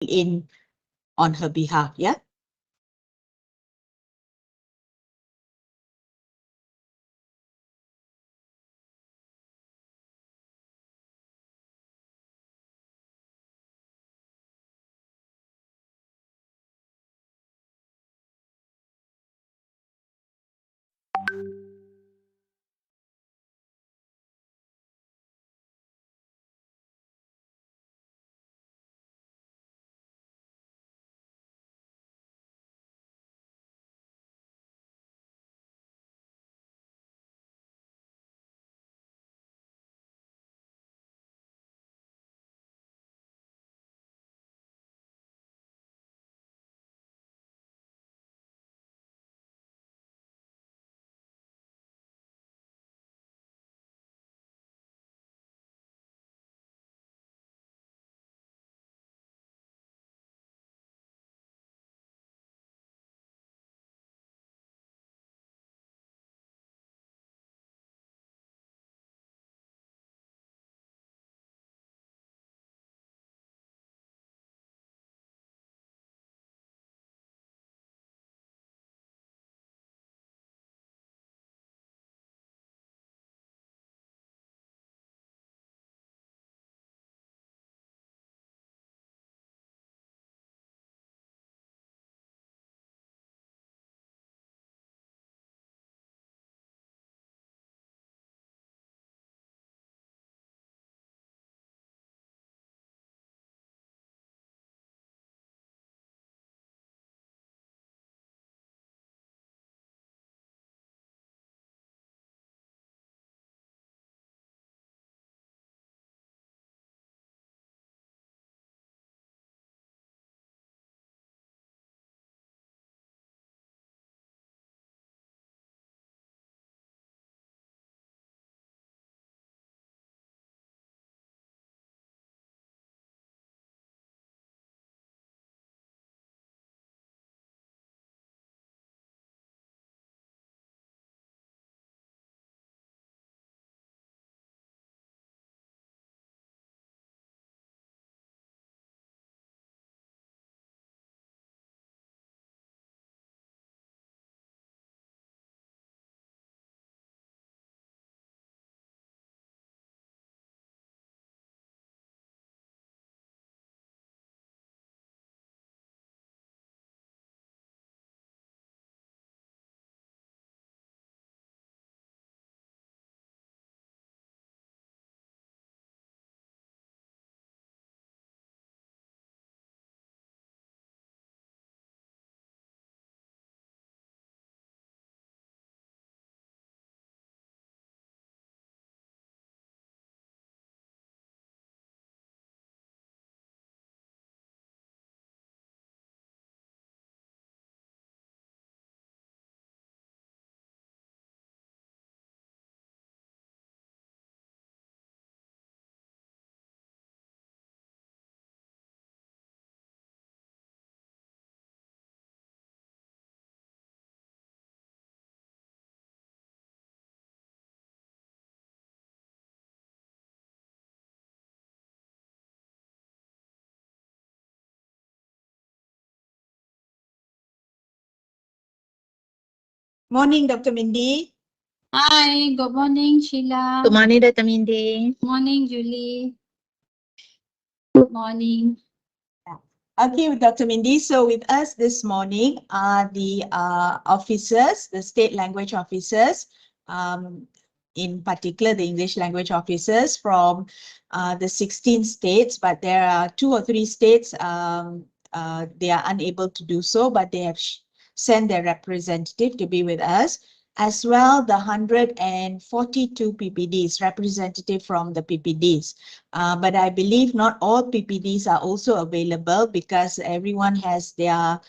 in on her behalf. Yeah. Morning, Dr. Mindy. Hi, good morning, Sheila. Good morning, Dr. Mindy. Morning, Julie. Good morning. Okay, with Dr. Mindy. So with us this morning are the officers, the state language officers, in particular the English language officers from the 16 states, but there are 2 or 3 states they are unable to do so, but they have sent their representative to be with us. As well, the 142 PPDs, representative from the PPDs. But I believe not all PPDs are also available because everyone has their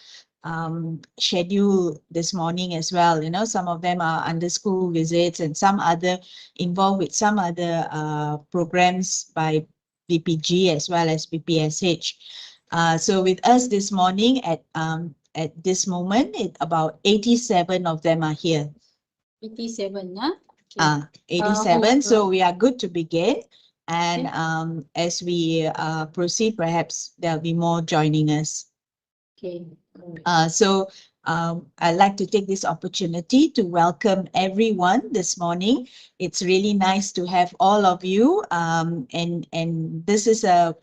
schedule this morning as well. You know, some of them are under school visits and some other involved with some other programs by VPG as well as PPSH. So with us this morning at this moment, about 87 of them are here. 87, huh? Okay. 87. So we are good to begin. And as we proceed, perhaps there'll be more joining us. Okay. So I'd like to take this opportunity to welcome everyone this morning. It's really nice to have all of you. And this is a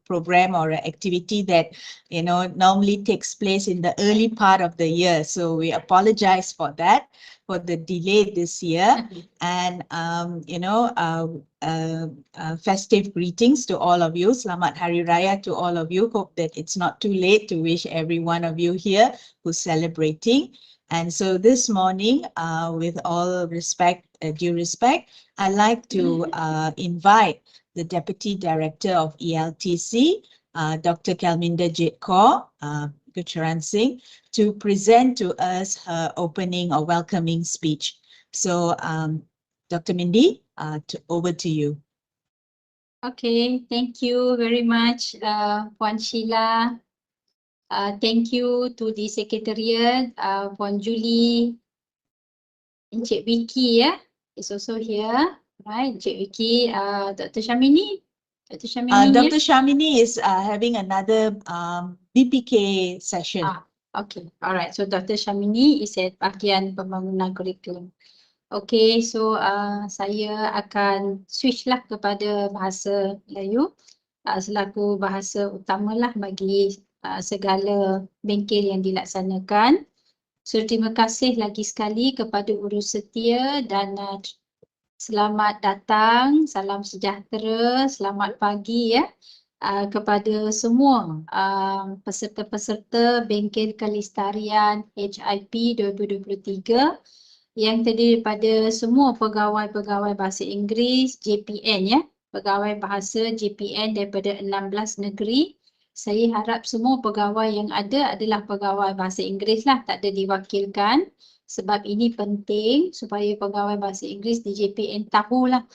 program or an activity that, you know, normally takes place in the early part of the year. So we apologize for that, for the delay this year. And, festive greetings to all of you. Selamat Hari Raya to all of you. Hope that it's not too late to wish every one of you here who's celebrating. And so this morning, with all respect, due respect, I'd like to invite the Deputy Director of ELTC, Dr. Kelminda Jitkaur, Gucharan Singh, to present to us her opening or welcoming speech. So, Dr. Mindy, over to you. Okay, thank you very much, Puan Sheila. Thank you to the Secretariat, Puan Julie, Encik Vicky, is also here, right? Encik Vicky, Dr. Shamini. Dr. Shamini, Dr. Shamini is having another BPK session. Okay, alright. So Dr. Shamini is at bahagian pembangunan kurikulum. Okay, so saya akan switch lah kepada bahasa Melayu selaku bahasa utamalah bagi segala bengkel yang dilaksanakan. So terima kasih lagi sekali kepada urus setia dan selamat datang, salam sejahtera, selamat pagi ya kepada semua peserta-peserta Bengkel Pelestarian HIP 2023 yang terdiri daripada semua pegawai-pegawai bahasa Inggeris JPN ya, pegawai bahasa JPN daripada 16 negeri. Saya harap semua pegawai yang ada adalah pegawai bahasa Inggeris lah, tak ada diwakilkan. Sebab ini penting supaya pegawai bahasa Inggeris di JPN tahulah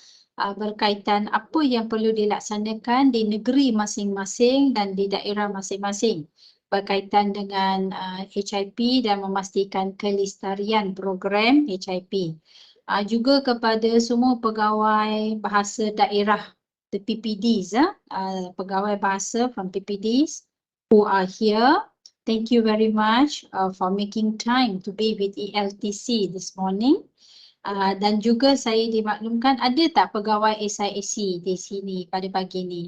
berkaitan apa yang perlu dilaksanakan di negeri masing-masing dan di daerah masing-masing berkaitan dengan HIP dan memastikan kelestarian program HIP. Juga kepada semua pegawai bahasa daerah, the PPDs, pegawai bahasa from PPDs who are here. Thank you very much for making time to be with ELTC this morning. Dan juga saya dimaklumkan ada tak pegawai SIAC di sini pada pagi ini?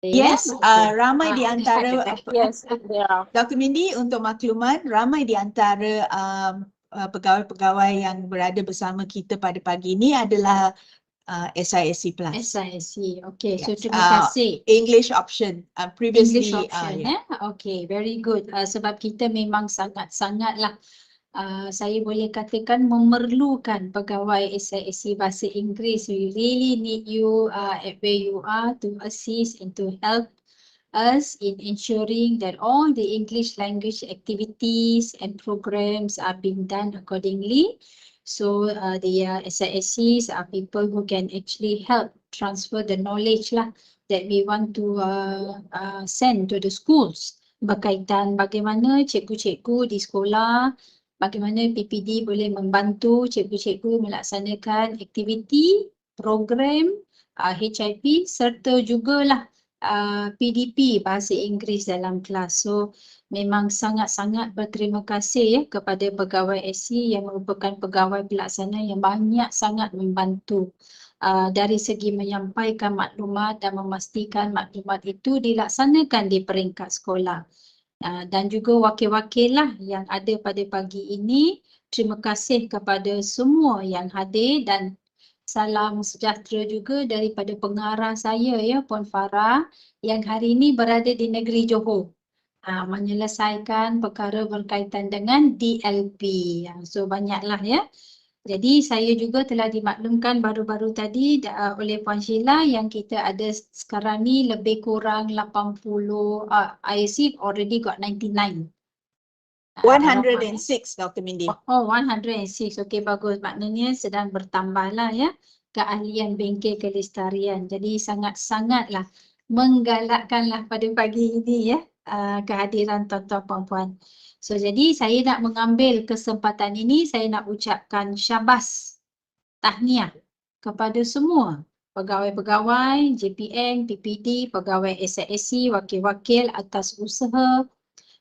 Yes, ramai di antara yes, Dr. Mindy, untuk makluman, ramai di antara pegawai-pegawai yang berada bersama kita pada pagi ini adalah SIAC Plus. SIAC, okay. Yes. So terima kasih. English option, previously. English option, okay, very good. Sebab kita memang sangat-sangatlah saya boleh katakan memerlukan pegawai SIAC bahasa Inggeris. We really need you at where you are to assist and to help us in ensuring that all the English language activities and programs are being done accordingly. So the SIACs are people who can actually help transfer the knowledge lah that we want to send to the schools berkaitan bagaimana cikgu-cikgu di sekolah, bagaimana PPD boleh membantu cikgu-cikgu melaksanakan aktiviti, program HIP serta jugalah PDP bahasa Inggeris dalam kelas. So memang sangat-sangat berterima kasih ya kepada pegawai SC yang merupakan pegawai pelaksana yang banyak sangat membantu dari segi menyampaikan maklumat dan memastikan maklumat itu dilaksanakan di peringkat sekolah. Dan juga wakil-wakil lah yang ada pada pagi ini. Terima kasih kepada semua yang hadir dan salam sejahtera juga daripada pengarah saya ya, Puan Farah, yang hari ini berada di negeri Johor. Menyelesaikan perkara berkaitan dengan DLP. So banyaklah ya. Jadi saya juga telah dimaklumkan baru-baru tadi oleh Puan Sheila yang kita ada sekarang ni lebih kurang 80, IC already got 99. 106, Dr. Mindy. Oh, 106. Okey, bagus. Maknanya sedang bertambah lah ya keahlian bengkel kelestarian. Jadi sangat-sangatlah menggalakkanlah pada pagi ini ya kehadiran tuan-tuan puan-puan. So jadi saya nak mengambil kesempatan ini, saya nak ucapkan syabas tahniah kepada semua pegawai-pegawai, JPM, PPD, pegawai SISC, wakil-wakil atas usaha,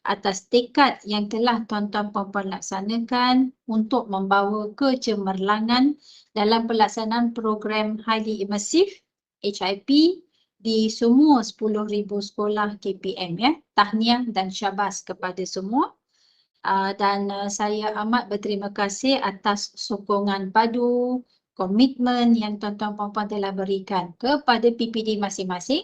atas tekad yang telah tuan-tuan puan-puan laksanakan untuk membawa kecemerlangan dalam pelaksanaan program Highly Immersive HIP di semua 10,000 sekolah KPM ya. Tahniah dan syabas kepada semua. Dan saya amat berterima kasih atas sokongan padu, komitmen yang tuan-tuan puan-puan telah berikan kepada PPD masing-masing,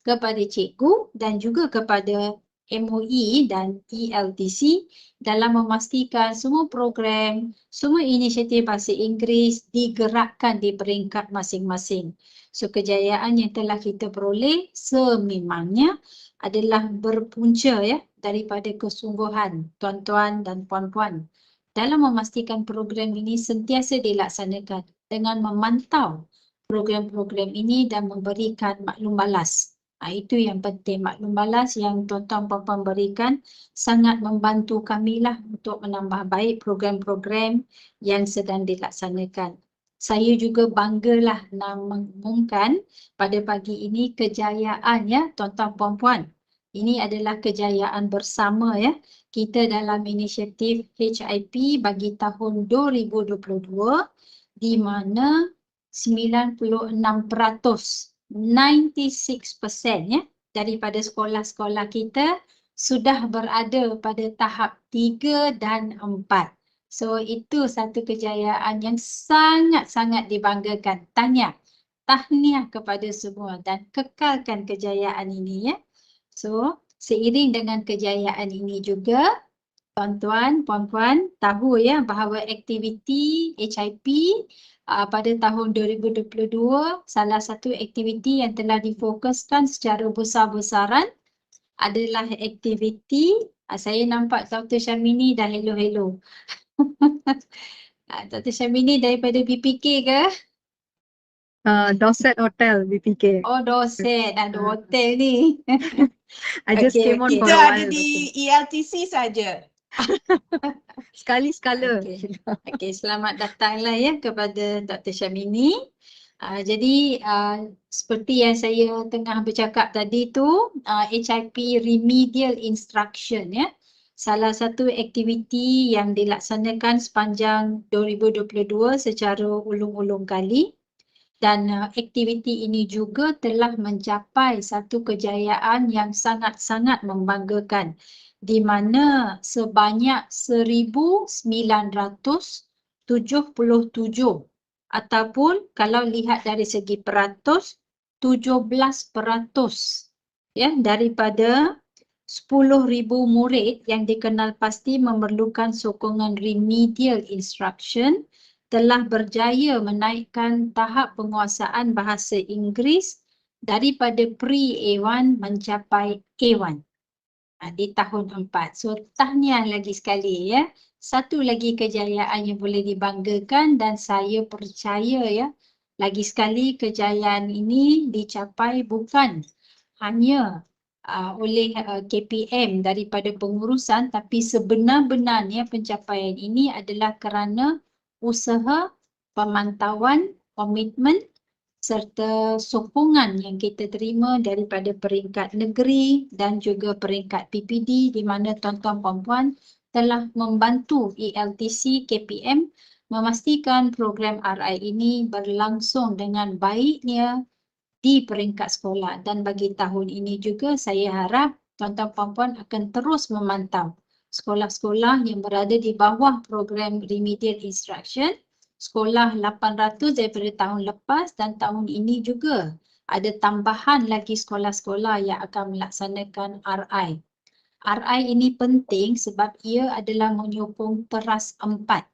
kepada cikgu dan juga kepada MOE dan ELTC dalam memastikan semua program, semua inisiatif bahasa Inggeris digerakkan di peringkat masing-masing. So kejayaan yang telah kita peroleh sememangnya adalah berpunca ya daripada kesungguhan tuan-tuan dan puan-puan dalam memastikan program ini sentiasa dilaksanakan dengan memantau program-program ini dan memberikan maklum balas. Itu yang penting, maklum balas yang tuan-tuan puan-puan berikan sangat membantu kami lah untuk menambah baik program-program yang sedang dilaksanakan. Saya juga banggalah nak mengumumkan pada pagi ini kejayaan ya tuan-tuan puan-puan. Ini adalah kejayaan bersama ya kita dalam inisiatif HIP bagi tahun 2022 di mana 96%, 96% ya daripada sekolah-sekolah kita sudah berada pada tahap 3 dan 4. So itu satu kejayaan yang sangat-sangat dibanggakan. Tahniah kepada semua dan kekalkan kejayaan ini ya. So seiring dengan kejayaan ini juga tuan-tuan, puan-puan tahu ya bahawa aktiviti HIP pada tahun 2022 salah satu aktiviti yang telah difokuskan secara besar-besaran adalah aktiviti saya nampak Dr. Syamini dah hello-hello. Dr. Syamini daripada BPK ke? Dorset Hotel BPK. Oh, Dorset. Ada hotel ni. I just Okay, came on okay. for Kita a ada while. di ELTC saja. Sekali-sekala. Okay, selamat datanglah ya kepada Dr. Syamini. Jadi seperti yang saya tengah bercakap tadi tu, HIP Remedial Instruction ya. Salah satu aktiviti yang dilaksanakan sepanjang 2022 secara ulung-ulung kali. Dan aktiviti ini juga telah mencapai satu kejayaan yang sangat-sangat membanggakan di mana sebanyak 1,977 ataupun kalau lihat dari segi peratus 17% ya daripada 10,000 murid yang dikenal pasti memerlukan sokongan remedial instruction telah berjaya menaikkan tahap penguasaan bahasa Inggeris daripada pre-A1 mencapai A1 di tahun 4. So tahniah lagi sekali ya. Satu lagi kejayaan yang boleh dibanggakan dan saya percaya ya lagi sekali kejayaan ini dicapai bukan hanya oleh KPM daripada pengurusan tapi sebenar-benarnya pencapaian ini adalah kerana usaha, pemantauan, komitmen serta sokongan yang kita terima daripada peringkat negeri dan juga peringkat PPD di mana tuan-tuan puan-puan telah membantu ELTC KPM memastikan program RI ini berlangsung dengan baiknya di peringkat sekolah dan bagi tahun ini juga saya harap tuan-tuan puan-puan akan terus memantau sekolah-sekolah yang berada di bawah program Remedial Instruction, sekolah 800 daripada tahun lepas dan tahun ini juga ada tambahan lagi sekolah-sekolah yang akan melaksanakan RI. RI ini penting sebab ia adalah menyokong teras 4.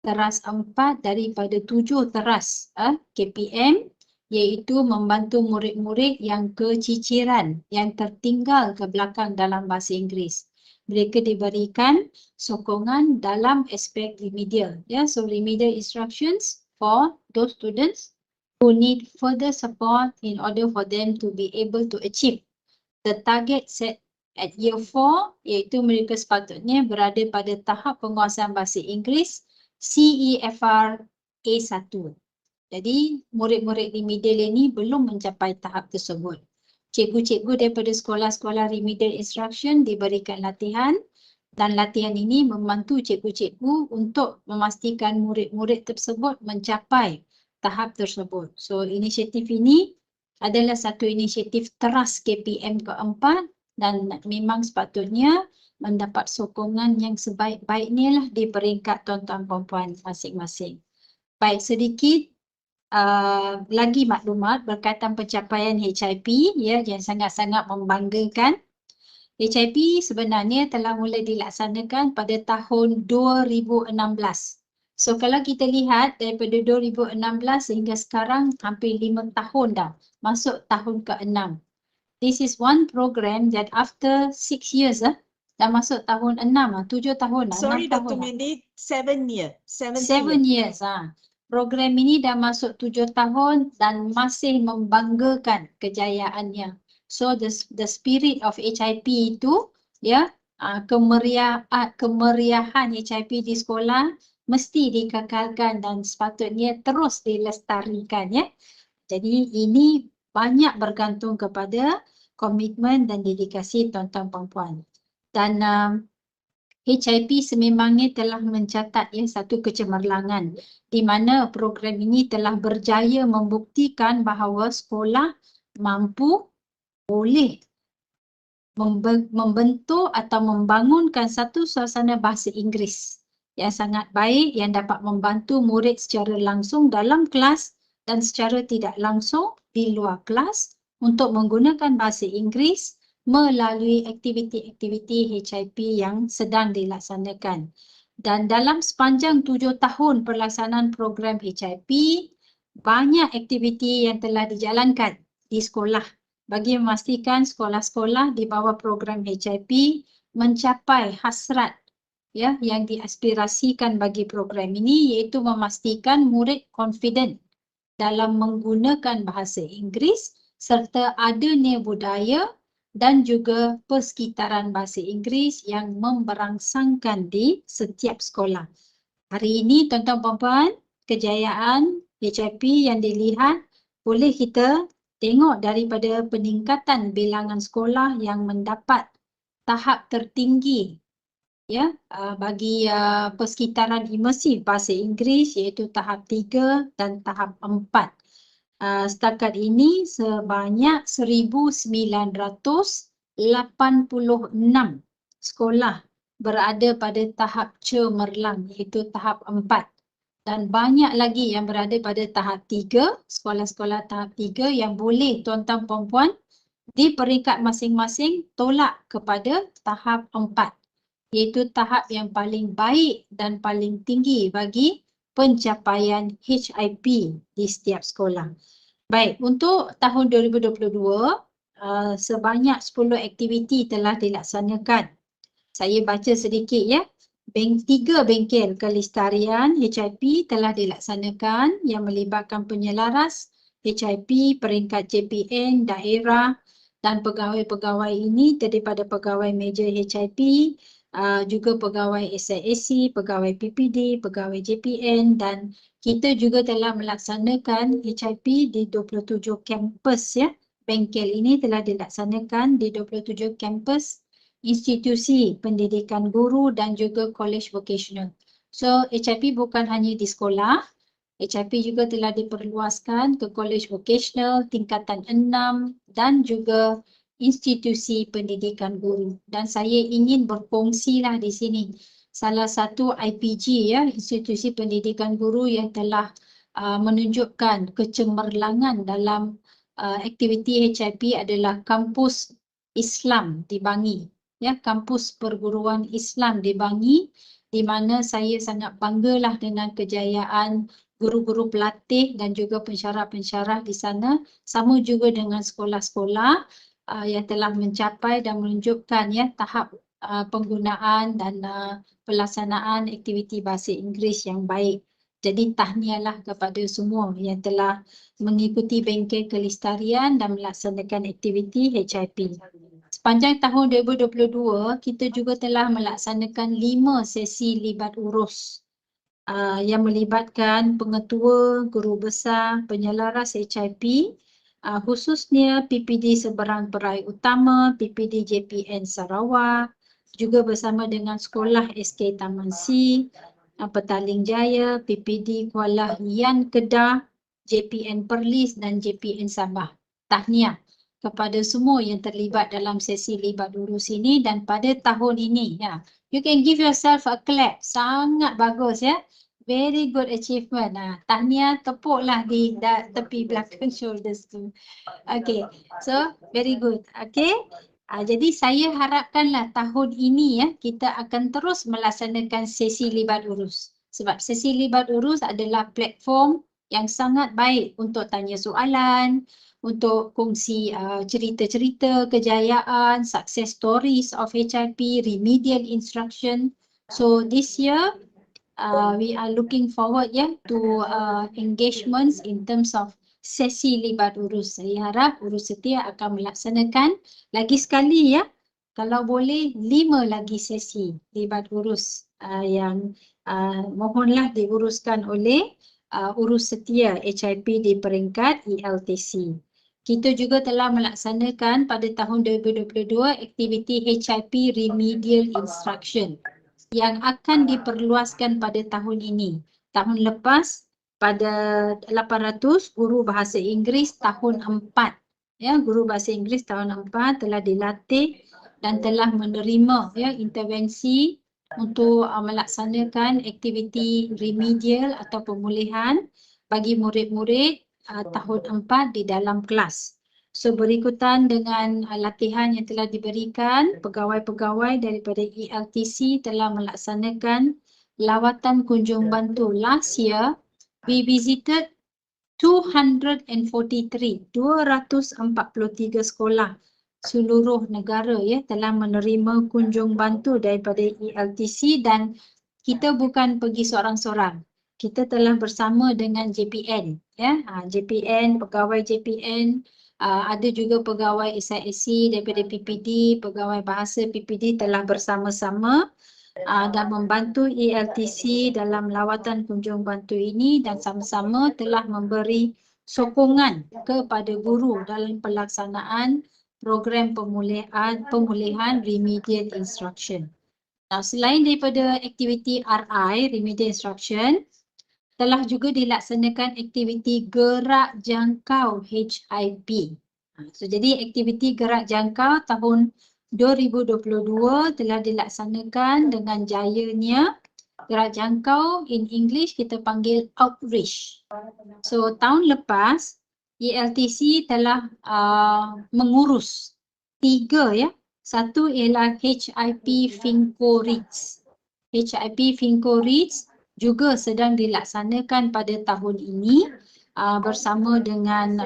Teras 4 daripada 7 teras KPM iaitu membantu murid-murid yang keciciran, yang tertinggal ke belakang dalam bahasa Inggeris. Mereka diberikan sokongan dalam aspek remedial. So remedial instructions for those students who need further support in order for them to be able to achieve the target set at year 4 iaitu mereka sepatutnya berada pada tahap penguasaan bahasa Inggeris CEFR A1. Jadi murid-murid remedial ini belum mencapai tahap tersebut. Cikgu-cikgu daripada sekolah-sekolah remedial instruction diberikan latihan dan latihan ini membantu cikgu-cikgu untuk memastikan murid-murid tersebut mencapai tahap tersebut. So inisiatif ini adalah satu inisiatif teras KPM keempat dan memang sepatutnya mendapat sokongan yang sebaik-baiknya lah di peringkat tuan-tuan perempuan masing-masing. Baik, sedikit lagi maklumat berkaitan pencapaian HIP ya yang sangat-sangat membanggakan. HIP sebenarnya telah mula dilaksanakan pada tahun 2016. So kalau kita lihat daripada 2016 sehingga sekarang hampir 5 tahun dah, masuk tahun ke-6. This is one program that after 6 years dah masuk tahun 6, 7 tahun dah, Sorry 6 Dr. tahun dah. Mindy, 7 years. 7 years. Program ini dah masuk 7 tahun dan masih membanggakan kejayaannya. So the spirit of HIP itu ya, kemeriahan HIP di sekolah mesti dikekalkan dan sepatutnya terus dilestarikan ya. Jadi ini banyak bergantung kepada komitmen dan dedikasi tuan-tuan perempuan. Dan HIP sememangnya telah mencatat satu kecemerlangan di mana program ini telah berjaya membuktikan bahawa sekolah mampu boleh membentuk atau membangunkan satu suasana bahasa Inggeris yang sangat baik yang dapat membantu murid secara langsung dalam kelas dan secara tidak langsung di luar kelas untuk menggunakan bahasa Inggeris melalui aktiviti-aktiviti HIP yang sedang dilaksanakan. Dan dalam sepanjang 7 tahun pelaksanaan program HIP, banyak aktiviti yang telah dijalankan di sekolah bagi memastikan sekolah-sekolah di bawah program HIP mencapai hasrat ya yang diaspirasikan bagi program ini, iaitu memastikan murid confident dalam menggunakan bahasa Inggeris serta adanya budaya dan juga persekitaran bahasa Inggeris yang memberangsangkan di setiap sekolah. Hari ini tuan-tuan perempuan, kejayaan HIP yang dilihat boleh kita tengok daripada peningkatan bilangan sekolah yang mendapat tahap tertinggi ya bagi persekitaran immersive bahasa Inggeris iaitu tahap 3 dan tahap 4. Setakat ini sebanyak 1,986 sekolah berada pada tahap cemerlang iaitu tahap 4 dan banyak lagi yang berada pada tahap 3, sekolah-sekolah tahap 3 yang boleh tuan-tuan perempuan di peringkat masing-masing tolak kepada tahap 4 iaitu tahap yang paling baik dan paling tinggi bagi pencapaian HIP di setiap sekolah. Baik, untuk tahun 2022, sebanyak 10 aktiviti telah dilaksanakan. Saya baca sedikit ya. 3 bengkel Pelestarian HIP telah dilaksanakan yang melibatkan penyelaras HIP peringkat JPN, daerah dan pegawai-pegawai ini daripada pegawai meja HIP, juga pegawai SISC, pegawai PPD, pegawai JPN dan kita juga telah melaksanakan HIP di 27 kampus ya. Bengkel ini telah dilaksanakan di 27 kampus institusi pendidikan guru dan juga college vocational. So HIP bukan hanya di sekolah, HIP juga telah diperluaskan ke college vocational tingkatan 6 dan juga institusi pendidikan guru. Dan saya ingin berkongsilah di sini salah satu IPG ya, institusi pendidikan guru yang telah menunjukkan kecemerlangan dalam aktiviti HIP adalah kampus Islam di Bangi ya, kampus perguruan Islam di Bangi, di mana saya sangat banggalah dengan kejayaan guru-guru pelatih dan juga pensyarah-pensyarah di sana, sama juga dengan sekolah-sekolah yang telah mencapai dan menunjukkan ya tahap penggunaan dan pelaksanaan aktiviti bahasa Inggeris yang baik. Jadi tahniahlah kepada semua yang telah mengikuti Bengkel Pelestarian dan melaksanakan aktiviti HIP. Sepanjang tahun 2022, kita juga telah melaksanakan 5 sesi libat urus yang melibatkan pengetua, guru besar, penyelaras HIP, khususnya PPD Seberang Perai Utama, PPD JPN Sarawak, juga bersama dengan Sekolah SK Taman C, Petaling Jaya, PPD Kuala Hian Kedah, JPN Perlis dan JPN Sabah. Tahniah kepada semua yang terlibat dalam sesi libat urus ini, dan pada tahun ini, ya, you can give yourself a clap. Sangat bagus, ya. Very good achievement. Tahniah, tepuklah di tepi belakang shoulders tu. Okay, so very good. Okay, jadi saya harapkanlah tahun ini, ya, kita akan terus melaksanakan sesi libat urus. Sebab sesi libat urus adalah platform yang sangat baik untuk tanya soalan, untuk kongsi cerita-cerita kejayaan, success stories of HIP, remedial instruction. So this year, we are looking forward, ya, to engagements in terms of sesi libat urus. Saya harap urus setia akan melaksanakan lagi sekali, ya, kalau boleh 5 lagi sesi libat urus yang mohonlah diuruskan oleh urus setia HIP di peringkat ELTC. Kita juga telah melaksanakan pada tahun 2022 aktiviti HIP Remedial Instruction yang akan diperluaskan pada tahun ini. Tahun lepas pada 800 guru bahasa Inggeris tahun 4. Ya, guru bahasa Inggeris tahun 4 telah dilatih dan telah menerima, ya, intervensi untuk melaksanakan aktiviti remedial atau pemulihan bagi murid-murid tahun 4 di dalam kelas. So berikutan dengan latihan yang telah diberikan, pegawai-pegawai daripada ELTC telah melaksanakan lawatan kunjung bantu. Last year, we visited 243 sekolah seluruh negara, ya, telah menerima kunjung bantu daripada ELTC, dan kita bukan pergi seorang-seorang. Kita telah bersama dengan JPN, ya, JPN, pegawai JPN, ada juga pegawai SISC daripada PPD, pegawai bahasa PPD telah bersama-sama dan membantu ELTC dalam lawatan kunjung bantu ini, dan sama-sama telah memberi sokongan kepada guru dalam pelaksanaan program pemulihan remedial instruction. Nah, selain daripada aktiviti RI, remedial instruction, telah juga dilaksanakan aktiviti gerak jangkau HIP. So, jadi aktiviti gerak jangkau tahun 2022 telah dilaksanakan dengan jayanya. Gerak jangkau in English kita panggil outreach. So, tahun lepas ELTC telah mengurus 3, ya. Satu ialah HIP Finco Reads. HIP Finco Reads juga sedang dilaksanakan pada tahun ini bersama dengan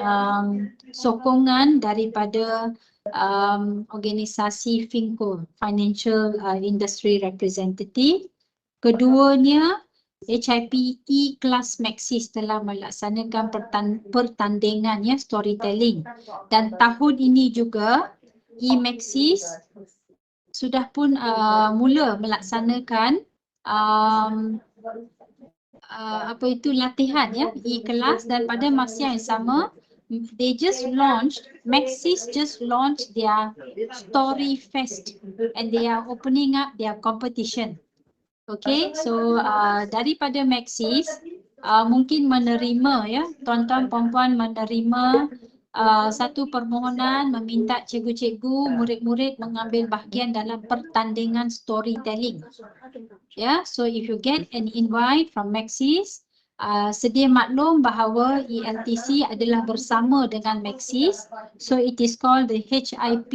sokongan daripada organisasi Finco, Financial Industry Representative. Keduanya, HIP E-Class Maxis telah melaksanakan pertandingan, ya, storytelling, dan tahun ini juga E-Maxis sudah pun mula melaksanakan latihan, ya, E-Class, dan pada masa yang sama Maxis just launched their Story Fest and they are opening up their competition. Okay, so daripada Maxis mungkin menerima, ya, tuan-tuan puan-puan menerima satu permohonan meminta cikgu-cikgu, murid-murid mengambil bahagian dalam pertandingan storytelling. Ya, so if you get an invite from Maxis, sedia maklum bahawa ELTC adalah bersama dengan Maxis. So it is called the HIP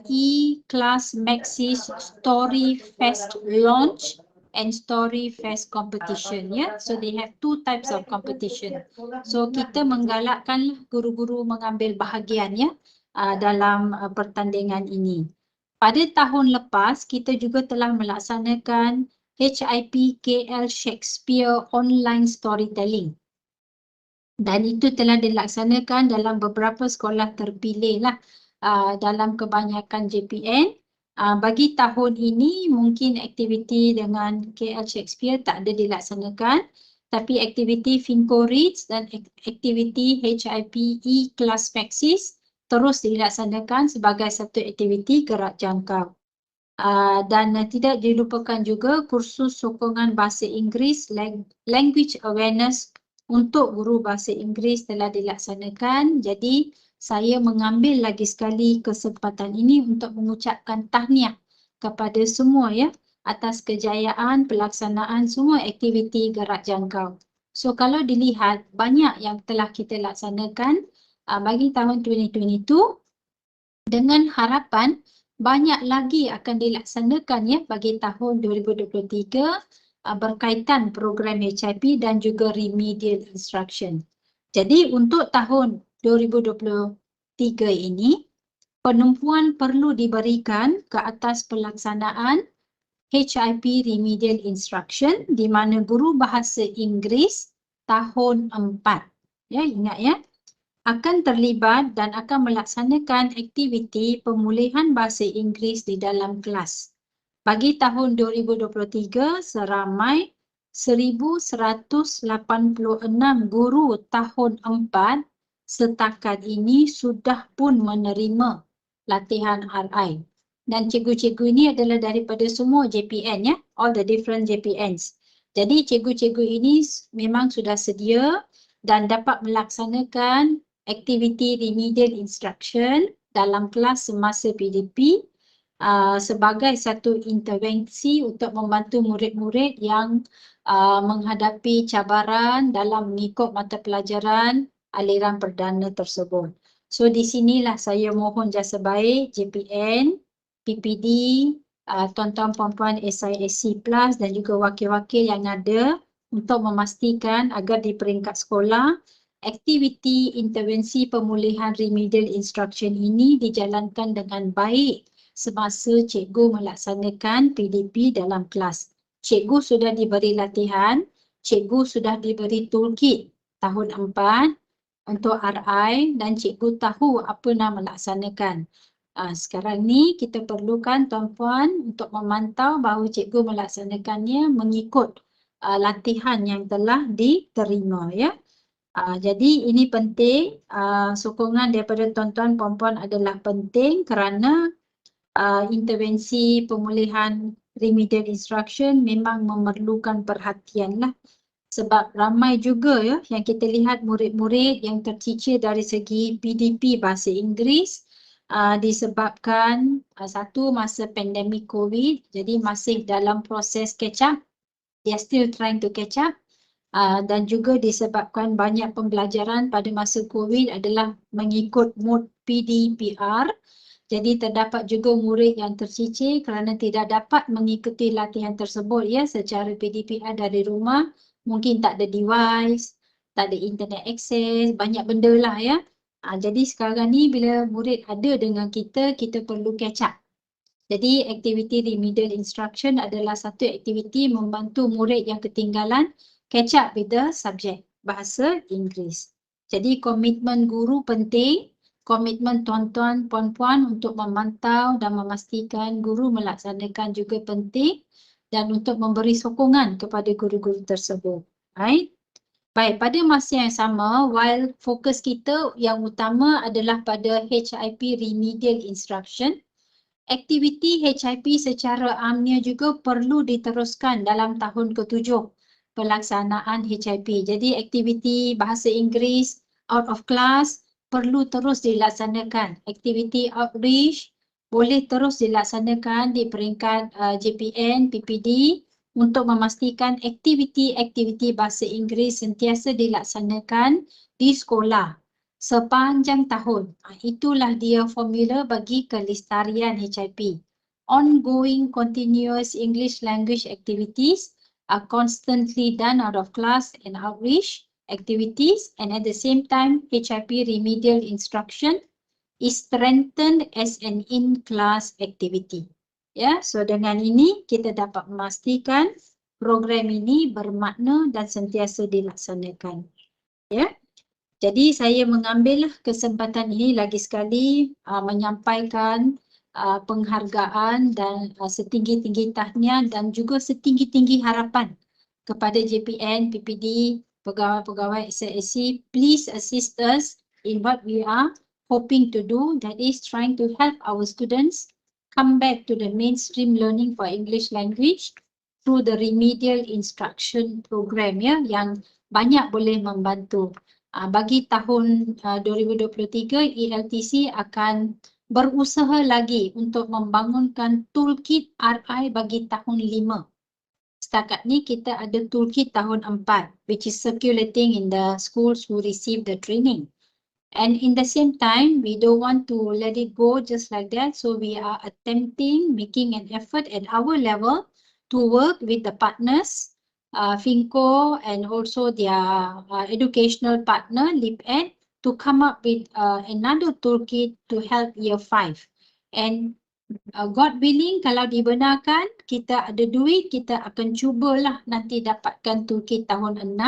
E-Class Maxis Story Fest Launch and Story Fest Competition, ya. So they have 2 types of competition. So kita menggalakkan guru-guru mengambil bahagian, ya, dalam pertandingan ini. Pada tahun lepas kita juga telah melaksanakan HIP KL Shakespeare Online Storytelling. Dan itu telah dilaksanakan dalam beberapa sekolah terpilih lah dalam kebanyakan JPN. Bagi tahun ini mungkin aktiviti dengan KL Shakespeare tak ada dilaksanakan, tapi aktiviti Finco Reads dan aktiviti HIPE Class Maxis terus dilaksanakan sebagai satu aktiviti gerak jangkau. Dan tidak dilupakan juga kursus sokongan bahasa Inggeris, language awareness untuk guru bahasa Inggeris telah dilaksanakan. Jadi saya mengambil lagi sekali kesempatan ini untuk mengucapkan tahniah kepada semua ya atas kejayaan pelaksanaan semua aktiviti gerak jangkau. So kalau dilihat banyak yang telah kita laksanakan bagi tahun 2022 dengan harapan banyak lagi akan dilaksanakan ya bagi tahun 2023 berkaitan program HIP dan juga remedial instruction. Jadi untuk tahun 2023 ini penumpuan perlu diberikan ke atas pelaksanaan HIP remedial instruction di mana guru bahasa Inggeris tahun 4. Ya, ingat ya. Akan terlibat dan akan melaksanakan aktiviti pemulihan bahasa Inggeris di dalam kelas. Bagi tahun 2023, seramai 1,186 guru tahun 4 setakat ini sudah pun menerima latihan RI. Dan cikgu-cikgu ini adalah daripada semua JPN ya, all the different JPNs. Jadi cikgu-cikgu ini memang sudah sedia dan dapat melaksanakan aktiviti remedial instruction dalam kelas semasa PDP sebagai satu intervensi untuk membantu murid-murid yang menghadapi cabaran dalam mengikut mata pelajaran aliran perdana tersebut. So di sinilah saya mohon jasa baik JPN, PPD, tuan-tuan puan-puan SISC Plus dan juga wakil-wakil yang ada untuk memastikan agar di peringkat sekolah aktiviti intervensi pemulihan remedial instruction ini dijalankan dengan baik semasa cikgu melaksanakan PDP dalam kelas. Cikgu sudah diberi latihan, cikgu sudah diberi toolkit tahun 4 untuk RI dan cikgu tahu apa nak melaksanakan. Sekarang ni kita perlukan tuan-puan untuk memantau bahawa cikgu melaksanakannya mengikut latihan yang telah diterima ya. Jadi ini penting, sokongan daripada tuan-tuan puan-puan adalah penting kerana intervensi pemulihan remedial instruction memang memerlukan perhatian lah. Sebab ramai juga ya yang kita lihat murid-murid yang tercicir dari segi PDP bahasa Inggeris disebabkan satu masa pandemik COVID, jadi masih dalam proses catch up, they are still trying to catch up. Dan juga disebabkan banyak pembelajaran pada masa COVID adalah mengikut mod PDPR. Jadi terdapat juga murid yang tercicir kerana tidak dapat mengikuti latihan tersebut ya secara PDPR dari rumah. Mungkin tak ada device, tak ada internet access, banyak benda lah ya. Jadi sekarang ni bila murid ada dengan kita, kita perlu catch up. Jadi aktiviti remedial instruction adalah satu aktiviti membantu murid yang ketinggalan catch up with the subject bahasa Inggeris. Jadi komitmen guru penting, komitmen tuan-tuan puan-puan untuk memantau dan memastikan guru melaksanakan juga penting dan untuk memberi sokongan kepada guru-guru tersebut. Right? Baik, pada masa yang sama, while fokus kita yang utama adalah pada HIP remedial instruction, aktiviti HIP secara amnya juga perlu diteruskan dalam tahun ke-7 pelaksanaan HIP. Jadi aktiviti bahasa Inggeris out of class perlu terus dilaksanakan. Aktiviti outreach boleh terus dilaksanakan di peringkat JPN, PPD untuk memastikan aktiviti-aktiviti bahasa Inggeris sentiasa dilaksanakan di sekolah sepanjang tahun. Itulah dia formula bagi kelestarian HIP. Ongoing continuous English language activities are constantly done out of class and outreach activities, and at the same time HIP remedial instruction is strengthened as an in-class activity. Ya, so dengan ini kita dapat memastikan program ini bermakna dan sentiasa dilaksanakan. Ya. Jadi saya mengambil kesempatan ini lagi sekali menyampaikan penghargaan dan setinggi-tinggi tahniah dan juga setinggi-tinggi harapan kepada JPN, PPD, pegawai-pegawai SLSC. Please assist us in what we are hoping to do, that is trying to help our students come back to the mainstream learning for English language through the remedial instruction program ya, yang banyak boleh membantu. Bagi tahun 2023, ELTC akan berusaha lagi untuk membangunkan toolkit RI bagi tahun 5. Setakat ni kita ada toolkit tahun 4 which is circulating in the schools who receive the training. And in the same time, we don't want to let it go just like that. So we are attempting, making an effort at our level to work with the partners, FINCO and also their educational partner, LIPED, to come up with another toolkit to help year 5. And God willing, kalau dibenarkan, kita ada duit, kita akan cubalah nanti dapatkan toolkit tahun 6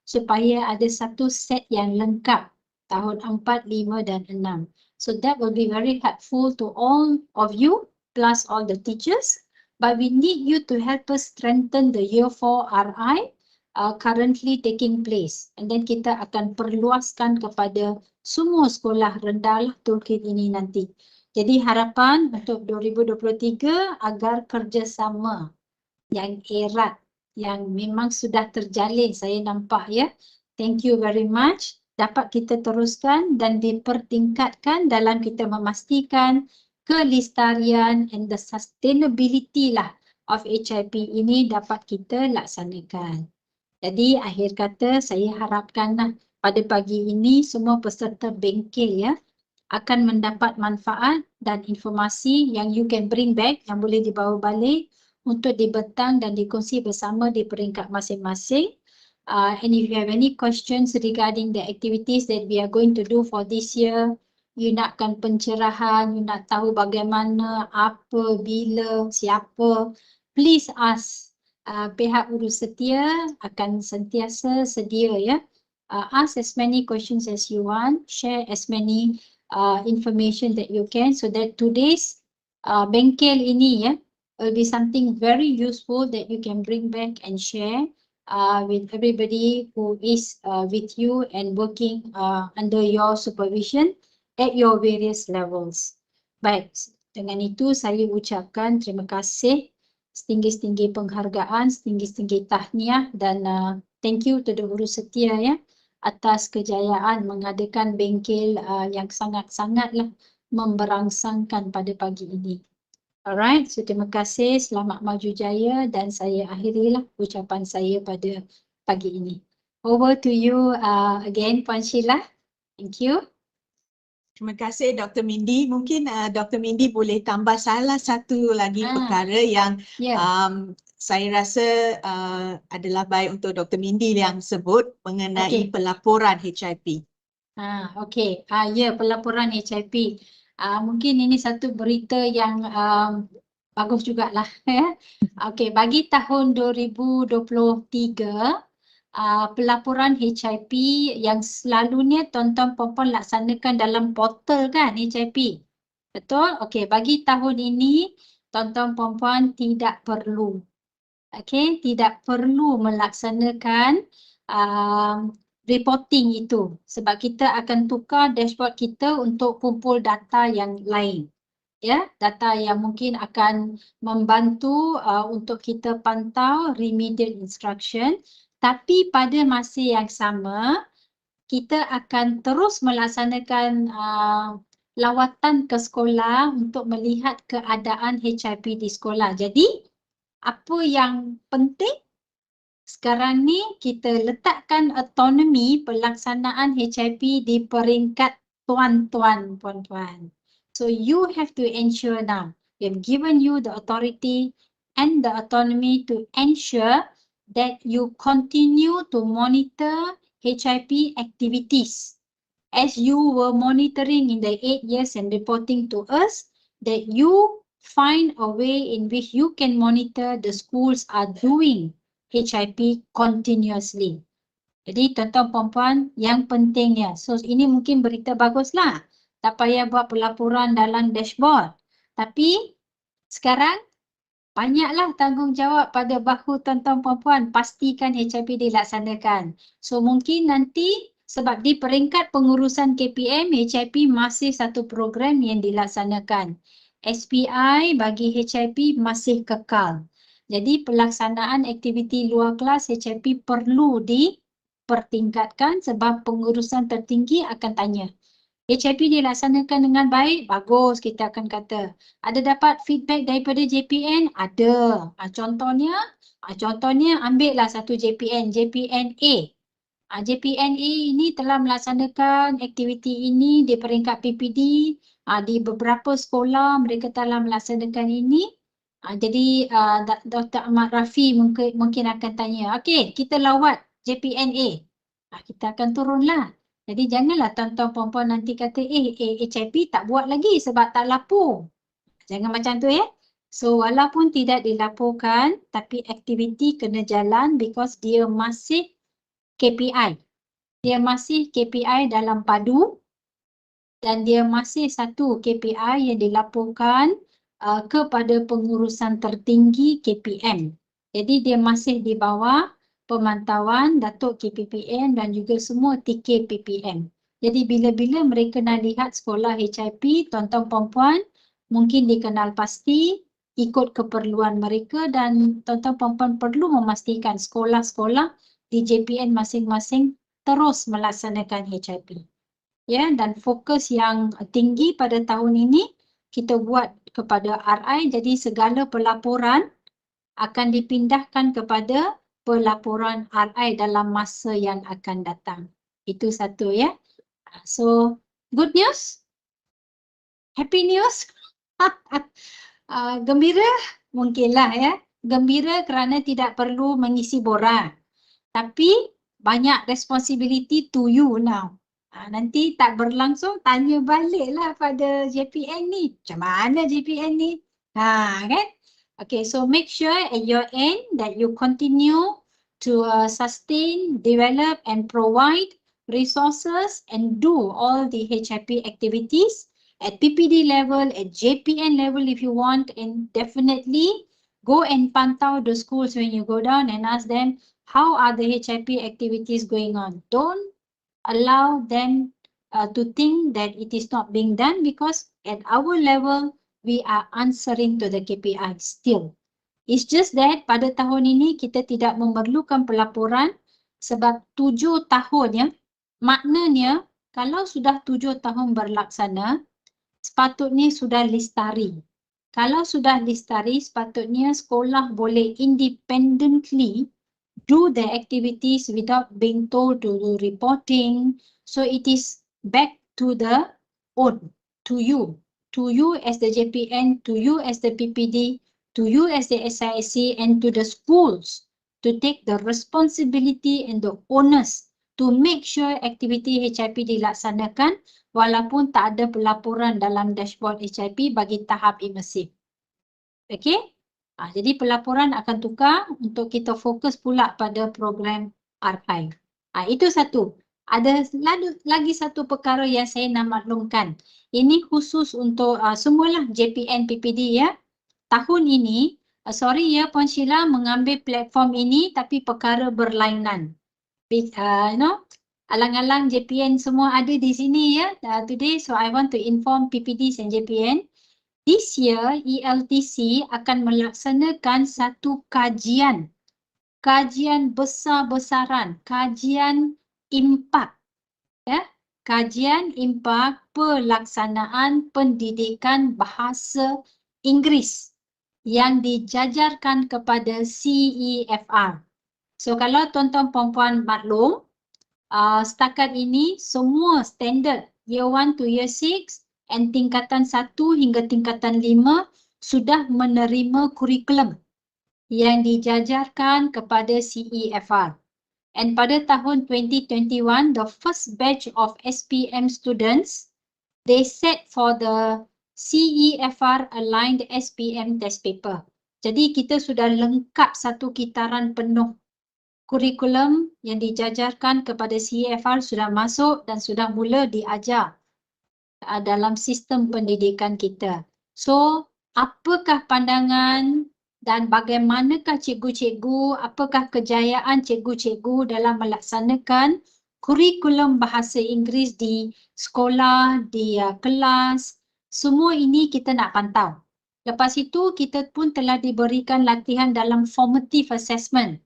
supaya ada satu set yang lengkap tahun 4, 5 dan 6. So that will be very helpful to all of you plus all the teachers. But we need you to help us strengthen the year 4 RI currently taking place. And then kita akan perluaskan kepada semua sekolah rendah lah toolkit ini nanti. Jadi harapan untuk 2023 agar kerjasama yang erat, yang memang sudah terjalin, saya nampak ya. Thank you very much. Dapat kita teruskan dan dipertingkatkan dalam kita memastikan kelestarian and the sustainability lah of HIP ini dapat kita laksanakan. Jadi akhir kata saya harapkanlah pada pagi ini semua peserta bengkel ya akan mendapat manfaat dan informasi yang you can bring back, yang boleh dibawa balik untuk dibentang dan dikongsi bersama di peringkat masing-masing. And if you have any questions regarding the activities that we are going to do for this year, you nakkan pencerahan, you nak tahu bagaimana, apa, bila, siapa, please ask. Pihak urus setia akan sentiasa sedia ya. Ask as many questions as you want, share as many information that you can, so that today's bengkel ini ya will be something very useful that you can bring back and share with everybody who is with you and working under your supervision at your various levels. Baik, dengan itu saya ucapkan terima kasih, setinggi-tinggi penghargaan, setinggi-tinggi tahniah dan thank you to the urus setia ya atas kejayaan mengadakan bengkel yang sangat-sangatlah memberangsangkan pada pagi ini. Alright, so terima kasih, selamat maju jaya dan saya akhirilah ucapan saya pada pagi ini. Over to you again, Puan Sheila. Thank you. Terima kasih Dr. Mindy. Mungkin Dr. Mindy boleh tambah salah satu lagi perkara yang saya rasa adalah baik untuk Dr. Mindy yang sebut mengenai pelaporan HIP. Okey, ya, pelaporan HIP. Mungkin ini satu berita yang bagus jugalah ya. Okey, bagi tahun 2023 pelaporan HIP yang selalunya tuan-tuan puan-puan laksanakan dalam portal kan HIP. Betul? Okey, bagi tahun ini tuan-tuan puan-puan tidak perlu. Okey, tidak perlu melaksanakan reporting itu sebab kita akan tukar dashboard kita untuk kumpul data yang lain. Ya, data yang mungkin akan membantu untuk kita pantau remedial instruction. Tapi pada masa yang sama, kita akan terus melaksanakan lawatan ke sekolah untuk melihat keadaan HIP di sekolah. Jadi, apa yang penting? Sekarang ni kita letakkan autonomi pelaksanaan HIP di peringkat tuan-tuan, puan-puan. So, you have to ensure now. We have given you the authority and the autonomy to ensure that you continue to monitor HIP activities as you were monitoring in the 8 years and reporting to us, that you find a way in which you can monitor the schools are doing HIP continuously. Jadi tuan-tuan puan-puan, yang pentingnya, so ini mungkin berita baguslah, tak payah buat pelaporan dalam dashboard, Tapi sekarang banyaklah tanggungjawab pada bahu tuan-tuan puan-puan, pastikan HIP dilaksanakan. So mungkin nanti sebab di peringkat pengurusan KPM, HIP masih satu program yang dilaksanakan. SPI bagi HIP masih kekal. Jadi pelaksanaan aktiviti luar kelas HIP perlu dipertingkatkan sebab pengurusan tertinggi akan tanya. HIP dilaksanakan dengan baik, bagus kita akan kata. Ada dapat feedback daripada JPN? Ada. Contohnya ambillah satu JPN A. JPN A ini telah melaksanakan aktiviti ini di peringkat PPD. Di beberapa sekolah mereka telah melaksanakan ini. Jadi Dr. Ahmad Rafi mungkin akan tanya, okey, kita lawat JPN A. Kita akan turunlah. Jadi janganlah tuan-tuan puan-puan nanti kata HIP tak buat lagi sebab tak lapor. Jangan macam tu ya. So walaupun tidak dilaporkan tapi aktiviti kena jalan because dia masih KPI. Dia masih KPI dalam padu dan dia masih satu KPI yang dilaporkan kepada pengurusan tertinggi KPM. Jadi dia masih di bawah pemantauan Datuk KPPM dan juga semua TK PPM. Jadi bila-bila mereka nak lihat sekolah HIP, tuan-tuan puan-puan mungkin dikenal pasti ikut keperluan mereka dan tuan-tuan puan-puan perlu memastikan sekolah-sekolah di JPN masing-masing terus melaksanakan HIP. Ya, dan fokus yang tinggi pada tahun ini kita buat kepada RI, jadi segala pelaporan akan dipindahkan kepada pelaporan RI dalam masa yang akan datang. Itu satu ya. So, good news? Happy news? Gembira? Mungkinlah ya. Gembira kerana tidak perlu mengisi borang. Tapi banyak responsibility to you now. Nanti tak berlangsung, tanya baliklah pada JPN ni. Macam mana JPN ni? Kan? Okay, so make sure at your end that you continue to sustain, develop and provide resources and do all the HIP activities at PPD level, at JPN level if you want, and definitely go and pantau the schools when you go down and ask them how are the HIP activities going on. Don't allow them to think that it is not being done because at our level, we are answering to the KPI still. It's just that pada tahun ini kita tidak memerlukan pelaporan sebab 7 tahun ya. Maknanya kalau sudah 7 tahun berlaksana, sepatutnya sudah listari. Kalau sudah listari, sepatutnya sekolah boleh independently do the activities without being told to do reporting. So it is back to the own, to you as the JPN, to you as the PPD, to you as the SISC and to the schools to take the responsibility and the onus to make sure aktiviti HIP dilaksanakan walaupun tak ada pelaporan dalam dashboard HIP bagi tahap immersive. Okay? Jadi pelaporan akan tukar untuk kita fokus pula pada program RI. Itu satu. Ada lagi satu perkara yang saya nak maklumkan. Ini khusus untuk semualah JPN PPD ya. Tahun ini, sorry ya Puan Sheila mengambil platform ini tapi perkara berlainan. Alang-alang JPN semua ada di sini ya today. So I want to inform PPDs and JPN. This year, ELTC akan melaksanakan satu kajian besar-besaran, kajian impak, ya, kajian impak pelaksanaan pendidikan bahasa Inggeris yang dijajarkan kepada CEFR. So kalau tuan-tuan puan-puan maklum, setakat ini semua standard Year 1 to Year 6 and tingkatan 1 hingga tingkatan 5 sudah menerima kurikulum yang dijajarkan kepada CEFR. And pada tahun 2021, the first batch of SPM students, they set for the CEFR aligned SPM test paper. Jadi kita sudah lengkap satu kitaran penuh kurikulum yang dijajarkan kepada CEFR sudah masuk dan sudah mula diajar dalam sistem pendidikan kita. So, apakah pandangan dan bagaimanakah cikgu-cikgu, apakah kejayaan cikgu-cikgu dalam melaksanakan kurikulum bahasa Inggeris di sekolah, di kelas. Semua ini kita nak pantau. Lepas itu kita pun telah diberikan latihan dalam formative assessment,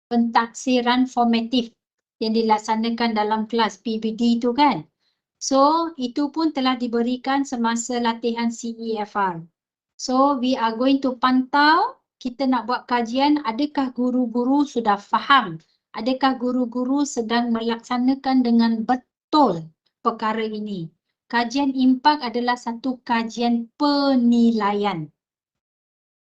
pentaksiran formatif yang dilaksanakan dalam kelas PBD itu kan. So itu pun telah diberikan semasa latihan CEFR. So we are going to pantau, kita nak buat kajian adakah guru-guru sudah faham, adakah guru-guru sedang melaksanakan dengan betul perkara ini. Kajian impak adalah satu kajian penilaian.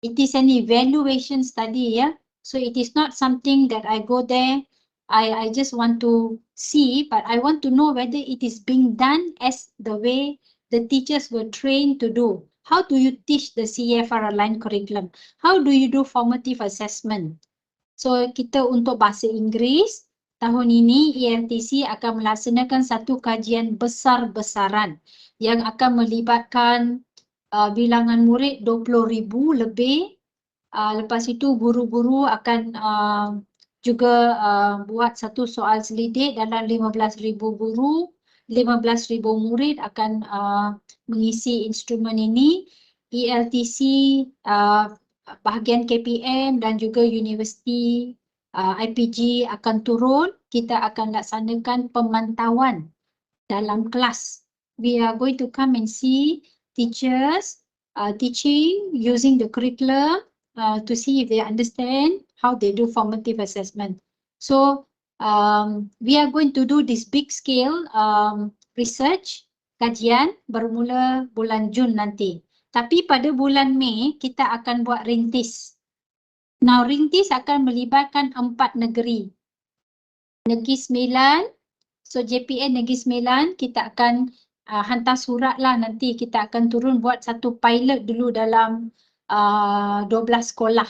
It is an evaluation study, ya. So it is not something that I go there, I just want to see, but I want to know whether it is being done as the way the teachers were trained to do. How do you teach the CEFR aligned curriculum? How do you do formative assessment? So kita untuk bahasa Inggeris, tahun ini ELTC akan melaksanakan satu kajian besar-besaran yang akan melibatkan bilangan murid 20,000 lebih. Lepas itu guru-guru akan juga buat satu soal selidik dalam 15,000 guru, 15,000 murid akan mengisi instrumen ini. ELTC, bahagian KPM dan juga universiti IPG akan turun. Kita akan laksanakan pemantauan dalam kelas. We are going to come and see teachers teaching using the curriculum to see if they understand how they do formative assessment. So we are going to do this big scale research, kajian bermula bulan Jun nanti. Tapi pada bulan Mei kita akan buat rintis. Now rintis akan melibatkan 4 negeri. Negeri Sembilan, so JPN Negeri Sembilan kita akan hantar surat lah nanti, kita akan turun buat satu pilot dulu dalam 12 sekolah.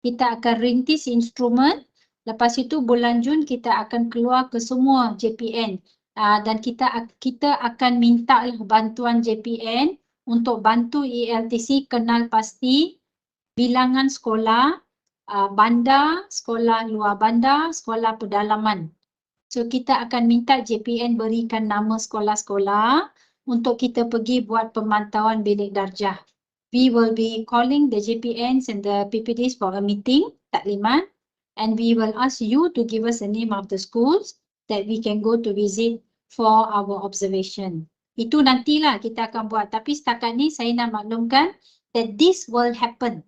Kita akan rintis instrumen, lepas itu bulan Jun kita akan keluar ke semua JPN dan kita akan minta bantuan JPN untuk bantu ELTC kenal pasti bilangan sekolah, bandar, sekolah luar bandar, sekolah pedalaman. So kita akan minta JPN berikan nama sekolah-sekolah untuk kita pergi buat pemantauan bilik darjah. We will be calling the JPNs and the PPDs for a meeting, taklimat, and we will ask you to give us the name of the schools that we can go to visit for our observation. Itu nantilah kita akan buat, tapi setakat ni saya nak maklumkan that this will happen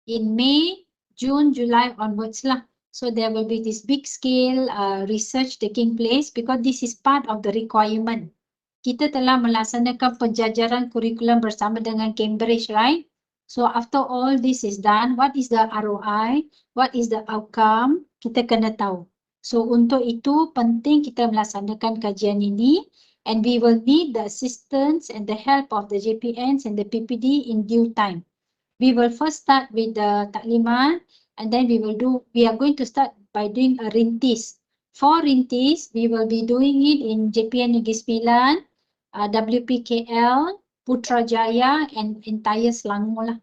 in May, June, July onwards lah. So there will be this big scale research taking place because this is part of the requirement. Kita telah melaksanakan penjajaran kurikulum bersama dengan Cambridge, right? So after all this is done, what is the ROI? What is the outcome? Kita kena tahu. So untuk itu penting kita melaksanakan kajian ini and we will need the assistance and the help of the JPNs and the PPD in due time. We will first start with the taklimat and then we are going to start by doing a rintis. For rintis, we will be doing it in JPN Negeri Sembilan, WPKL, Putrajaya and entire Selangor lah.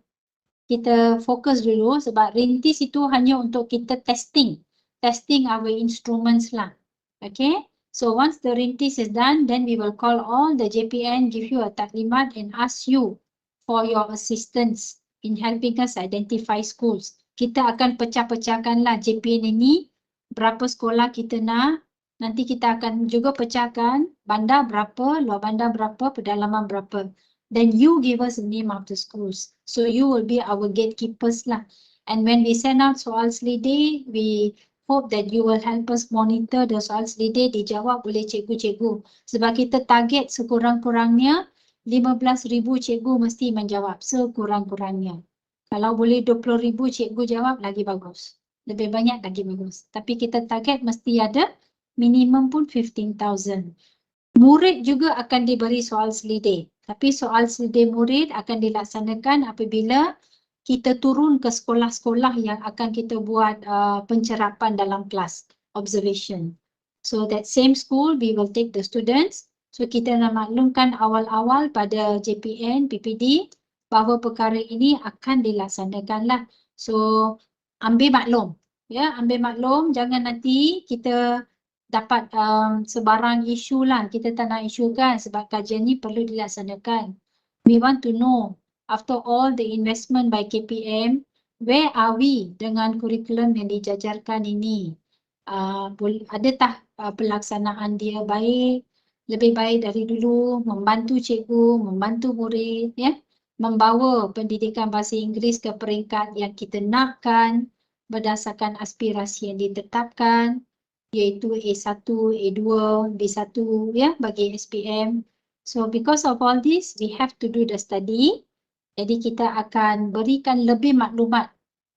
Kita fokus dulu sebab rintis itu hanya untuk kita testing our instruments lah. Okay, so once the rintis is done, then we will call all the JPN, give you a taklimat and ask you for your assistance in helping us identify schools. Kita akan pecah-pecahkanlah JPN ini, berapa sekolah kita nak. Nanti kita akan juga pecahkan bandar berapa, luar bandar berapa, pedalaman berapa. Then you give us the name of the schools. So you will be our gatekeepers lah. And when we send out soal selidik, we hope that you will help us monitor the soal selidik dijawab oleh cikgu-cikgu. Sebab kita target sekurang-kurangnya 15,000 cikgu mesti menjawab sekurang-kurangnya. Kalau boleh 20,000 cikgu jawab lagi bagus. Lebih banyak lagi bagus. Tapi kita target mesti ada minimum pun 15,000. Murid juga akan diberi soal selidik. Tapi soal selidik murid akan dilaksanakan apabila kita turun ke sekolah-sekolah yang akan kita buat pencerapan dalam kelas, observation. So that same school we will take the students. So kita nak maklumkan awal-awal pada JPN, PPD, bahawa perkara ini akan dilaksanakanlah. So, ambil maklum. Ya, ambil maklum. Jangan nanti kita dapat sebarang isu lah. Kita tak nak isukan sebab kajian ni perlu dilaksanakan. We want to know, after all the investment by KPM, where are we dengan kurikulum yang dijajarkan ini? Adakah pelaksanaan dia baik, lebih baik dari dulu, membantu cikgu, membantu murid, ya, membawa pendidikan bahasa Inggeris ke peringkat yang kita nakkan berdasarkan aspirasi yang ditetapkan, iaitu A1, A2, B1, ya, bagi SPM. So because of all this, we have to do the study. Jadi kita akan berikan lebih maklumat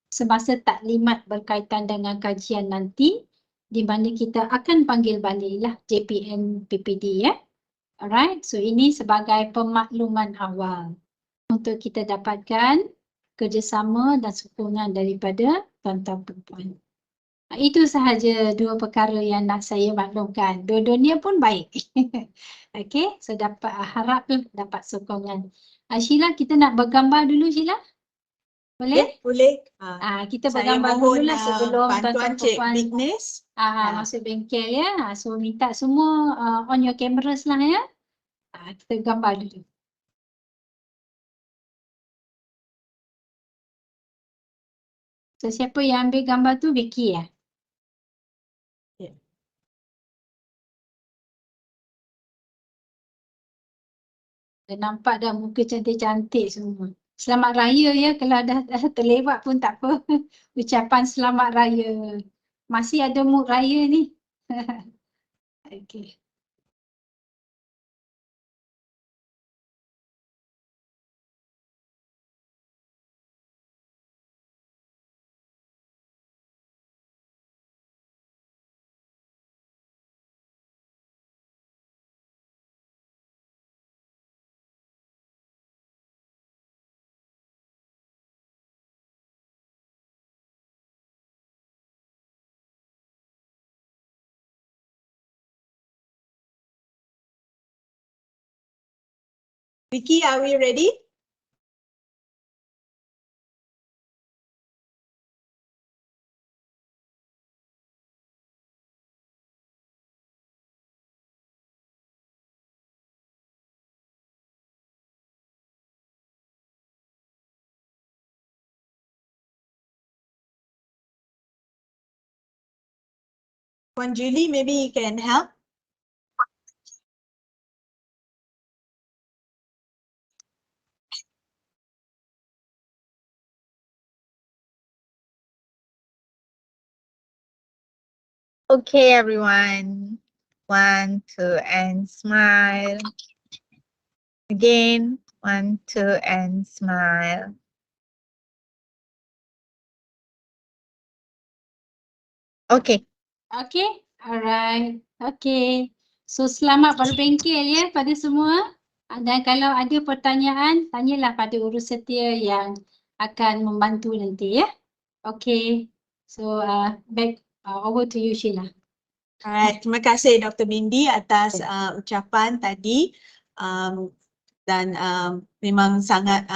semasa taklimat berkaitan dengan kajian nanti, di mana kita akan panggil baliklah JPN PPD, ya. Alright, so ini sebagai pemakluman awal untuk kita dapatkan kerjasama dan sokongan daripada tuan-tuan perempuan. Itu sahaja dua perkara yang nak saya maklumkan. Dua-duanya pun baik. Okey, so haraplah dapat sokongan. Sheila, kita nak bergambar dulu, Sheila? Boleh? Ya, boleh. Kita Saya bergambar mohon dululah sebelum bantuan tuan-tuan Cik perempuan Vignes. masuk bengkel, ya. So minta semua on your cameras lah, ya. Kita gambar dulu. So siapa yang ambil gambar tu? Vicky, ya? Ya. Dah nampak dah muka cantik-cantik semua. Selamat Raya, ya. Kalau dah terlewat pun tak apa. Ucapan Selamat Raya. Masih ada mood raya ni. Okey. Vicky, are we ready? Puan Julie, maybe you can help. Okay, everyone. 1, 2, and smile. Again, 1, 2, and smile. Okay. Okey, alright. Okey. So selamat berbengkel, ya, pada semua. Dan kalau ada pertanyaan, tanyalah pada urus setia yang akan membantu nanti, ya. Okey. So back over to you, Sheila. Alright, terima kasih Dr. Mindy atas ucapan tadi dan memang sangat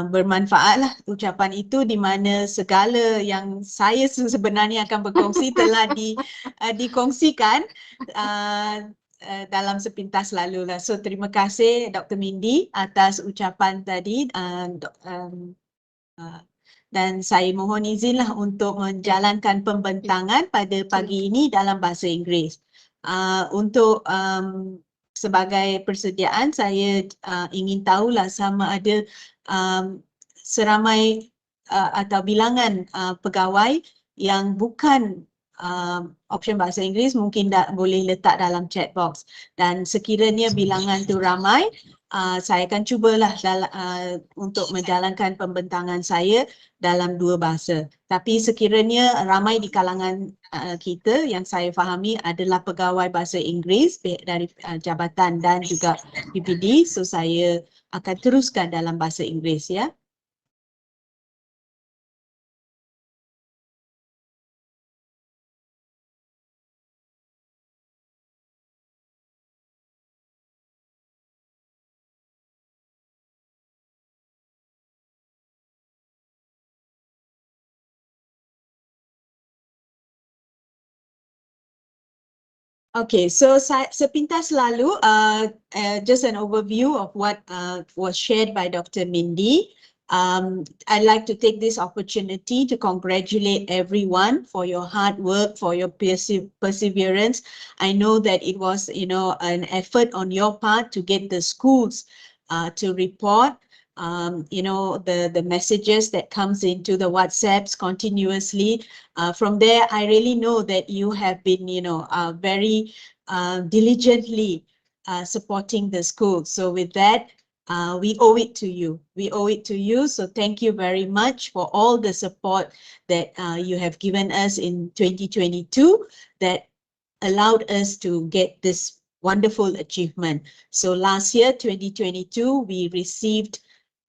bermanfaat lah ucapan itu, di mana segala yang saya sebenarnya akan berkongsi telah dikongsikan dalam sepintas lalu lah. So terima kasih Dr. Mindy atas ucapan tadi dan saya mohon izinlah untuk menjalankan pembentangan pada pagi ini dalam bahasa Inggeris. Untuk sebagai persediaan, saya ingin tahulah sama ada seramai atau bilangan pegawai yang bukan option bahasa Inggeris mungkin boleh letak dalam chat box, dan sekiranya bilangan tu ramai, saya akan cubalah untuk menjalankan pembentangan saya dalam dua bahasa. Tapi sekiranya ramai di kalangan kita yang saya fahami adalah pegawai bahasa Inggeris dari jabatan dan juga PPD, so saya akan teruskan dalam bahasa Inggeris, ya. Okay, so sepintas lalu, just an overview of what was shared by Dr. Mindy. I'd like to take this opportunity to congratulate everyone for your hard work, for your perseverance. I know that it was, an effort on your part to get the schools to report. The messages that comes into the WhatsApps continuously. From there, I really know that you have been, very diligently supporting the school. So with that, we owe it to you. We owe it to you. So thank you very much for all the support that you have given us in 2022 that allowed us to get this wonderful achievement. So last year, 2022, we received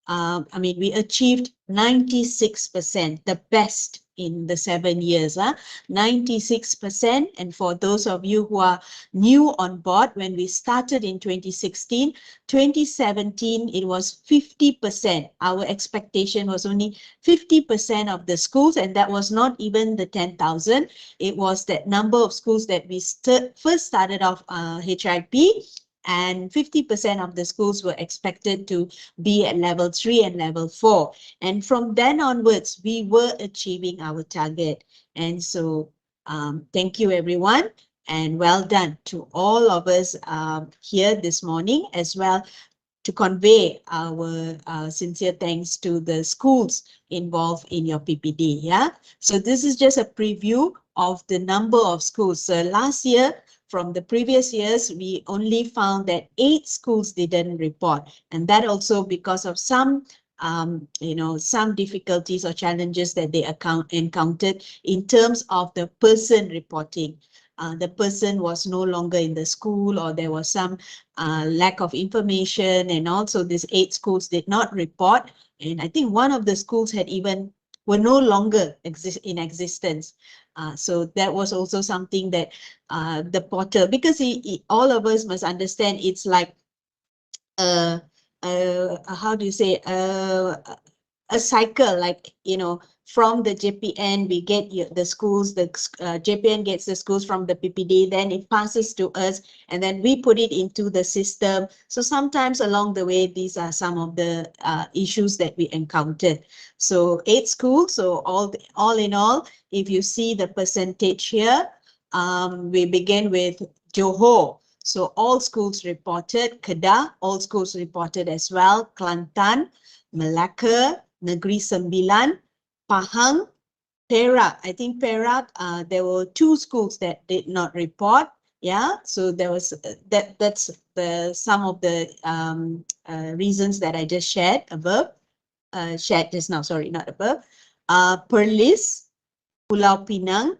we achieved 96%, the best in the 7 years, 96%. And for those of you who are new on board, when we started in 2016, 2017, it was 50%. Our expectation was only 50% of the schools, and that was not even the 10,000. It was that number of schools that we first started off HIP, and 50% of the schools were expected to be at level 3 and level 4. And from then onwards, we were achieving our target. And so thank you, everyone. And well done to all of us here this morning, as well to convey our sincere thanks to the schools involved in your PPD. Yeah. So this is just a preview of the number of schools. So last year, from the previous years, we only found that 8 schools didn't report, and that also because of some some difficulties or challenges that they encountered in terms of the person reporting. The person was no longer in the school, or there was some lack of information, and also these 8 schools did not report. And I think one of the schools were no longer in existence. So that was also something that the portal, because all of us must understand, it's like how do you say, a cycle, like, from the JPN, we get the schools, the JPN gets the schools from the PPD, then it passes to us, and then we put it into the system. So sometimes along the way, these are some of the issues that we encountered. So 8 schools, so all in all, if you see the percentage here, we begin with Johor. So all schools reported. Kedah, all schools reported as well. Kelantan, Melaka, Negeri Sembilan, Pahang, Perak. I think Perak, there were 2 schools that did not report. Yeah, so there was that's some of the reasons that I just shared above. Shared just now, sorry, not above. Perlis, Pulau Pinang,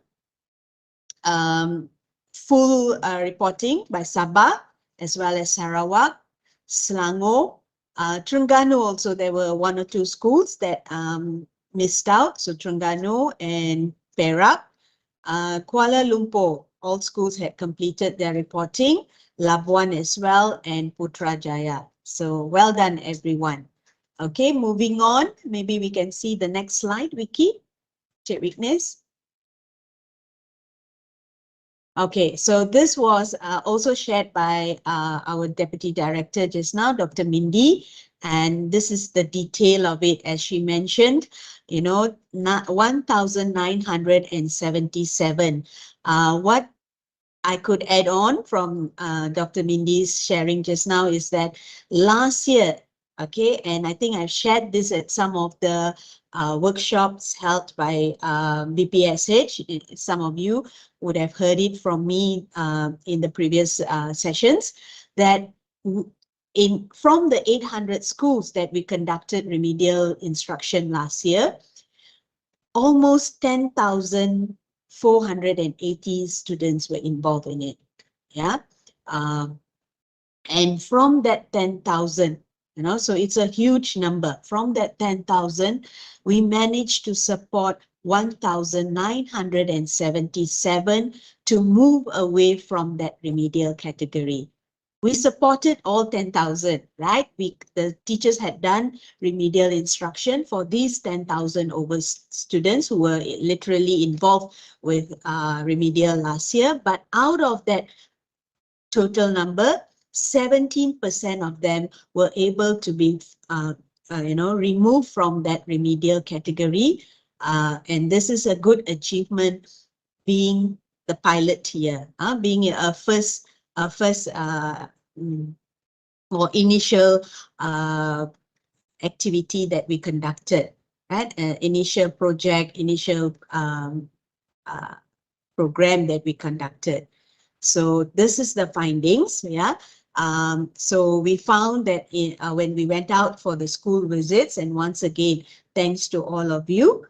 full reporting by Sabah as well as Sarawak, Selangor, Terengganu also. There were 1 or 2 schools that missed out, so Terengganu and Perak. Kuala Lumpur, all schools had completed their reporting, Labuan as well, and Putrajaya. So well done, everyone. Okay, moving on. Maybe we can see the next slide, Vicky. Cik Witness. Okay, so this was also shared by our Deputy Director just now, Dr. Mindy, and this is the detail of it. As she mentioned, 1,977. What I could add on from Dr. Mindy's sharing just now is that last year, okay, and I think I've shared this at some of the workshops held by BPSH. Some of you would have heard it from me in the previous sessions, that from the 800 schools that we conducted remedial instruction last year, almost 10,480 students were involved in it. Yeah. And from that 10,000, so it's a huge number. From that 10,000, we managed to support 1,977 to move away from that remedial category. We supported all 10,000, right? The teachers had done remedial instruction for these 10,000 over students who were literally involved with remedial last year. But out of that total number, 17% of them were able to be removed from that remedial category. And this is a good achievement, being the pilot here, being a first or initial activity that we conducted, right? Initial project, initial program that we conducted. So this is the findings, yeah. So we found that when we went out for the school visits, and once again, thanks to all of you,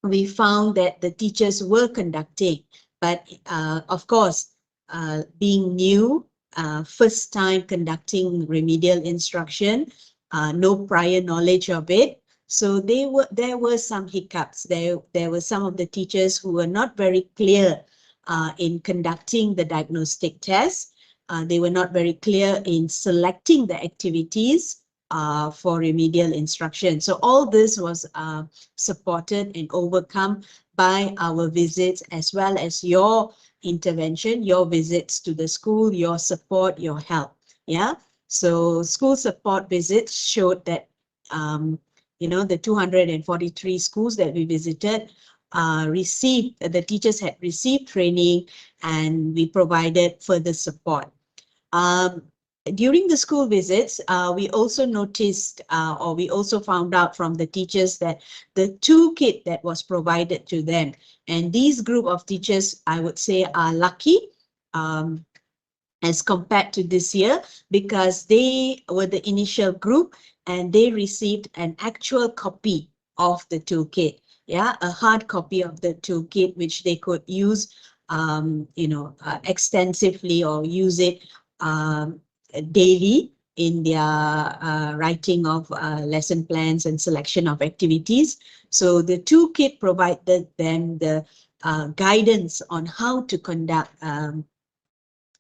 we found that the teachers were conducting, but of course, being new, first time conducting remedial instruction, no prior knowledge of it. So there were some hiccups. There were some of the teachers who were not very clear in conducting the diagnostic test. They were not very clear in selecting the activities for remedial instruction. So all this was supported and overcome by our visits, as well as your intervention, your visits to the school, your support, your help. Yeah. So school support visits showed that, the 243 schools that we visited the teachers had received training, and we provided further support. During the school visits, we also noticed or we also found out from the teachers that the toolkit that was provided to them, and these group of teachers, I would say, are lucky as compared to this year, because they were the initial group and they received an actual copy of the toolkit. Yeah, a hard copy of the toolkit, which they could use extensively or use it daily in their writing of lesson plans and selection of activities. So the toolkit provided them the guidance on how to conduct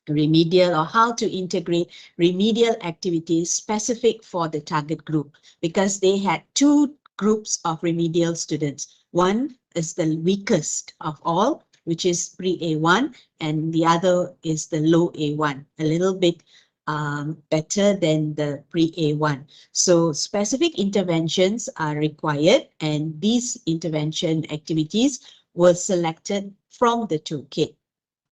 remedial, or how to integrate remedial activities specific for the target group, because they had two groups of remedial students. One is the weakest of all, which is pre-A1, and the other is the low A1, a little bit better than the pre-A1. So specific interventions are required, and these intervention activities were selected from the toolkit.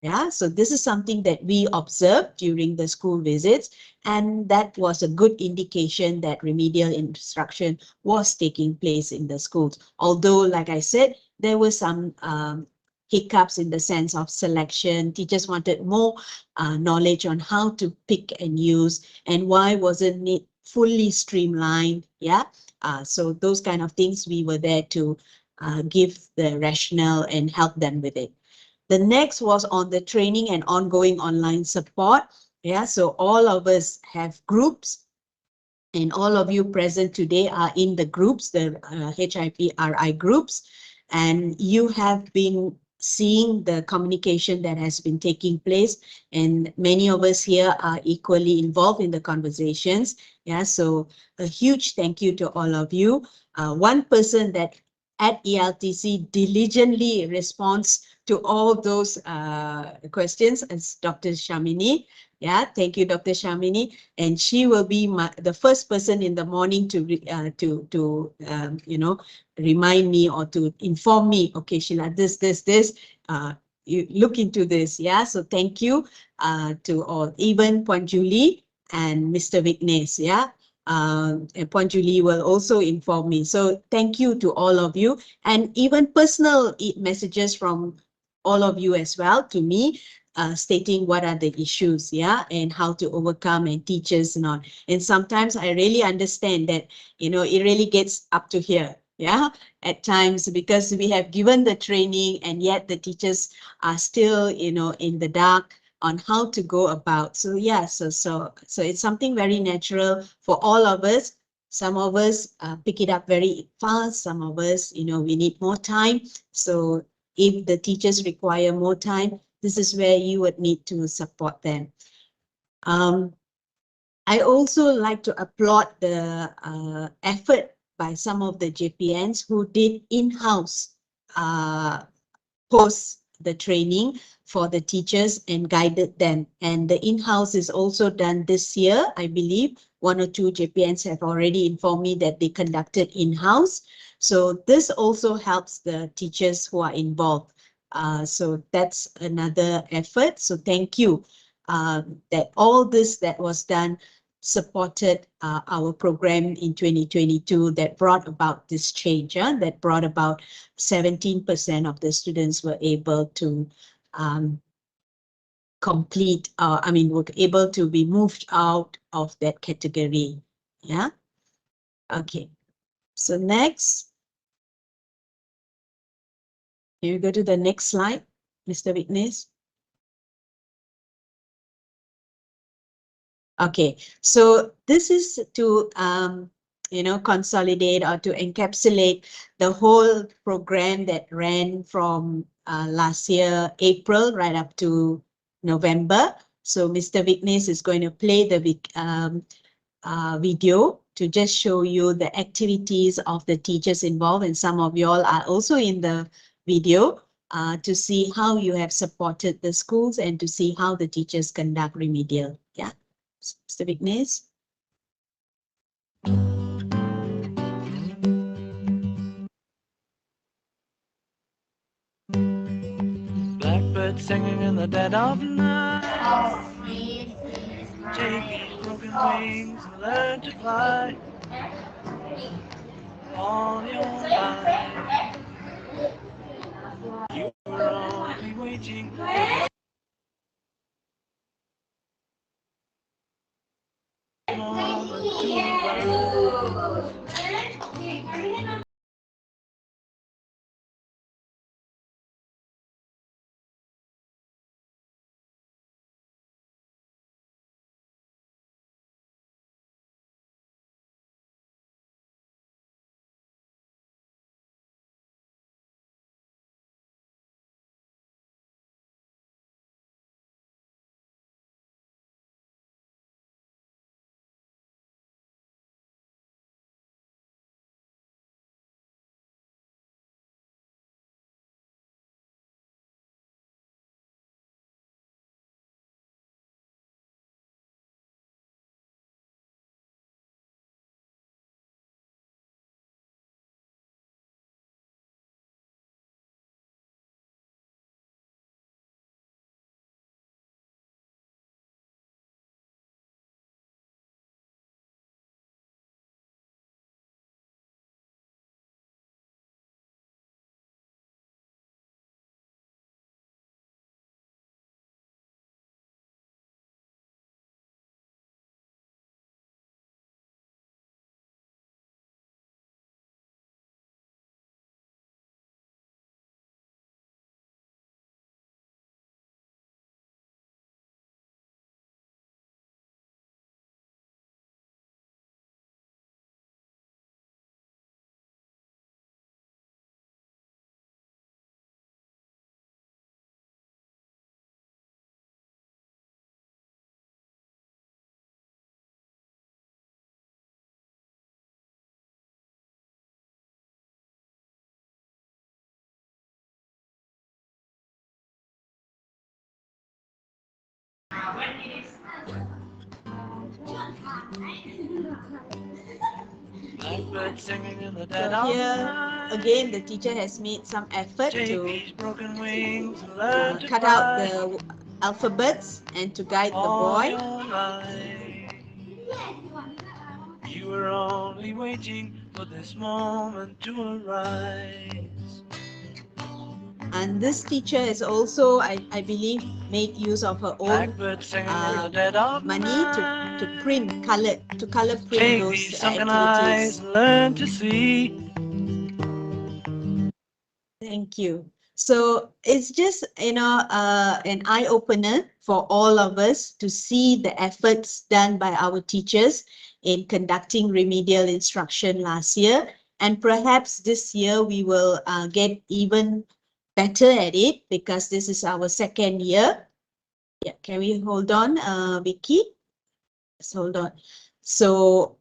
Yeah, so this is something that we observed during the school visits, and that was a good indication that remedial instruction was taking place in the schools. Although, like I said, there were some hiccups in the sense of selection. Teachers wanted more knowledge on how to pick and use, and why wasn't it fully streamlined. Yeah, so those kind of things, we were there to give the rationale and help them with it. The next was on the training and ongoing online support. Yeah, so all of us have groups, and all of you present today are in the groups, the HIPRI groups, and you have been seeing the communication that has been taking place, and many of us here are equally involved in the conversations. Yeah, so a huge thank you to all of you. One person that at ELTC diligently responds to all those questions is Dr. Shamini. Yeah, thank you, Dr. Shamini. And she will be the first person in the morning to remind me or to inform me, okay, Sheila, this, you look into this. Yeah, so thank you to all, even Puan Julie and Mr. Vignesh. Yeah. And Puan Julie will also inform me. So thank you to all of you, and even personal messages from all of you as well to me, stating what are the issues, yeah, and how to overcome, and teachers and all. And sometimes I really understand that, it really gets up to here, yeah, at times, because we have given the training and yet the teachers are still, in the dark on how to go about. So yeah, so it's something very natural for all of us. Some of us pick it up very fast. Some of us, we need more time. So if the teachers require more time, this is where you would need to support them. I also like to applaud the effort by some of the JPNs who did in-house post the training for the teachers and guided them. And the in-house is also done this year, I believe. 1 or 2 JPNs have already informed me that they conducted in-house. So this also helps the teachers who are involved. So that's another effort. So thank you that all this that was done supported our program in 2022 that brought about this change, that brought about 17% of the students were able to complete, were able to be moved out of that category. Yeah. Okay. So next, you go to the next slide, Mr. Vignesh. Okay, so this is to consolidate or to encapsulate the whole program that ran from last year, April, right up to November. So Mr. Vignesh is going to play the video to just show you the activities of the teachers involved, and some of you all are also in the video to see how you have supported the schools and to see how the teachers conduct remedial. Yeah. Mr. Vignesh. Blackbird singing in the dead of night. Take these broken wings and learn to fly. All your life, you were only waiting for this moment to arrive. Blackbird singing in the dead So of here night. again, the teacher has made some effort Take to these broken wings and learn to cut out fly. the alphabets and to guide the All boy. your life, you were only waiting for this moment to arise. And this teacher has also, I believe, made use of her own Blackbird singing in the dead of money night. to color print Take those these sunken eyes activities. and learn to see. Thank you. So it's just, an eye opener for all of us to see the efforts done by our teachers in conducting remedial instruction last year. And perhaps this year we will get even better at it because this is our second year. Yeah, can we hold on, Vicky? Let's hold on. So,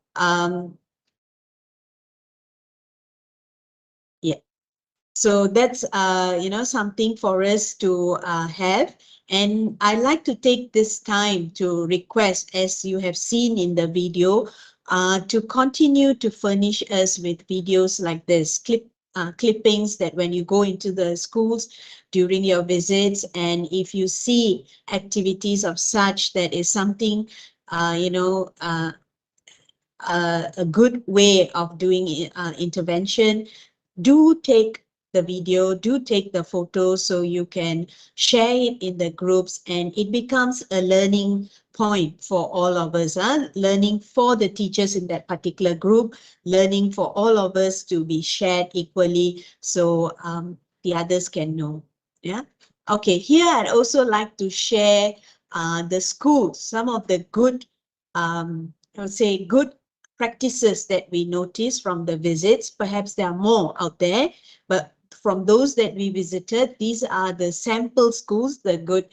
yeah. So that's something for us to have. And I like to take this time to request, as you have seen in the video, to continue to furnish us with videos like this, clippings that when you go into the schools during your visits, and if you see activities of such that is something, a good way of doing intervention, do take the video, do take the photos so you can share it in the groups, and it becomes a learning point for all of us, learning for the teachers in that particular group, learning for all of us to be shared equally, so the others can know. Yeah. Okay, here I'd also like to share the schools, some of the good, I would say good practices that we notice from the visits. Perhaps there are more out there, but from those that we visited, these are the sample schools, the good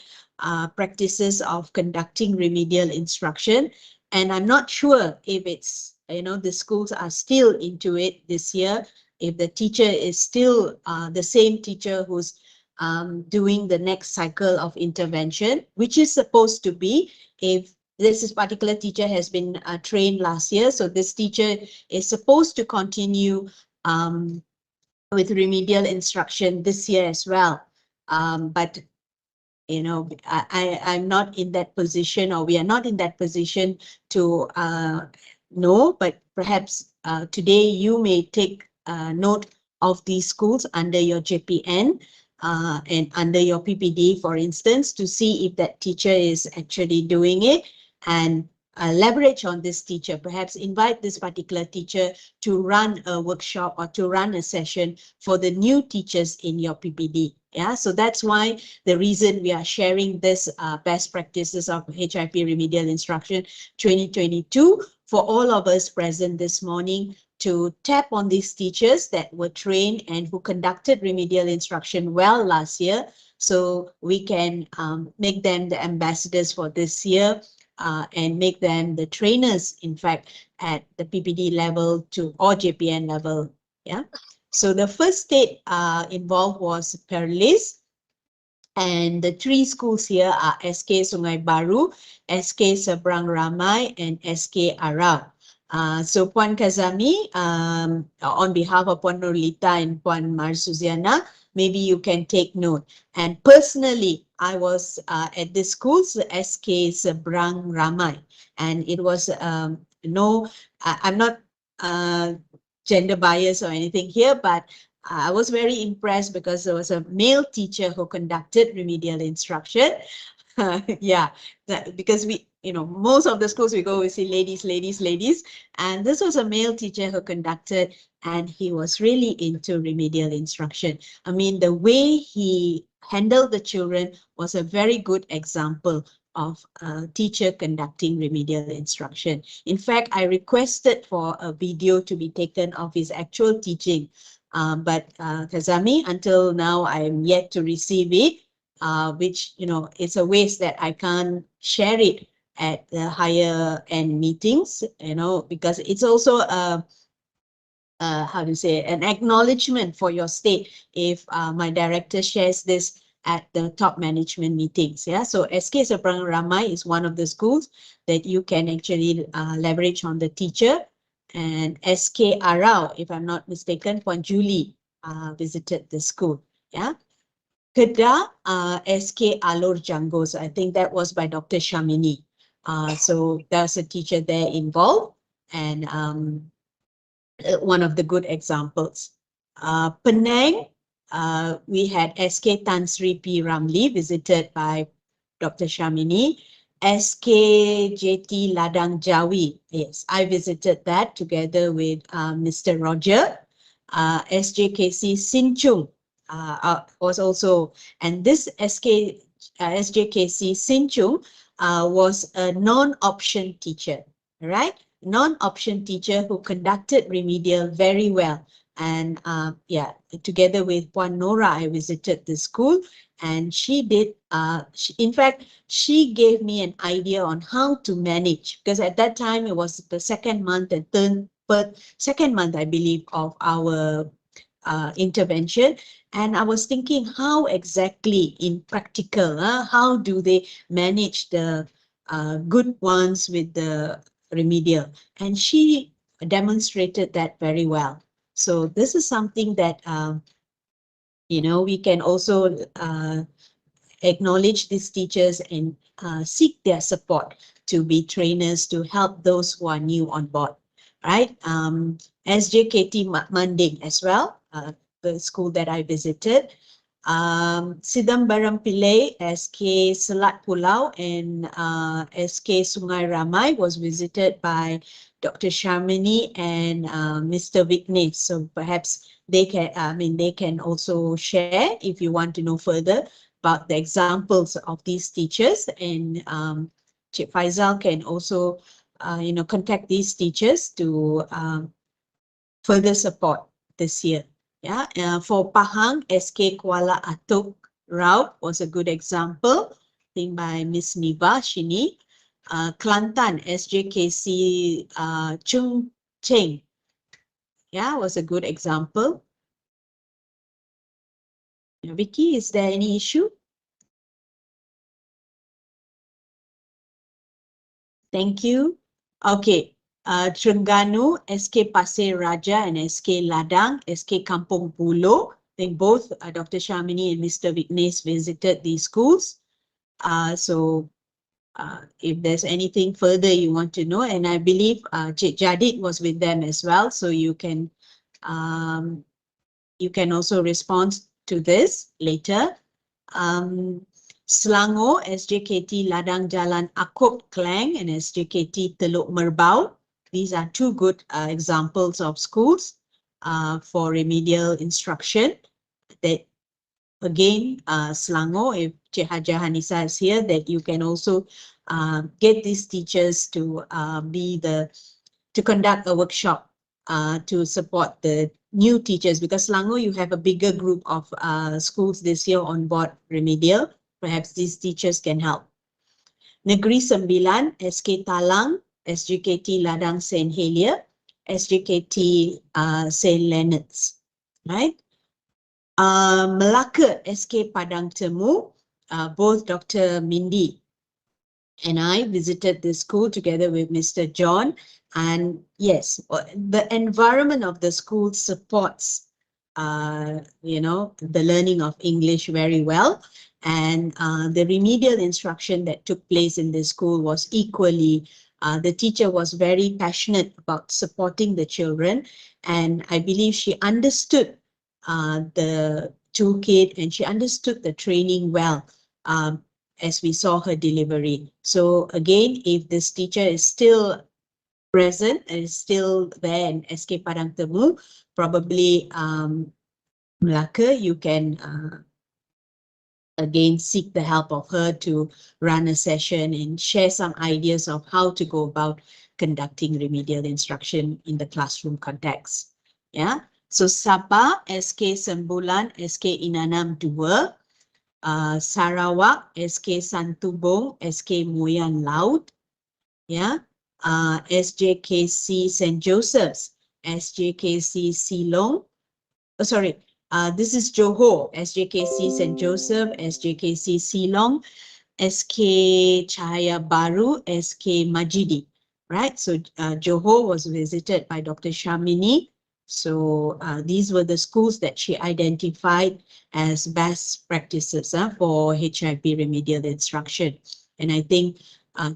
practices of conducting remedial instruction. And I'm not sure if it's, the schools are still into it this year, if the teacher is still the same teacher who's doing the next cycle of intervention, which is supposed to be, if this particular teacher has been trained last year, so this teacher is supposed to continue with remedial instruction this year as well. But I'm not in that position, or we are not in that position to know, but perhaps today you may take note of these schools under your JPN and under your PPD, for instance, to see if that teacher is actually doing it, and leverage on this teacher. Perhaps invite this particular teacher to run a workshop or to run a session for the new teachers in your PPD. Yeah, so that's why the reason we are sharing this best practices of HIP remedial instruction 2022 for all of us present this morning, to tap on these teachers that were trained and who conducted remedial instruction well last year, so we can make them the ambassadors for this year, and make them the trainers, in fact, at the PPD level or JPN level. Yeah. So the first state involved was Perlis, and the three schools here are SK Sungai Baru, SK Seberang Ramai, and SK Arau. So Puan Kazami, on behalf of Puan Nurlita and Puan Marsuziana, maybe you can take note. And personally, I was at the schools, SK Seberang Ramai, and it was I'm not gender bias or anything here, but I was very impressed because there was a male teacher who conducted remedial instruction. Yeah, because most of the schools we go, we see ladies, ladies, ladies. And this was a male teacher who conducted, and he was really into remedial instruction. I mean, the way he handled the children was a very good example of a teacher conducting remedial instruction. In fact, I requested for a video to be taken of his actual teaching. But Kazami, until now, I am yet to receive it, which, it's a waste that I can't share it at the higher end meetings, because it's also how to say, an acknowledgement for your state if my director shares this at the top management meetings. Yeah, so SK Seberang Ramai is one of the schools that you can actually leverage on the teacher. And SK Arau, if I'm not mistaken, Puan Julie visited the school. Yeah. Kedah, SK Alor Janggo. So I think that was by Dr. Shamini. So there's a teacher there involved, and one of the good examples. Penang, we had SK Tan Sri P. Ramli visited by Dr. Shamini. SK JT Ladang Jawi, yes, I visited that together with Mr. Roger. SJKC Sinchung was also, and this SJKC Sinchung was a non-option teacher, right? Non-option teacher who conducted remedial very well. And yeah, together with Puan Nora, I visited the school, and she did, in fact, she gave me an idea on how to manage, because at that time it was the second month and second month, I believe, of our intervention. And I was thinking, how exactly in practical, how do they manage the good ones with the remedial? And she demonstrated that very well. So this is something that, we can also acknowledge these teachers and seek their support to be trainers to help those who are new on board, right? SJKT Manding as well, the school that I visited. Sidambaram Pillai, SK Selat Pulau, and SK Sungai Ramai was visited by Dr. Sharmini and Mr. Vignesh. So perhaps they can also share if you want to know further about the examples of these teachers, and Cik Faizal can also contact these teachers to further support this year. Yeah, for Pahang, SK Kuala Atuk route was a good example, I think by Miss Niva Shini. Kelantan, SJKC Chung Cheng, yeah, was a good example. Vicky, is there any issue? Thank you. Okay. Terengganu, SK Pasir Raja and SK Ladang, SK Kampung Pulo. I think both Dr. Shamini and Mr. Vignesh visited these schools. So if there's anything further you want to know, and I believe Cik Jadid was with them as well, so you can also respond to this later. Selangor, SJKT Ladang Jalan Akop Klang and SJKT Teluk Merbau. These are two good examples of schools for remedial instruction. That again, Selangor, if Cik Hajah Hanisa is here, that you can also get these teachers to conduct a workshop to support the new teachers, because Selangor, you have a bigger group of schools this year on board remedial. Perhaps these teachers can help. Negeri Sembilan, SK Talang, SJKT Ladang St. Helier, SJKT St. Leonard's, right? Melaka, SK Padang Temu, both Dr. Mindy and I visited the school together with Mr. John. And yes, the environment of the school supports, the learning of English very well. And the remedial instruction that took place in the school was equally, the teacher was very passionate about supporting the children. And I believe she understood the toolkit and she understood the training well as we saw her delivery. So again, if this teacher is still present and is still there in SK Padang Temu, probably Melaka, you can again seek the help of her to run a session and share some ideas of how to go about conducting remedial instruction in the classroom context. Yeah. So Sabah, SK Sembulan, SK Inanam 2, Sarawak, SK Santubong, SK Muyan Laut, yeah, SJKC St. Joseph's, SJKC Silong, this is Johor, SJKC St. Joseph, SJKC Silong, SK Cahaya Baru, SK Majidi, right? So Johor was visited by Dr. Shamini. So these were the schools that she identified as best practices for HIV remedial instruction. And I think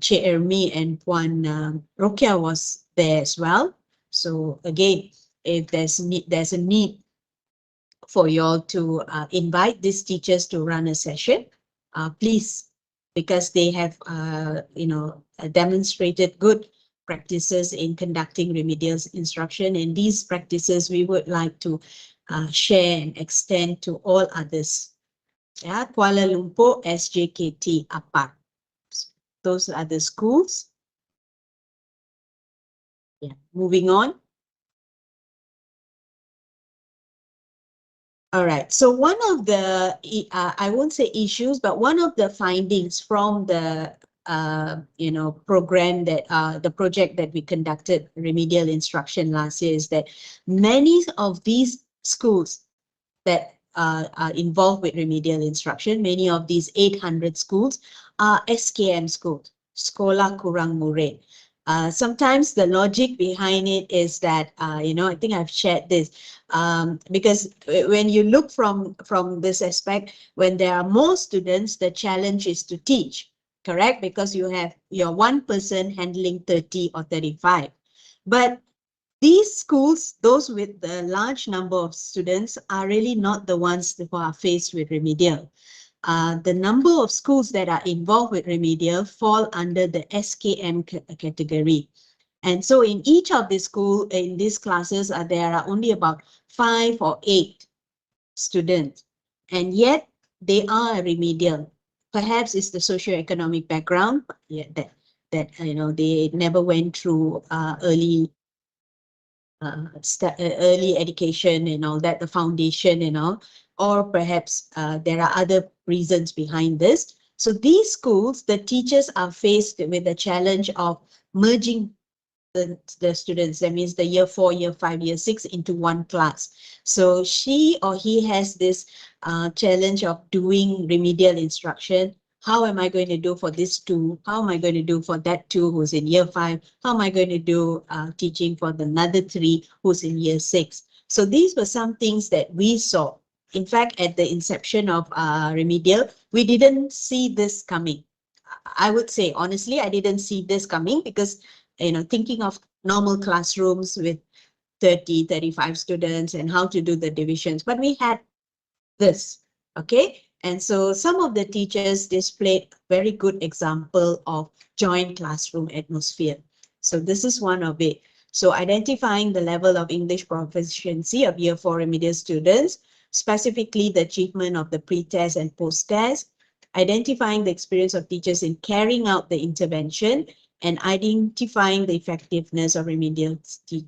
Che Ermi and Puan Rokia was there as well. So again, if there's a need for you all to invite these teachers to run a session, please, because they have demonstrated good practices in conducting remedial instruction, and these practices we would like to share and extend to all others. Yeah, Kuala Lumpur SJKT Apar. Those are the schools. Yeah, moving on. All right, so one of the, I won't say issues, but one of the findings from the, program that, the project that we conducted, remedial instruction last year, is that many of these schools that are involved with remedial instruction. Many of these 800 schools are SKM schools, Sekolah Kurang Murid. Sometimes the logic behind it is that, I think I've shared this, because when you look from this aspect, when there are more students, the challenge is to teach, correct? Because you have your one person handling 30 or 35. But these schools, those with the large number of students, are really not the ones who are faced with remedial. The number of schools that are involved with remedial fall under the SKM category. And so in each of the school, in these classes, there are only about 5 or 8 students. And yet they are remedial. Perhaps it's the socioeconomic background, yeah, that they never went through early education and all that, the foundation and all, or perhaps there are other reasons behind this. So these schools, the teachers are faced with the challenge of merging the students, that means the year 4, year 5, year 6 into one class. So she or he has this challenge of doing remedial instruction. How am I going to do for this 2? How am I going to do for that 2 who's in year 5? How am I going to do teaching for the another 3 who's in year 6? So these were some things that we saw. In fact, at the inception of remedial, we didn't see this coming. I would say, honestly, I didn't see this coming because, thinking of normal classrooms with 30, 35 students and how to do the divisions, but we had this, okay? And so some of the teachers displayed very good example of joint classroom atmosphere. So this is one of it. So identifying the level of English proficiency of year 4 remedial students, specifically the achievement of the pre-test and post-test, identifying the experience of teachers in carrying out the intervention, and identifying the effectiveness of remedial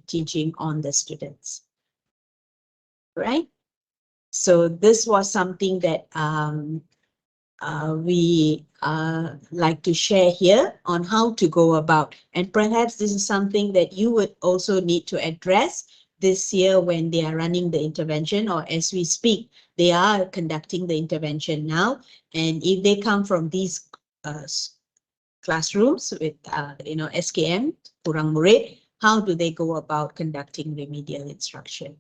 teaching on the students, right? So this was something that we like to share here on how to go about. And perhaps this is something that you would also need to address this year when they are running the intervention, or as we speak, they are conducting the intervention now. And if they come from these classrooms with, SKM, Kurang Murid, how do they go about conducting remedial instruction?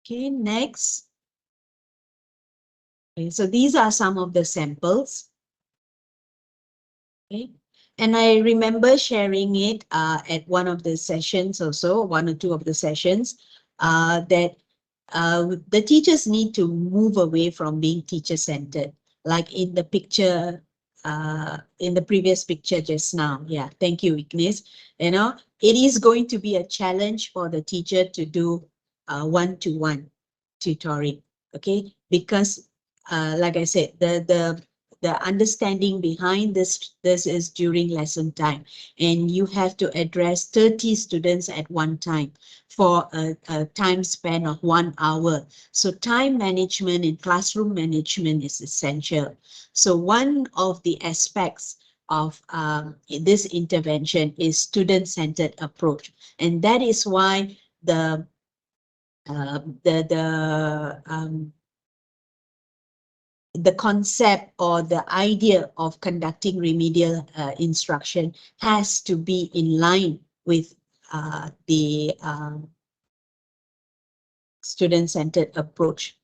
Okay, next. Okay, so these are some of the samples. Okay, and I remember sharing it at one of the sessions or so, 1 or 2 of the sessions, that the teachers need to move away from being teacher-centered, like in the picture, in the previous picture just now. Yeah, thank you, Ignis. It is going to be a challenge for the teacher to do one-to-one tutoring, okay? Because like I said, the understanding behind this is during lesson time, and you have to address 30 students at one time for a time span of 1 hour. So time management and classroom management is essential. So one of the aspects of this intervention is student-centered approach, and that is why the concept or the idea of conducting remedial instruction has to be in line with the student-centered approach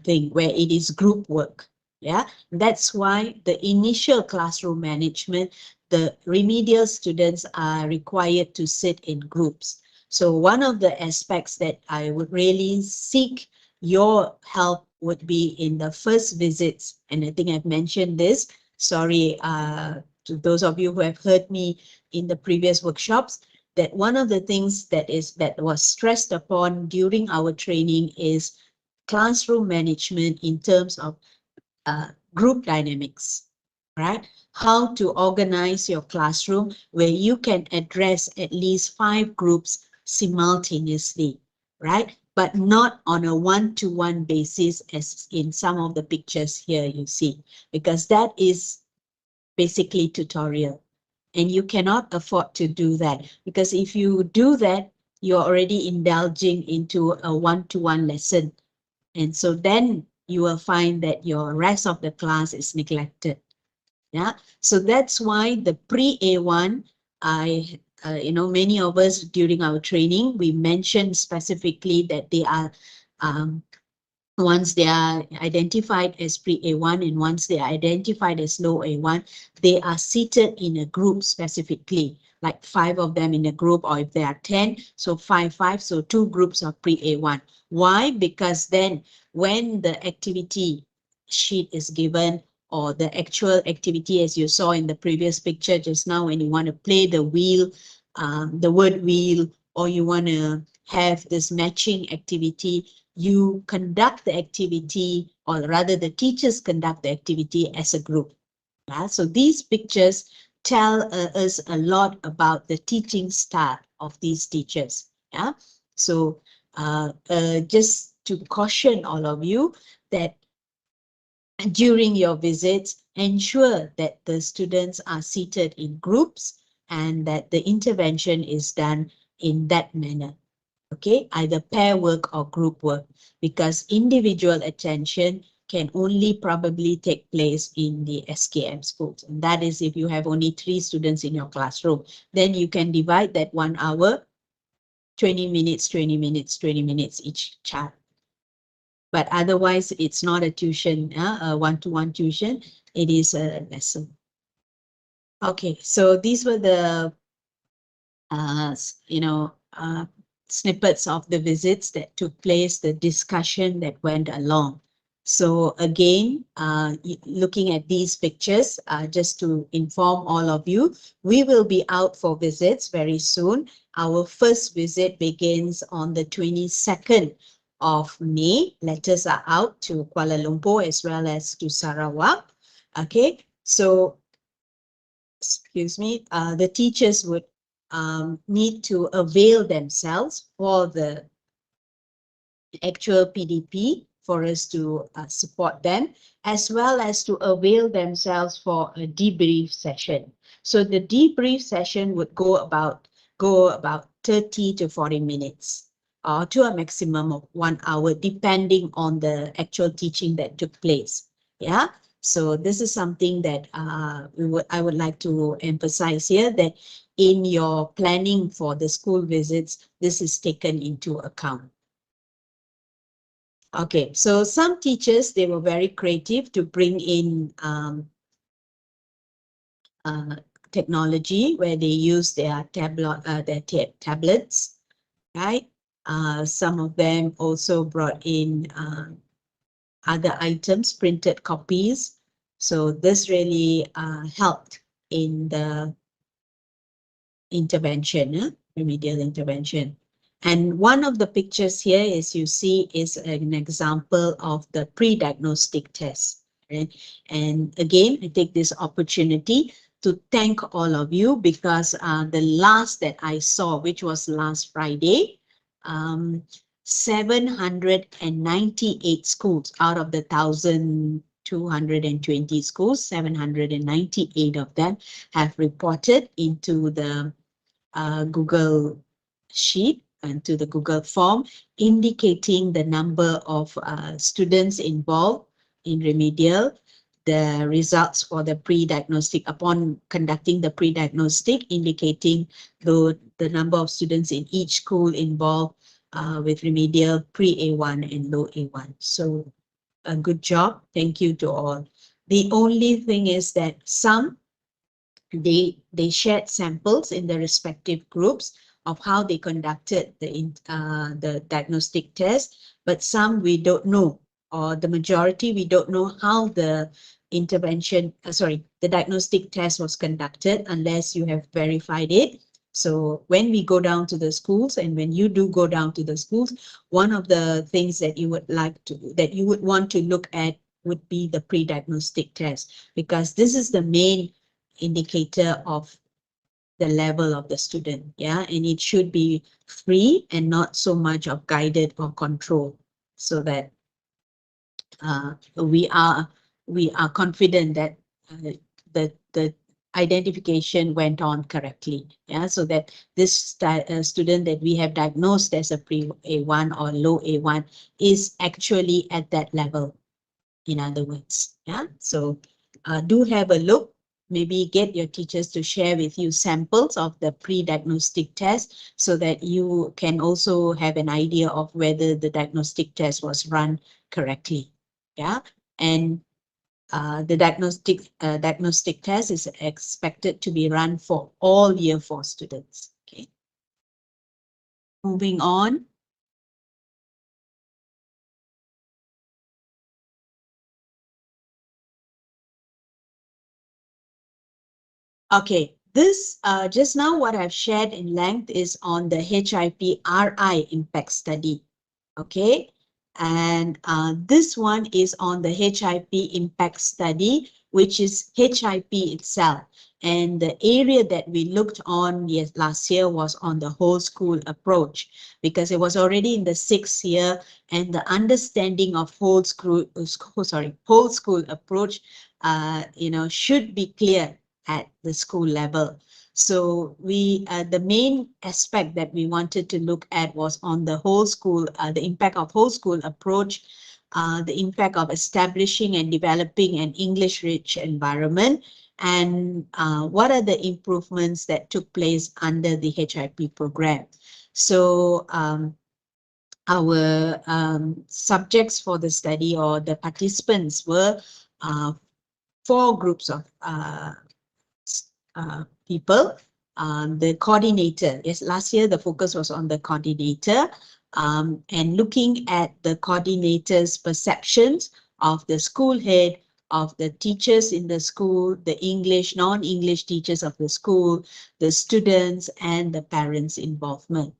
thing, where it is group work. Yeah, that's why the initial classroom management, the remedial students are required to sit in groups. So one of the aspects that I would really seek your help would be in the first visits, and I think I've mentioned this, sorry to those of you who have heard me in the previous workshops, that one of the things that was stressed upon during our training is classroom management in terms of group dynamics, right? How to organize your classroom where you can address at least 5 groups simultaneously, right? But not on a one-to-one basis as in some of the pictures here you see, because that is basically tutorial. And you cannot afford to do that, because if you do that, you're already indulging into a one-to-one lesson. And so then you will find that your rest of the class is neglected. Yeah, so that's why the pre-A1, many of us during our training, we mentioned specifically that they are, once they are identified as pre-A1 and once they are identified as low A1, they are seated in a group specifically, like 5 of them in a group, or if there are 10, so 5, so 2 groups of pre-A1. Why? Because then when the activity sheet is given, or the actual activity, as you saw in the previous picture just now, when you want to play the wheel, the word wheel, or you want to have this matching activity, you conduct the activity, or rather the teachers conduct the activity as a group. So these pictures tell us a lot about the teaching style of these teachers. Yeah. So just to caution all of you that during your visits, ensure that the students are seated in groups and that the intervention is done in that manner. Okay, either pair work or group work, because individual attention can only probably take place in the SKM schools. And that is if you have only 3 students in your classroom, then you can divide that 1 hour, 20 minutes, 20 minutes, 20 minutes each child. But otherwise, it's not a tuition, a one-to-one tuition. It is a lesson. Okay, so these were the, snippets of the visits that took place, the discussion that went along. So again, looking at these pictures, just to inform all of you, we will be out for visits very soon. Our first visit begins on the 22nd of May. Letters are out to Kuala Lumpur as well as to Sarawak. Okay, so, excuse me, the teachers would need to avail themselves for the actual PDP for us to support them, as well as to avail themselves for a debrief session. So the debrief session would go about 30 to 40 minutes, or to a maximum of 1 hour, depending on the actual teaching that took place. Yeah. So this is something that I would like to emphasize here, that in your planning for the school visits, this is taken into account. Okay, so some teachers, they were very creative to bring in technology where they use their tablets, right? Some of them also brought in other items, printed copies. So this really helped in the intervention, remedial intervention. And one of the pictures here, as you see, is an example of the pre-diagnostic test. Right? And again, I take this opportunity to thank all of you, because the last that I saw, which was last Friday, 798 schools out of the 1,220 schools, 798 of them have reported into the Google Sheet and to the Google form, indicating the number of students involved in remedial, the results for the pre-diagnostic, upon conducting the pre-diagnostic, indicating the number of students in each school involved with remedial, pre-A1 and low A1. So a good job. Thank you to all. The only thing is that some, they shared samples in the respective groups of how they conducted the diagnostic test, but some we don't know, or the majority we don't know how the the diagnostic test was conducted unless you have verified it. So when we go down to the schools, and when you do go down to the schools, one of the things that you would want to look at would be the pre-diagnostic test, because this is the main indicator of the level of the student. Yeah, and it should be free and not so much of guided or controlled, so that we are confident that the identification went on correctly. Yeah, so that this student that we have diagnosed as a pre-A1 or low A1 is actually at that level, in other words. Yeah, so do have a look. Maybe get your teachers to share with you samples of the pre-diagnostic test so that you can also have an idea of whether the diagnostic test was run correctly. Yeah, and the diagnostic test is expected to be run for all year 4 students. Okay. Moving on. Okay, this just now what I've shared in length is on the HIP-RI impact study. Okay, and this one is on the HIP impact study, which is HIP itself. And the area that we looked on last year was on the whole school approach, because it was already in the 6th year, and the understanding of whole school approach, should be clear at the school level. So we, the main aspect that we wanted to look at was on the whole school, the impact of whole school approach, the impact of establishing and developing an English-rich environment, and what are the improvements that took place under the HIP program. So our subjects for the study, or the participants, were 4 groups of people. The coordinator, yes, last year the focus was on the coordinator, and looking at the coordinator's perceptions of the school head, of the teachers in the school, the English, non-English teachers of the school, the students, and the parents' involvement.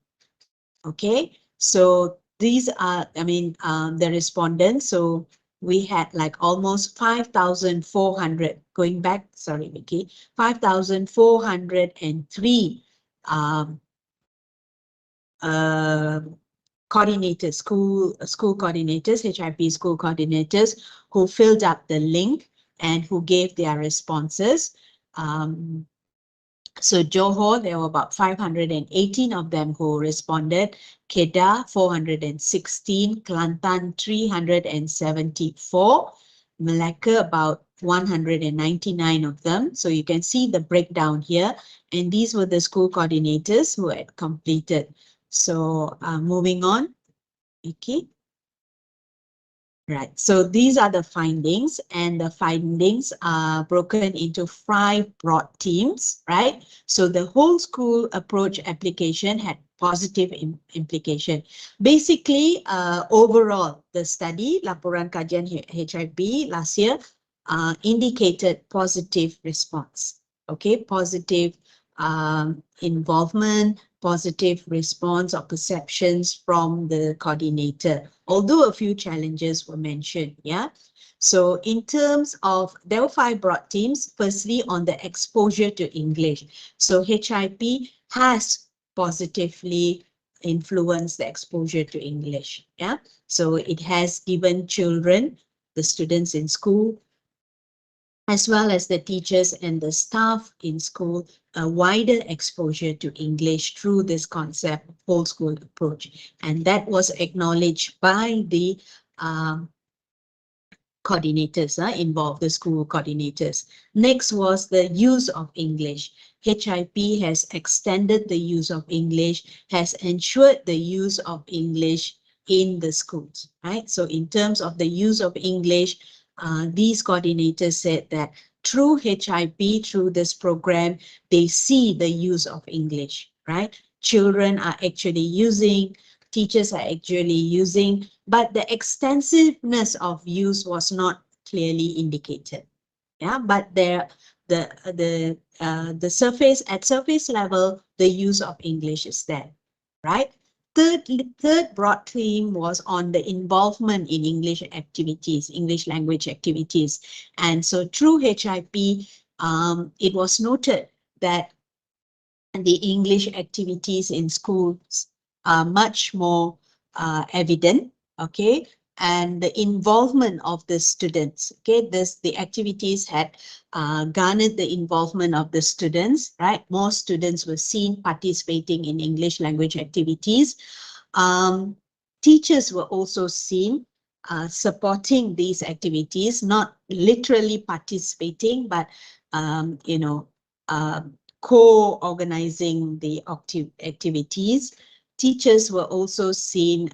Okay, so these are, the respondents. So we had like almost 5,400, going back, sorry, Vicky, 5,403 coordinators, school coordinators, HIP school coordinators, who filled up the link and who gave their responses. So Johor, there were about 518 of them who responded. Kedah, 416. Kelantan, 374. Malacca, about 199 of them. So you can see the breakdown here. And these were the school coordinators who had completed. So moving on, Vicky. Right, so these are the findings, and the findings are broken into 5 broad themes, right? So the whole school approach application had positive implication. Basically, overall, the study, Laporan Kajian HIP last year, indicated positive response, okay? Positive involvement, positive response or perceptions from the coordinator, although a few challenges were mentioned. Yeah. So in terms of, there were 5 broad themes. Firstly, on the exposure to English. So HIP has positively influenced the exposure to English. Yeah. So it has given children, the students in school, as well as the teachers and the staff in school, a wider exposure to English through this concept of whole school approach. And that was acknowledged by the coordinators involved, the school coordinators. Next was the use of English. HIP has extended the use of English, has ensured the use of English in the schools, right? So in terms of the use of English, these coordinators said that through HIP, through this program, they see the use of English, right? Children are actually using, teachers are actually using, but the extensiveness of use was not clearly indicated. Yeah, but the surface, at surface level, the use of English is there, right? Third broad theme was on the involvement in English activities, English language activities. And so through HIP, it was noted that the English activities in schools are much more evident, okay? and the involvement of the students. Okay, the activities had garnered the involvement of the students, right? More students were seen participating in English language activities. Teachers were also seen supporting these activities, not literally participating, but you know, co-organizing the activities. Teachers were also seen,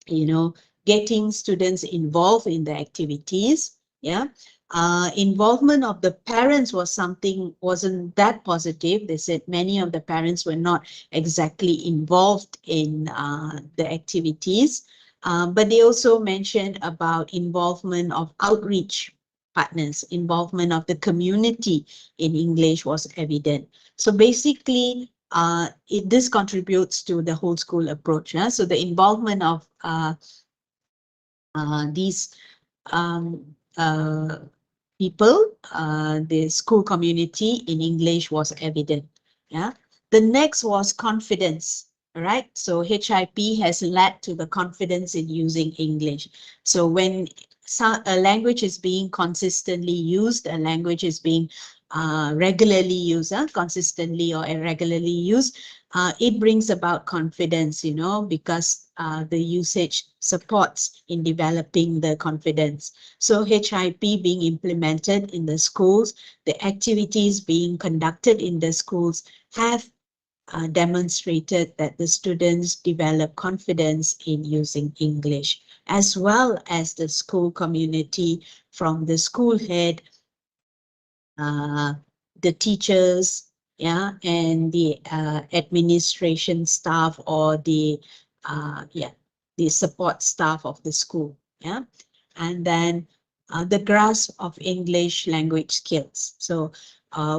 you know, getting students involved in the activities. Yeah. Involvement of the parents wasn't that positive. They said many of the parents were not exactly involved in the activities. But they also mentioned about involvement of outreach partners, involvement of the community in English was evident. So basically, this contributes to the whole school approach. Yeah? So the involvement of these people, the school community in English was evident. Yeah. The next was confidence. Right. So HIP has led to the confidence in using English. So when a language is being consistently used, a language is being regularly used, consistently or irregularly used, it brings about confidence, you know, because the usage supports in developing the confidence. So HIP being implemented in the schools, the activities being conducted in the schools have demonstrated that the students develop confidence in using English, as well as the school community, from the school head, the teachers, yeah, and the administration staff, or the the support staff of the school, yeah, and then the grasp of English language skills. So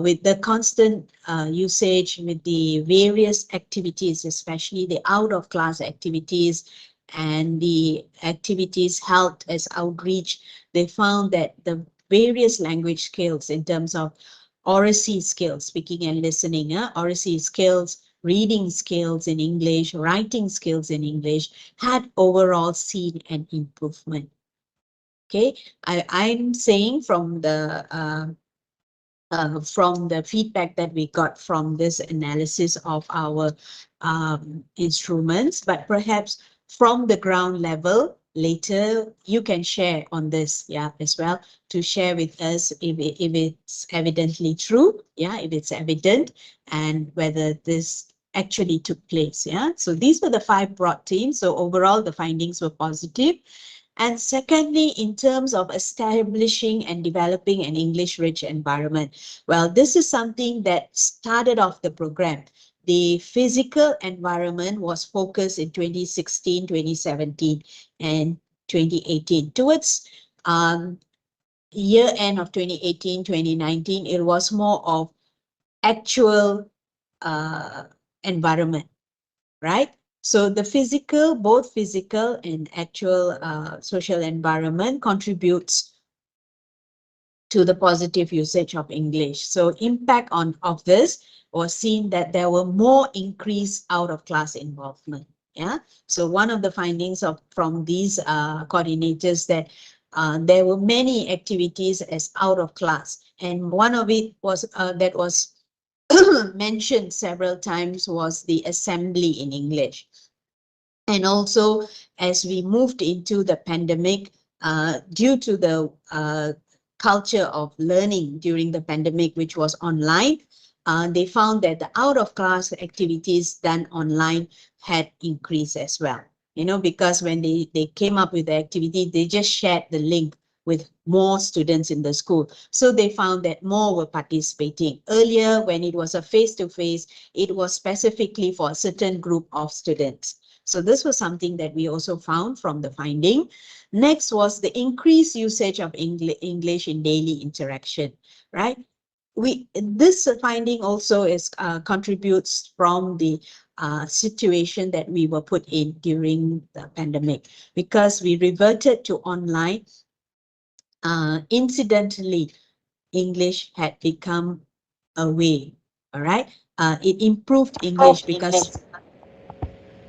with the constant usage, with the various activities, especially the out-of-class activities and the activities held as outreach, they found that the various language skills in terms of oracy skills, speaking and listening, oracy skills, reading skills in English, writing skills in English, had overall seen an improvement. Okay, I'm saying from the feedback that we got from this analysis of our instruments, but perhaps from the ground level, later you can share on this, yeah, as well, to share with us if it's evidently true, yeah, if it's evident, and whether this actually took place, yeah. So these were the 5 broad themes. So overall, the findings were positive. And secondly, in terms of establishing and developing an English-rich environment, well, this is something that started off the program. The physical environment was focused in 2016, 2017, and 2018. Towards year end of 2018, 2019, it was more of actual environment, right? So the physical, both physical and actual social environment contributes to the positive usage of English. So impact of this was seen that there were more increased out-of-class involvement. Yeah. So one of the findings from these coordinators that there were many activities as out of class, and one of it was that was mentioned several times was the assembly in English. And also, as we moved into the pandemic, due to the culture of learning during the pandemic, which was online, they found that the out-of-class activities done online had increased as well. You know, because when they came up with the activity, they just shared the link with more students in the school. So they found that more were participating. Earlier, when it was a face-to-face, it was specifically for a certain group of students. So this was something that we also found from the finding. Next was the increased usage of English in daily interaction, right? This finding also is contributes from the situation that we were put in during the pandemic, because we reverted to online. Incidentally, English had become a way, all right? It improved English because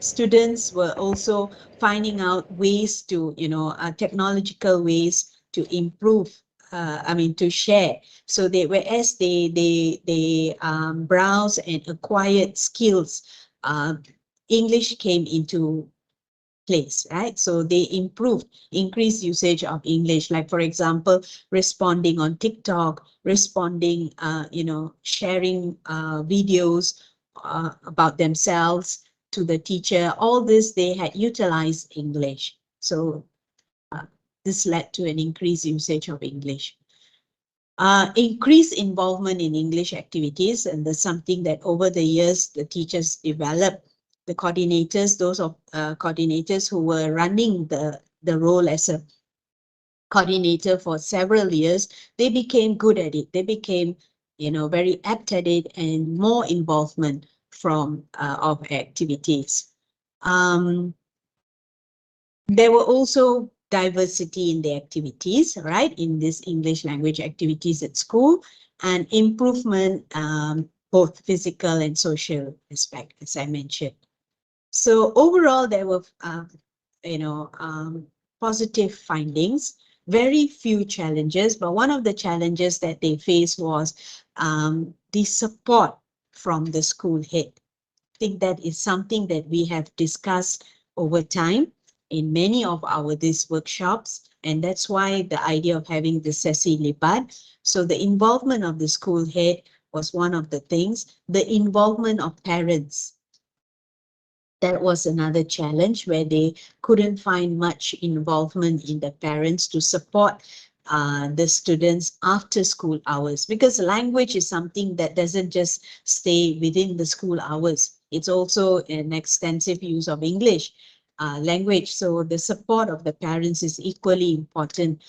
students were also finding out ways to, technological ways to improve, to share. So as they browse and acquired skills, English came into place, right? So they increased usage of English, like for example, responding on TikTok, responding, sharing videos about themselves to the teacher. All this, they had utilized English. So this led to an increased usage of English. Increased involvement in English activities, and that's something that over the years the teachers developed. The coordinators, those of coordinators who were running the role as a coordinator for several years, they became good at it. They became, very apt at it, and more involvement from of activities. There were also diversity in the activities, right, in this English language activities at school, and improvement, both physical and social aspect, as I mentioned. So overall, there were, positive findings, very few challenges, but one of the challenges that they faced was the support from the school head. I think that is something that we have discussed over time in many of these workshops, and that's why the idea of having the sesi lipat. So the involvement of the school head was one of the things. The involvement of parents, that was another challenge, where they couldn't find much involvement in the parents to support the students after school hours, because language is something that doesn't just stay within the school hours. It's also an extensive use of English language. So the support of the parents is equally important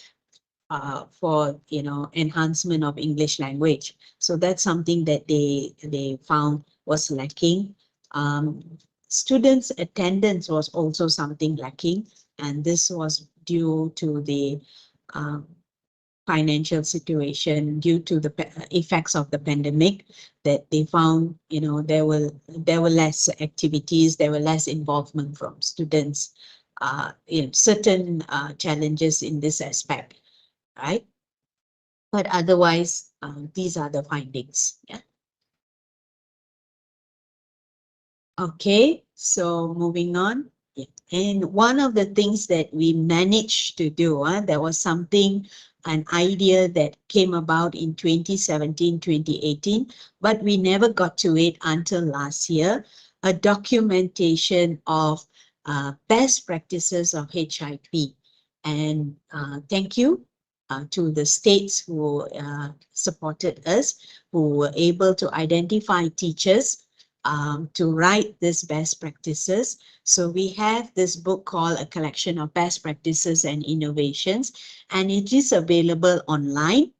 for, enhancement of English language. So that's something that they found was lacking. Students' attendance was also something lacking, and this was due to the financial situation, due to the effects of the pandemic, that they found, there were less activities, there were less involvement from students, certain challenges in this aspect, right? But otherwise, these are the findings. Yeah. Okay, so moving on. Yeah. And one of the things that we managed to do, there was an idea that came about in 2017, 2018, but we never got to it until last year, a documentation of best practices of HIP. And thank you to the states who supported us, who were able to identify teachers to write these best practices. So we have this book called A Collection of Best Practices and Innovations, and it is available online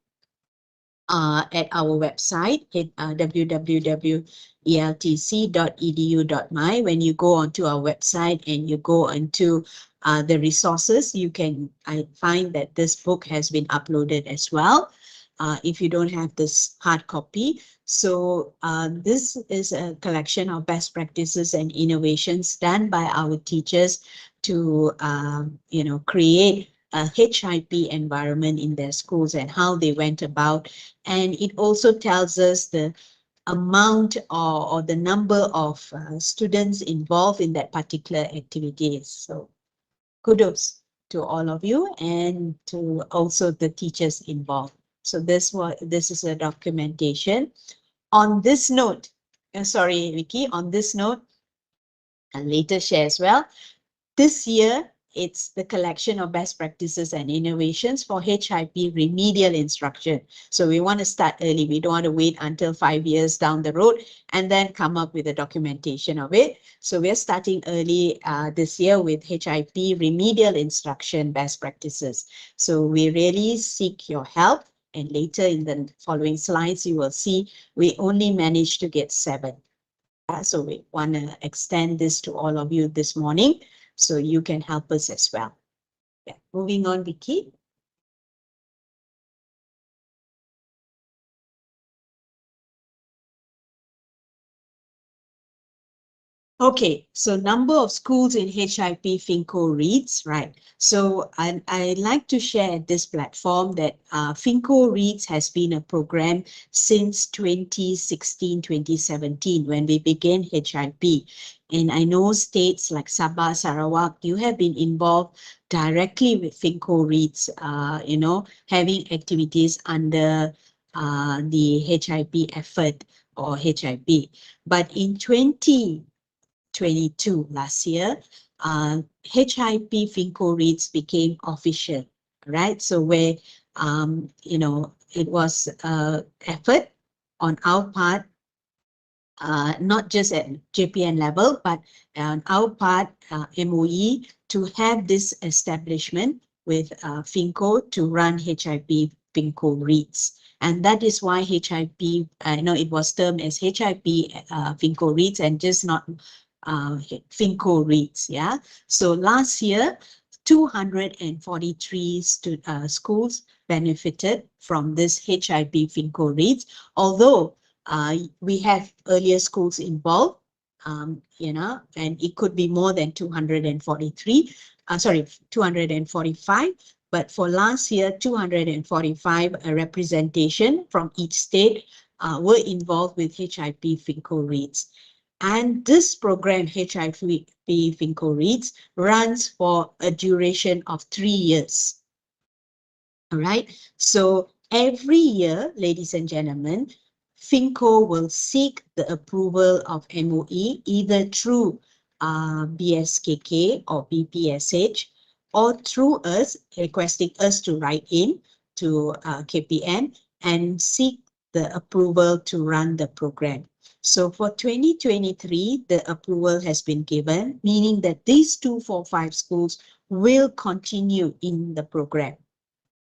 at our website, www.eltc.edu.my. When you go onto our website and you go into the resources, you can find that this book has been uploaded as well. If you don't have this hard copy. So this is a collection of best practices and innovations done by our teachers to, create a HIP environment in their schools and how they went about. And it also tells us the amount or the number of students involved in that particular activity. So kudos to all of you and to also the teachers involved. So this is a documentation. On this note, sorry, Vicky, on this note, and later share as well, this year, it's the collection of best practices and innovations for HIP remedial instruction. So we want to start early. We don't want to wait until 5 years down the road and then come up with a documentation of it. So we're starting early this year with HIP remedial instruction best practices. So we really seek your help. And later in the following slides, you will see we only managed to get 7. So we want to extend this to all of you this morning, so you can help us as well. Yeah. Moving on, Vicky. Okay, so number of schools in HIP FinCo Reads, right? So I like to share this platform that FinCo Reads has been a program since 2016, 2017 when we began HIP. And I know states like Sabah, Sarawak, you have been involved directly with FinCo Reads, having activities under the HIP effort or HIP. But in 2022 last year, HIP FinCo Reads became official, right? So where, it was effort on our part, not just at JPN level, but on our part, MOE, to have this establishment with FinCo to run HIP FinCo Reads. And that is why HIP, it was termed as HIP FinCo Reads and just not FinCo Reads, yeah. So last year, 243 schools benefited from this HIP FinCo Reads, although we have earlier schools involved, and it could be more than 243, 245, but for last year, 245 representation from each state were involved with HIP FinCo Reads. And this program, HIP FinCo Reads, runs for a duration of 3 years. All right. So every year, ladies and gentlemen, FinCo will seek the approval of MOE either through BSKK or BPSH or through us, requesting us to write in to KPN and seek the approval to run the program. So for 2023, the approval has been given, meaning that these 245 schools will continue in the program.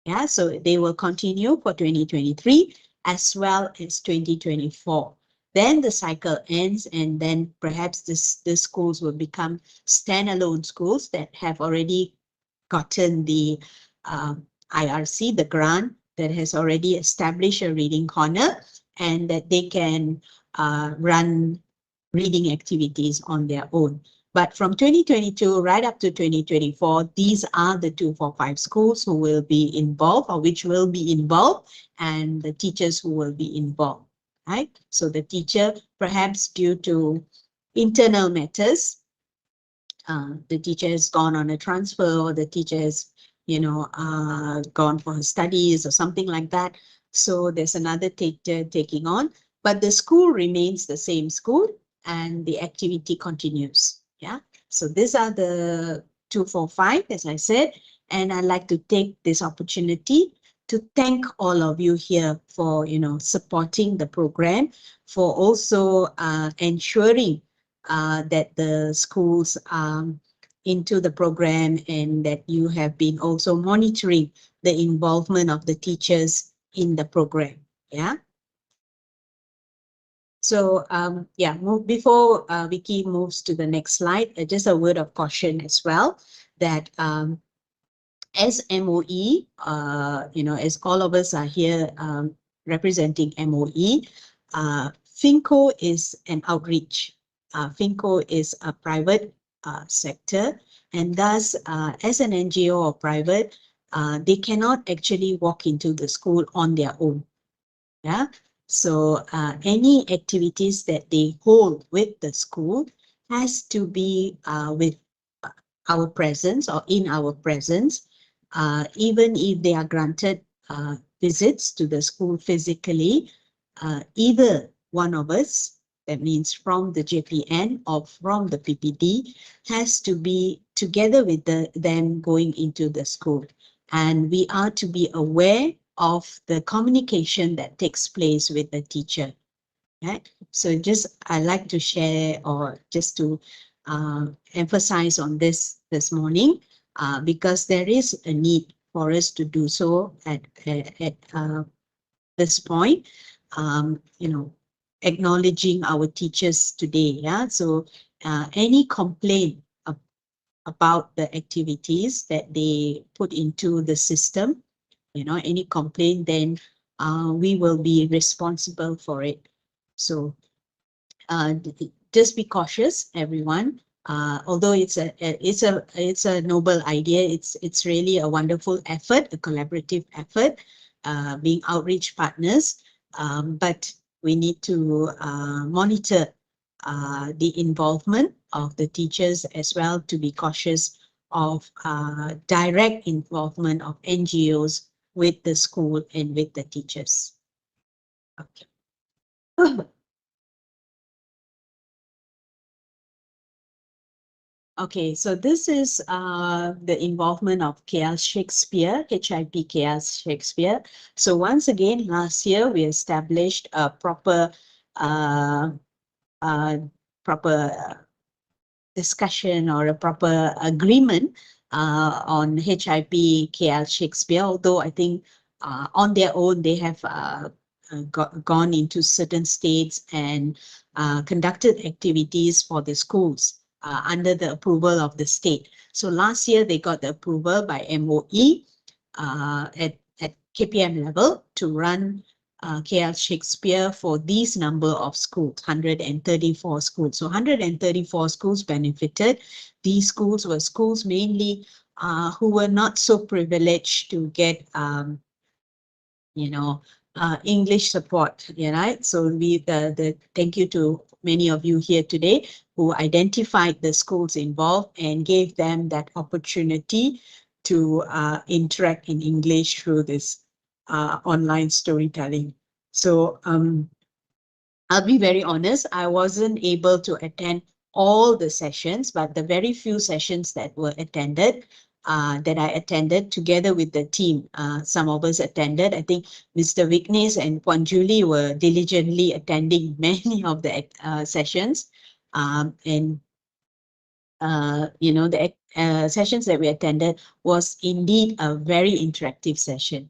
Yeah, so they will continue for 2023 as well as 2024. Then the cycle ends, and then perhaps the schools will become standalone schools that have already gotten the IRC, the grant that has already established a reading corner, and that they can run reading activities on their own. But from 2022 right up to 2024, these are the 245 schools who will be involved, or which will be involved, and the teachers who will be involved, right? So the teacher, perhaps due to internal matters, the teacher has gone on a transfer, or the teacher has, gone for her studies or something like that. So there's another teacher taking on, but the school remains the same school and the activity continues. Yeah. So these are the 245, as I said, and I'd like to take this opportunity to thank all of you here for, supporting the program, for also ensuring that the schools into the program, and that you have been also monitoring the involvement of the teachers in the program. Yeah. So before Vicky moves to the next slide, just a word of caution as well, that as MOE, as all of us are here representing MOE, FinCo is an outreach. FinCo is a private sector, and thus as an NGO or private, they cannot actually walk into the school on their own. Yeah. So any activities that they hold with the school has to be with our presence or in our presence, even if they are granted visits to the school physically, either one of us, that means from the JPN or from the PPD, has to be together with them going into the school. And we are to be aware of the communication that takes place with the teacher. Right? So I like to share, or just to emphasize on this morning, because there is a need for us to do so at this point, acknowledging our teachers today. Yeah. So any complaint about the activities that they put into the system, any complaint, then we will be responsible for it. So just be cautious, everyone. Although it's a noble idea, it's really a wonderful effort, a collaborative effort, being outreach partners. But we need to monitor the involvement of the teachers as well, to be cautious of direct involvement of NGOs with the school and with the teachers. Okay. Okay, so this is the involvement of KL Shakespeare, HIP KL Shakespeare. So once again, last year we established a proper discussion or a proper agreement on HIP KL Shakespeare, although I think on their own they have gone into certain states and conducted activities for the schools under the approval of the state. So last year they got the approval by MOE at KPM level to run KL Shakespeare for these number of schools, 134 schools. So 134 schools benefited. These schools were schools mainly who were not so privileged to get, English support, right? So thank you to many of you here today who identified the schools involved and gave them that opportunity to interact in English through this online storytelling. So I'll be very honest, I wasn't able to attend all the sessions, but the very few sessions that were attended, that I attended together with the team. Some of us attended. I think Mr. Vignesh and Puan Julie were diligently attending many of the sessions. The sessions that we attended was indeed a very interactive session.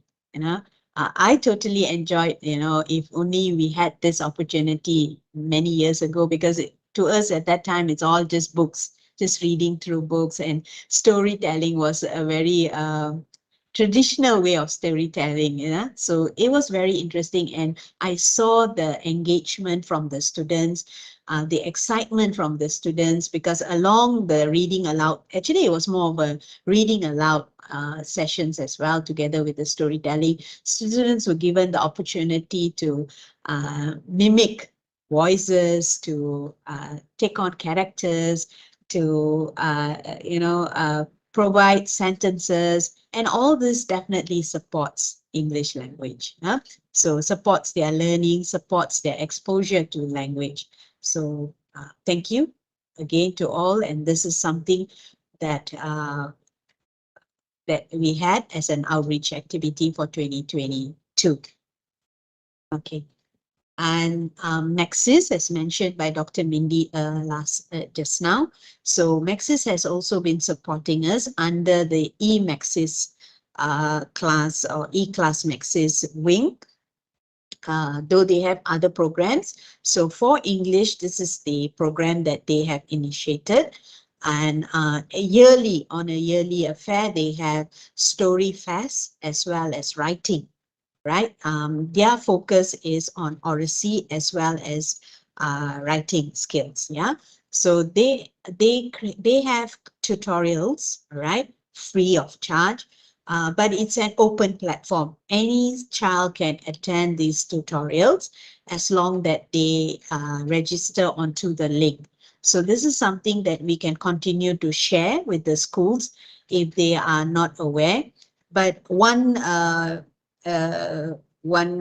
I totally enjoyed, if only we had this opportunity many years ago, because to us at that time, it's all just books, just reading through books, and storytelling was a very traditional way of storytelling. So it was very interesting, and I saw the engagement from the students, the excitement from the students, because along the reading aloud, actually it was more of a reading aloud sessions as well, together with the storytelling. Students were given the opportunity to mimic voices, to take on characters, to provide sentences, and all this definitely supports English language. So supports their learning, supports their exposure to language. So thank you again to all, and this is something that that we had as an outreach activity for 2022. Okay. And Maxis, as mentioned by Dr. Mindy just now. So Maxis has also been supporting us under the eMaxis class or eClass Maxis wing, though they have other programs. So for English, this is the program that they have initiated. And on a yearly affair, they have Story Fest as well as writing. Right, their focus is on oracy as well as writing skills. Yeah, so they have tutorials, right, free of charge, but it's an open platform. Any child can attend these tutorials as long that they register onto the link. So this is something that we can continue to share with the schools if they are not aware. But one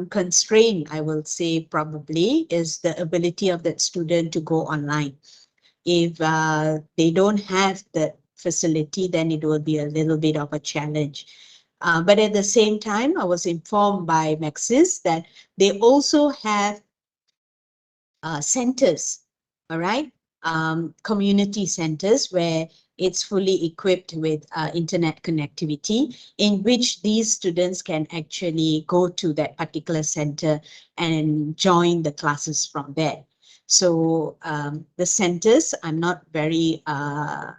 constraint, I will say probably, is the ability of that student to go online. If they don't have the facility, then it will be a little bit of a challenge. But at the same time, I was informed by Maxis that they also have centers, all right, community centers where it's fully equipped with internet connectivity, in which these students can actually go to that particular center and join the classes from there. So the centers, I'm not very, I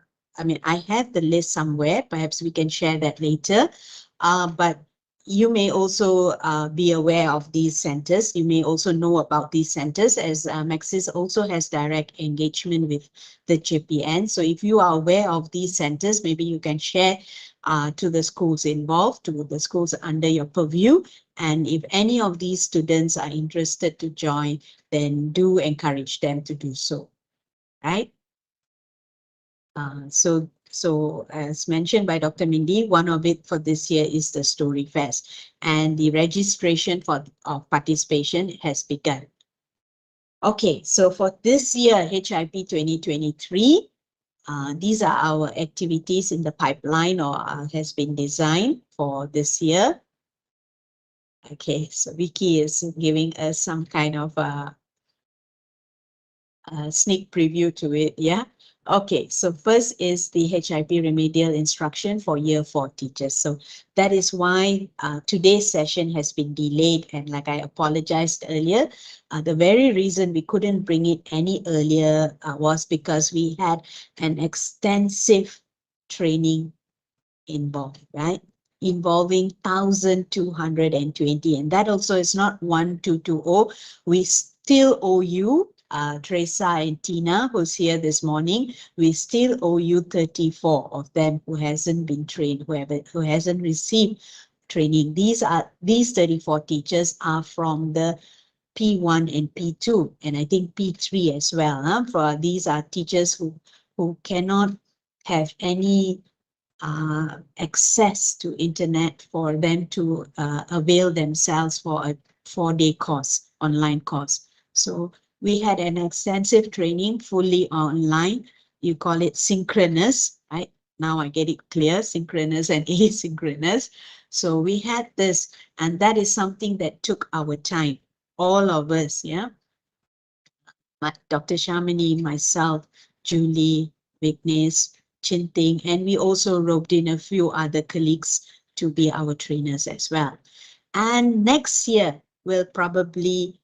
have the list somewhere, perhaps we can share that later. But you may also be aware of these centers. You may also know about these centers, as Maxis also has direct engagement with the JPN. So if you are aware of these centers, maybe you can share to the schools involved, to the schools under your purview. And if any of these students are interested to join, then do encourage them to do so, right? So as mentioned by Dr. Mindy, one of it for this year is the Story Fest, and the registration for participation has begun. Okay, so for this year, HIP 2023, these are our activities in the pipeline or has been designed for this year. Okay, so Vicky is giving us some kind of a sneak preview to it, yeah? Okay, so first is the HIP remedial instruction for year 4 teachers. So that is why today's session has been delayed, and like I apologized earlier, the very reason we couldn't bring it any earlier was because we had an extensive training involved, right? Involving 1,220, and that also is not 1,220. We still owe you, Teresa and Tina, who's here this morning, we still owe you 34 of them who hasn't been trained, who hasn't received training. These 34 teachers are from the P1 and P2, and I think P3 as well. For these are teachers who cannot have any access to internet for them to avail themselves for a 4-day course, online course. So we had an extensive training, fully online. You call it synchronous, right? Now I get it clear, synchronous and asynchronous. So we had this, and that is something that took our time, all of us, yeah? Dr. Shamini, myself, Julie, Vignesh, Chinting, and we also roped in a few other colleagues to be our trainers as well. And next year, we'll probably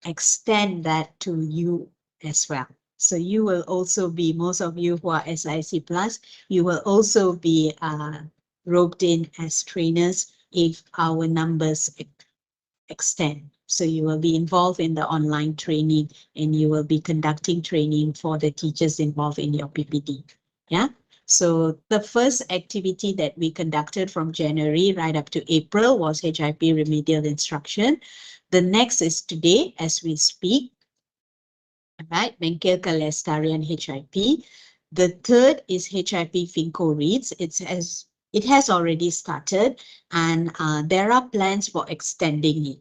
extend that to you as well. So you will also be, most of you who are SIC Plus, you will also be roped in as trainers if our numbers extend. So you will be involved in the online training, and you will be conducting training for the teachers involved in your PPD. Yeah. So the first activity that we conducted from January right up to April was HIP remedial instruction. The next is today as we speak. Right, Bengkel Pelestarian HIP. The third is HIP Finco Reads. It has already started, and there are plans for extending it.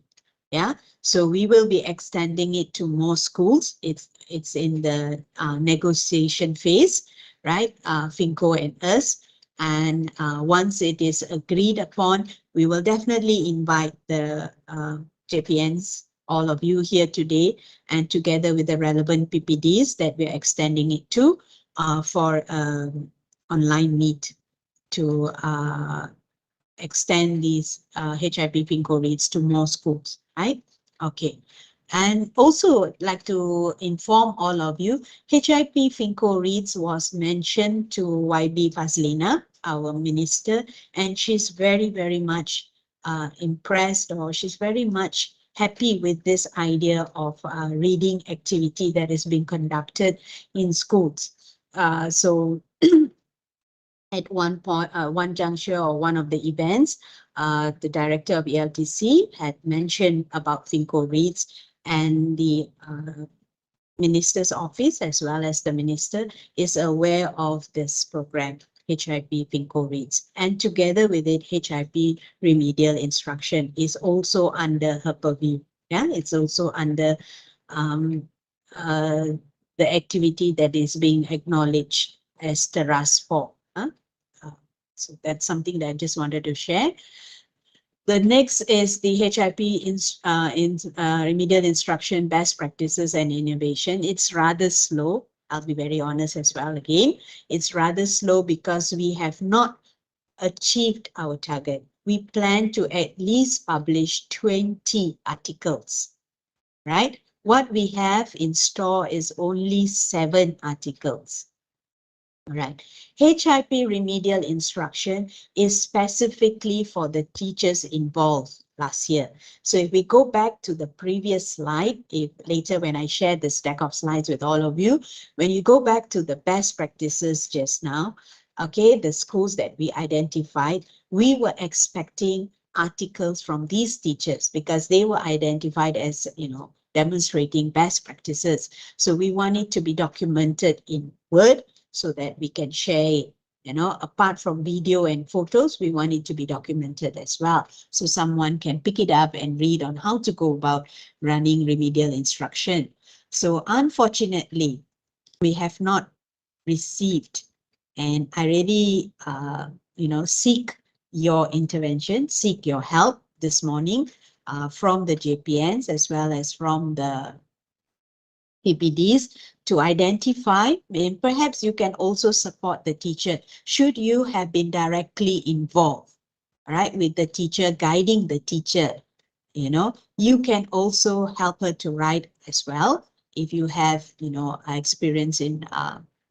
Yeah, so we will be extending it to more schools. It's in the negotiation phase, right? Finco and us. And once it is agreed upon, we will definitely invite the JPNs, all of you here today, and together with the relevant PPDs that we're extending it to for online meet to extend these HIP Finco reads to more schools, right? Okay. And also like to inform all of you, HIP Finco reads was mentioned to YB Fazlina, our minister, and she's very, very much impressed, or she's very much happy with this idea of reading activity that is being conducted in schools. So at one point, one juncture or one of the events, the director of ELTC had mentioned about Finco Reads, and the minister's office as well as the minister is aware of this program, HIP Finco Reads. And together with it, HIP remedial instruction is also under her purview. Yeah, it's also under the activity that is being acknowledged as TERAS 4. So that's something that I just wanted to share. The next is the HIP remedial instruction, best practices and innovation. It's rather slow. I'll be very honest as well again. It's rather slow because we have not achieved our target. We plan to at least publish 20 articles, right? What we have in store is only 7 articles. Right. HIP remedial instruction is specifically for the teachers involved last year. So if we go back to the previous slide, if later when I share the stack of slides with all of you, when you go back to the best practices just now, okay, the schools that we identified, we were expecting articles from these teachers because they were identified as, demonstrating best practices. So we want it to be documented in Word, so that we can share it. Apart from video and photos, we want it to be documented as well. So someone can pick it up and read on how to go about running remedial instruction. So unfortunately, we have not received, and I really, seek your intervention, seek your help this morning from the JPNs as well as from the PPDs to identify, and perhaps you can also support the teacher should you have been directly involved, right, with the teacher, guiding the teacher. You can also help her to write as well. If you have, experience in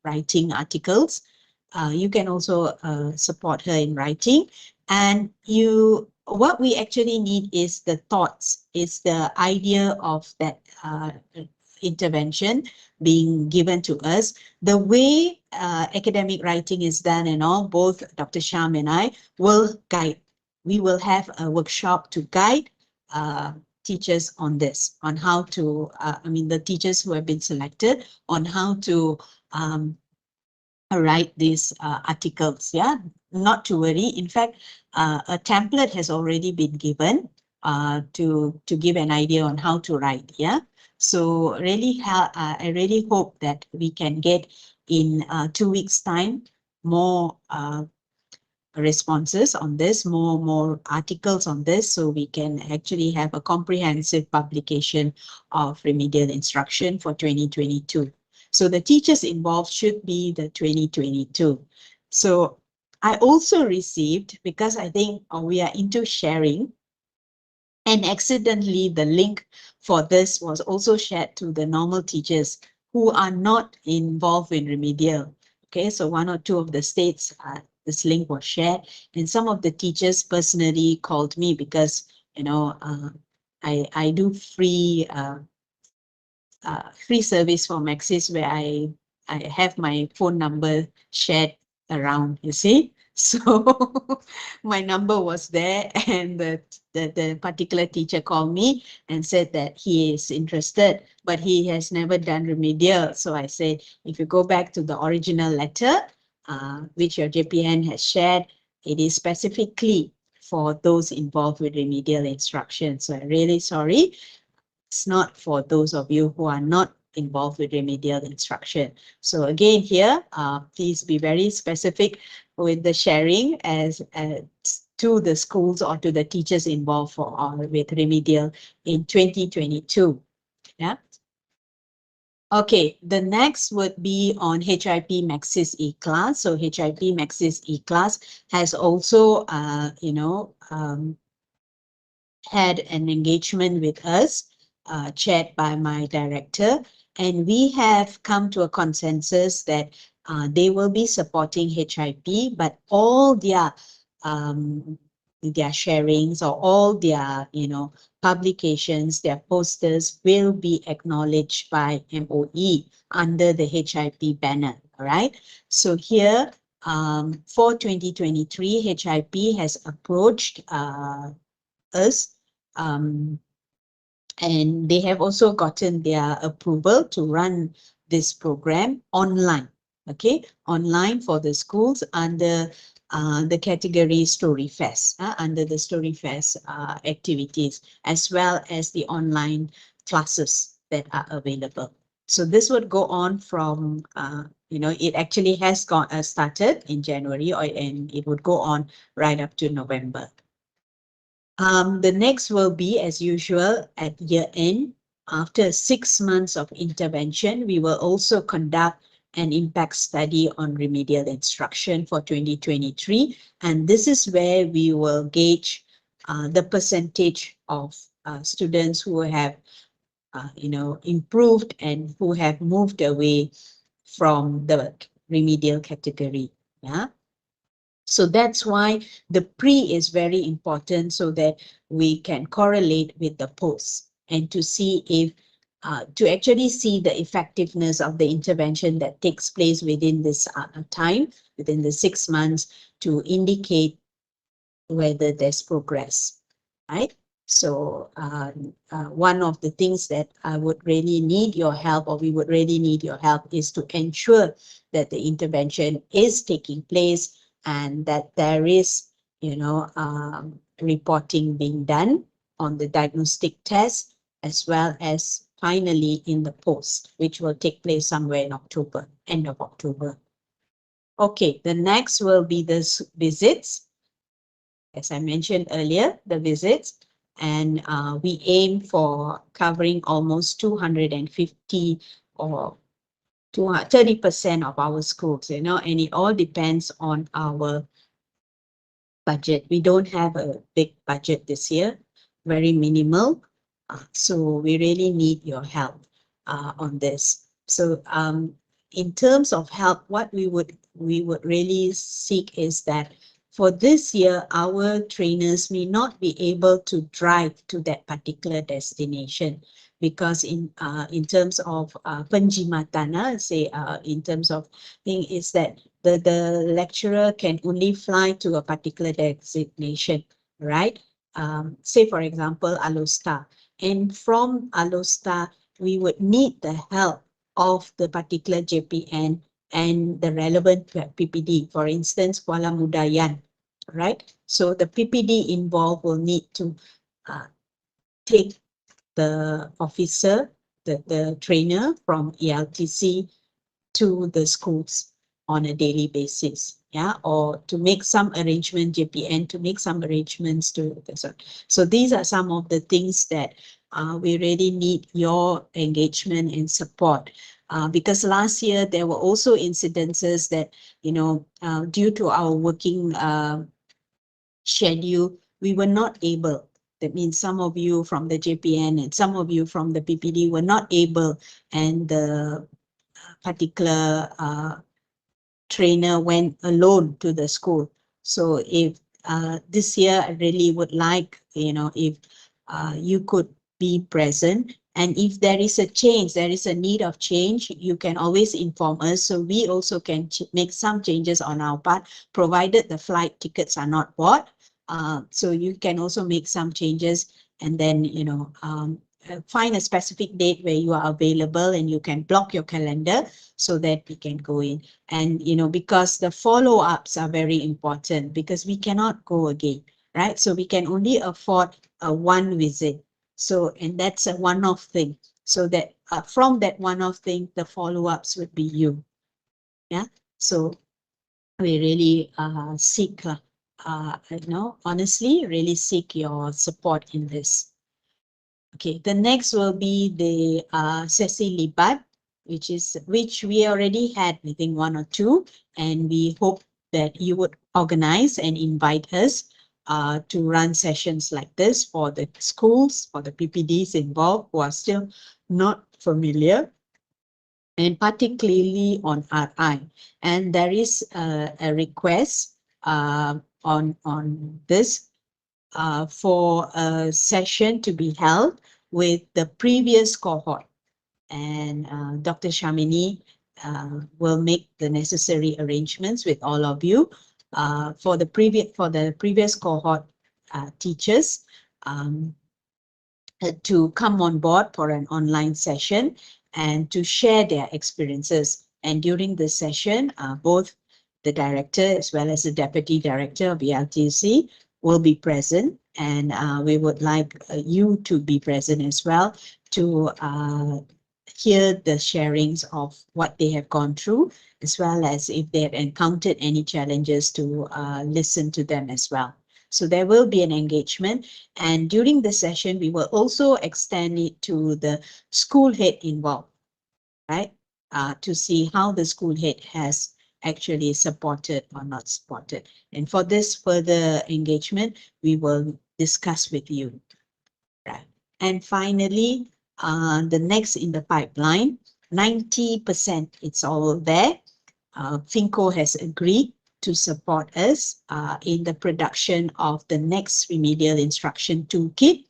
writing articles, you can also support her in writing. And what we actually need is the thoughts, is the idea of that intervention being given to us. The way academic writing is done and all, both Dr. Sham and I will guide. We will have a workshop to guide teachers on this, on how to, the teachers who have been selected on how to write these articles. Yeah, not to worry. In fact, a template has already been given to give an idea on how to write. Yeah. So really, I really hope that we can get in 2 weeks' time more responses on this, more articles on this, so we can actually have a comprehensive publication of remedial instruction for 2022. So the teachers involved should be the 2022. So I also received, because I think we are into sharing, and accidentally the link for this was also shared to the normal teachers who are not involved in remedial. Okay, so 1 or 2 of the states, this link was shared, and some of the teachers personally called me because, I do free service for Maxis, where I have my phone number shared around, you see. So my number was there, and the particular teacher called me and said that he is interested, but he has never done remedial. So I said, if you go back to the original letter, which your JPN has shared, it is specifically for those involved with remedial instruction. So I'm really sorry. It's not for those of you who are not involved with remedial instruction. So again here, please be very specific with the sharing as to the schools or to the teachers involved with remedial in 2022. Yeah. Okay, the next would be on HIP Maxis E-Class. So HIP Maxis E-Class has also, had an engagement with us, chaired by my director, and we have come to a consensus that they will be supporting HIP, but all their sharings or all their, publications, their posters will be acknowledged by MOE under the HIP banner. All right. So here, for 2023, HIP has approached us, and they have also gotten their approval to run this program online. Okay, online for the schools under the category Story Fest, under the Story Fest activities, as well as the online classes that are available. So this would go on from, it actually has started in January, and it would go on right up to November. The next will be, as usual, at year end. After 6 months of intervention, we will also conduct an impact study on remedial instruction for 2023. And this is where we will gauge the percentage of students who have, improved and who have moved away from the remedial category. Yeah. So that's why the pre is very important, so that we can correlate with the post and to see if, to actually see the effectiveness of the intervention that takes place within this time, within the 6 months, to indicate whether there's progress, right? So one of the things that I would really need your help, or we would really need your help, is to ensure that the intervention is taking place and that there is, reporting being done on the diagnostic test, as well as finally in the post, which will take place somewhere in October, end of October. Okay, the next will be the visits. As I mentioned earlier, the visits, and we aim for covering almost 250 or 30% of our schools, and it all depends on our budget. We don't have a big budget this year, very minimal. So we really need your help on this. So in terms of help, what we would really seek is that for this year, our trainers may not be able to drive to that particular destination, because in terms of penjimatan, say in terms of thing, is that the lecturer can only fly to a particular destination, right? Say for example, Alostar, and from Alostar, we would need the help of the particular JPN and the relevant PPD, for instance, Kuala Mudayan, right? So the PPD involved will need to take the officer, the trainer from ELTC to the schools on a daily basis, yeah, or to make some arrangement, JPN to make some arrangements to this one. So these are some of the things that we really need your engagement and support. Because last year there were also incidences that, due to our working schedule, we were not able. That means some of you from the JPN and some of you from the PPD were not able, and the particular trainer went alone to the school. So if this year, I really would like, if you could be present, and if there is a change, there is a need of change, you can always inform us, so we also can make some changes on our part, provided the flight tickets are not bought. So you can also make some changes, and then find a specific date where you are available, and you can block your calendar so that we can go in. And because the follow-ups are very important, because we cannot go again, right? So we can only afford a one visit. So, and that's a one-off thing. So that from that one-off thing, the follow-ups would be you. Yeah. So we really seek, honestly, really seek your support in this. Okay, the next will be the sesi libat, which we already had, I think, 1 or 2, and we hope that you would organize and invite us to run sessions like this for the schools, for the PPDs involved who are still not familiar, and particularly on RI. And there is a request on this for a session to be held with the previous cohort, and Dr. Shamini will make the necessary arrangements with all of you for the previous cohort teachers to come on board for an online session and to share their experiences. And during this session, both the director as well as the deputy director of ELTC will be present, and we would like you to be present as well to hear the sharings of what they have gone through, as well as if they have encountered any challenges, to listen to them as well. So there will be an engagement, and during the session, we will also extend it to the school head involved, right? To see how the school head has actually supported or not supported. And for this further engagement, we will discuss with you. Right. And finally, the next in the pipeline, 90%, it's all there. FinCo has agreed to support us in the production of the next remedial instruction toolkit,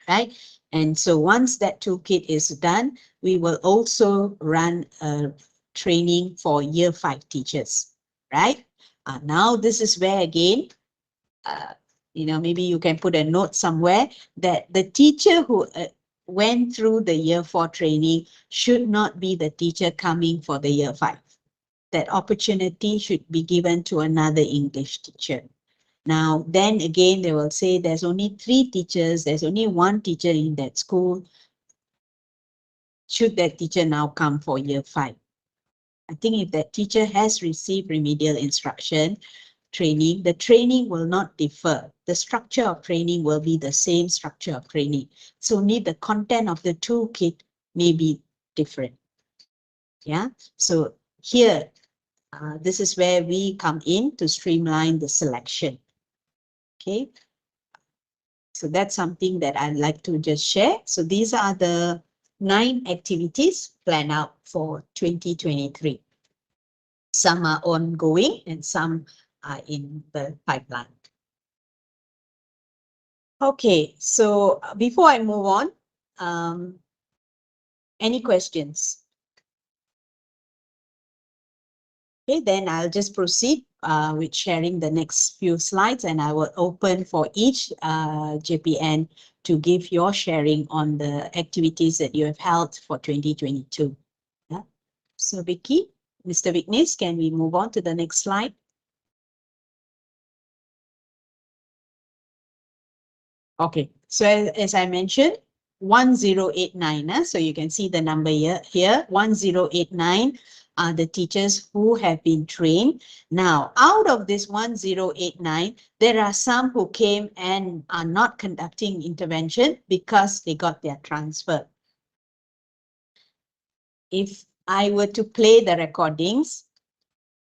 right? And so once that toolkit is done, we will also run a training for Year 5 teachers, right? Now this is where again, maybe you can put a note somewhere that the teacher who went through the Year 4 training should not be the teacher coming for the Year 5. That opportunity should be given to another English teacher. Now, then again, they will say there's only 3 teachers, there's only 1 teacher in that school. Should that teacher now come for Year 5? I think if that teacher has received remedial instruction training, the training will not differ. The structure of training will be the same structure of training. So only the content of the toolkit may be different. Yeah, so here, this is where we come in to streamline the selection. Okay, so that's something that I'd like to just share. So these are the 9 activities planned out for 2023. Some are ongoing and some are in the pipeline. Okay, so before I move on, any questions? Okay, then I'll just proceed with sharing the next few slides, and I will open for each JPN to give your sharing on the activities that you have held for 2022. Yeah. So Vicky, Mr. Vignesh, can we move on to the next slide? Okay, so as I mentioned, 1089, so you can see the number here 1089 are the teachers who have been trained. Now, out of this 1089, there are some who came and are not conducting intervention because they got their transfer. If I were to play the recordings,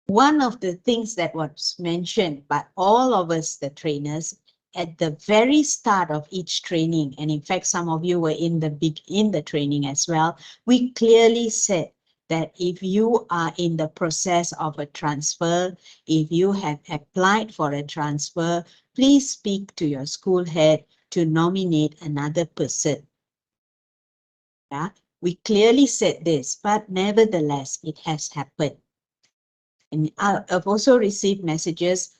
one of the things that was mentioned by all of us, the trainers, at the very start of each training, and in fact, some of you were in the training as well, we clearly said that if you are in the process of a transfer, if you have applied for a transfer, please speak to your school head to nominate another person. Yeah, we clearly said this, but nevertheless, it has happened. And I've also received messages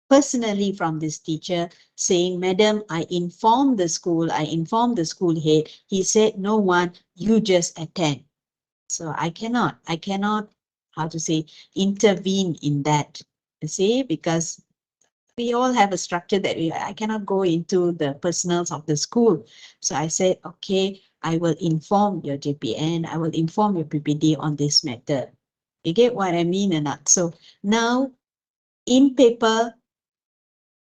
personally from this teacher saying, Madam, I informed the school head. He said, no one, you just attend. So I cannot, how to say, intervene in that, you see, because we all have a structure that I cannot go into the personals of the school. So I said, okay, I will inform your JPN, I will inform your PPD on this matter. You get what I mean or not? So now in paper,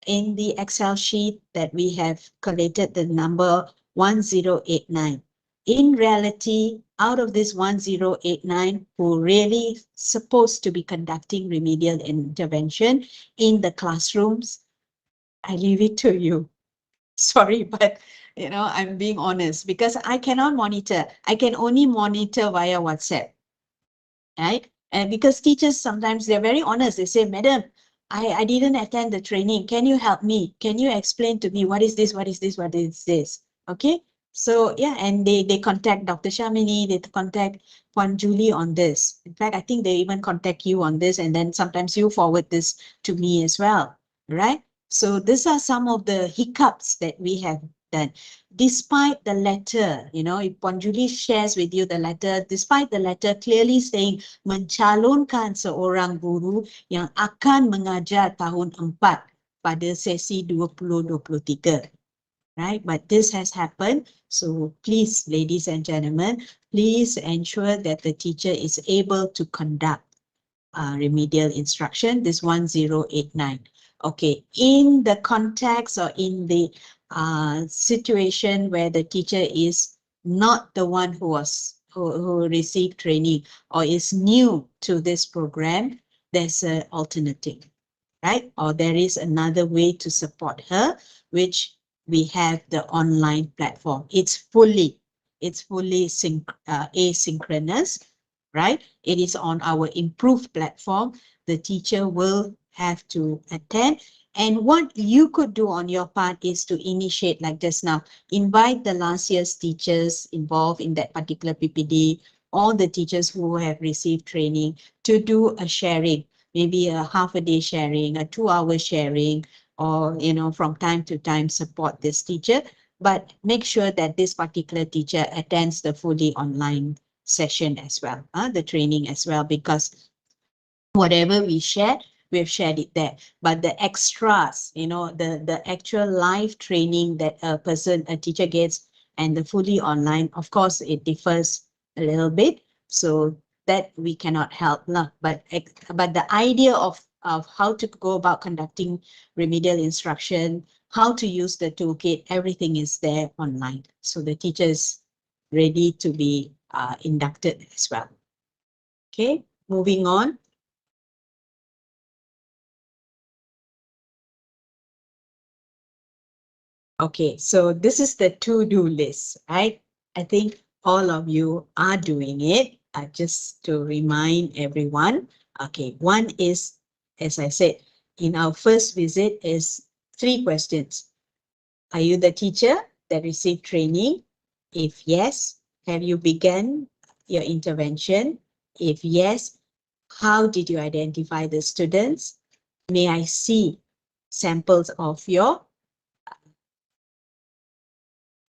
in the Excel sheet that we have collated the number 1089. In reality, out of this 1089 who really supposed to be conducting remedial intervention in the classrooms, I leave it to you. Sorry, but I'm being honest because I cannot monitor. I can only monitor via WhatsApp, right? And because teachers sometimes they're very honest. They say, Madam, I didn't attend the training. Can you help me? Can you explain to me what is this? What is this? What is this? Okay. So yeah, and they contact Dr. Shamini, they contact Puan Julie on this. In fact, I think they even contact you on this, and then sometimes you forward this to me as well, right? So these are some of the hiccups that we have done. Despite the letter, if Puan Julie shares with you the letter, despite the letter clearly saying mencalonkan seorang guru yang akan mengajar tahun 4 pada sesi 2023. Right, but this has happened. So please, ladies and gentlemen, please ensure that the teacher is able to conduct remedial instruction, this 1089. Okay, in the context or in the situation where the teacher is not the one who received training or is new to this program, there's an alternative, right? Or there is another way to support her, which we have the online platform. It's fully asynchronous. right? It is on our improved platform. The teacher will have to attend. And what you could do on your part is to initiate, like just now, invite the last year's teachers involved in that particular PPD, all the teachers who have received training to do a sharing, maybe a half a day sharing, a 2-hour sharing, or, from time to time support this teacher, but make sure that this particular teacher attends the fully online session as well, the training as well, because whatever we share, we've shared it there. But the extras, the actual live training that a teacher gets and the fully online, of course, it differs a little bit. So that we cannot help. But the idea of how to go about conducting remedial instruction, how to use the toolkit, everything is there online. So the teacher is ready to be inducted as well. Okay, moving on. Okay, so this is the to-do list, right? I think all of you are doing it. Just to remind everyone. Okay, one is, as I said, in our first visit is 3 questions. Are you the teacher that received training? If yes, have you begun your intervention? If yes, how did you identify the students? May I see samples of your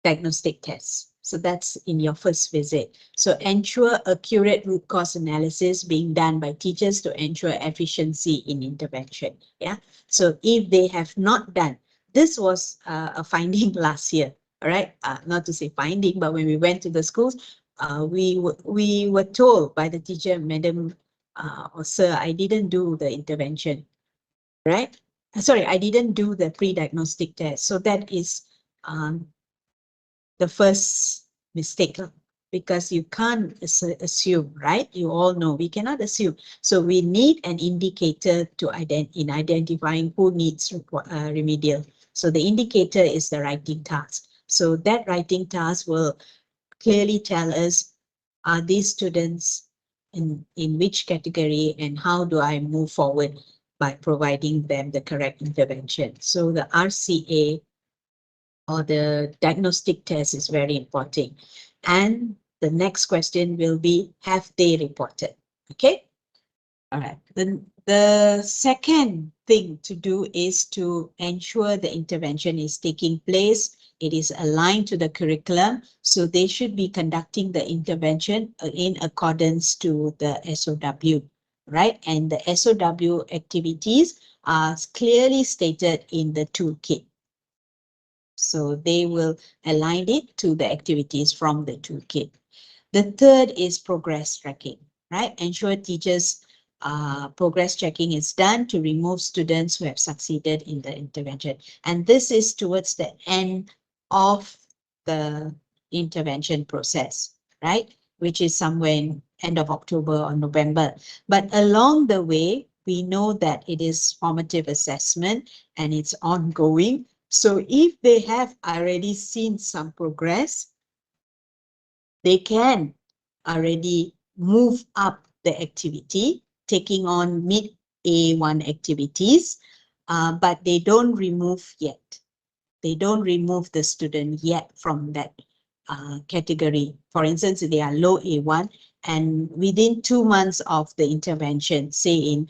diagnostic tests? So that's in your first visit. So ensure accurate root cause analysis being done by teachers to ensure efficiency in intervention. Yeah. So if they have not done, this was a finding last year. All right. Not to say finding, but when we went to the schools, we were told by the teacher, Madam or Sir, I didn't do the intervention. Right. Sorry, I didn't do the pre-diagnostic test. So that is the first mistake, because you can't assume, right? You all know we cannot assume. So we need an indicator to in identifying who needs remedial. So the indicator is the writing task. So that writing task will clearly tell us, are these students in which category, and how do I move forward by providing them the correct intervention. So the RCA or the diagnostic test is very important. And the next question will be, have they reported? Okay. All right. Then the second thing to do is to ensure the intervention is taking place. It is aligned to the curriculum. So they should be conducting the intervention in accordance to the SOW, right? And the SOW activities are clearly stated in the toolkit. So they will align it to the activities from the toolkit. The third is progress tracking, right? Ensure teachers' progress checking is done to remove students who have succeeded in the intervention. And this is towards the end of the intervention process, right? Which is somewhere in end of October or November. But along the way, we know that it is formative assessment and it's ongoing. So if they have already seen some progress, they can already move up the activity, taking on mid A1 activities, but they don't remove yet. They don't remove the student yet from that category. For instance, they are low A1, and within 2 months of the intervention, say in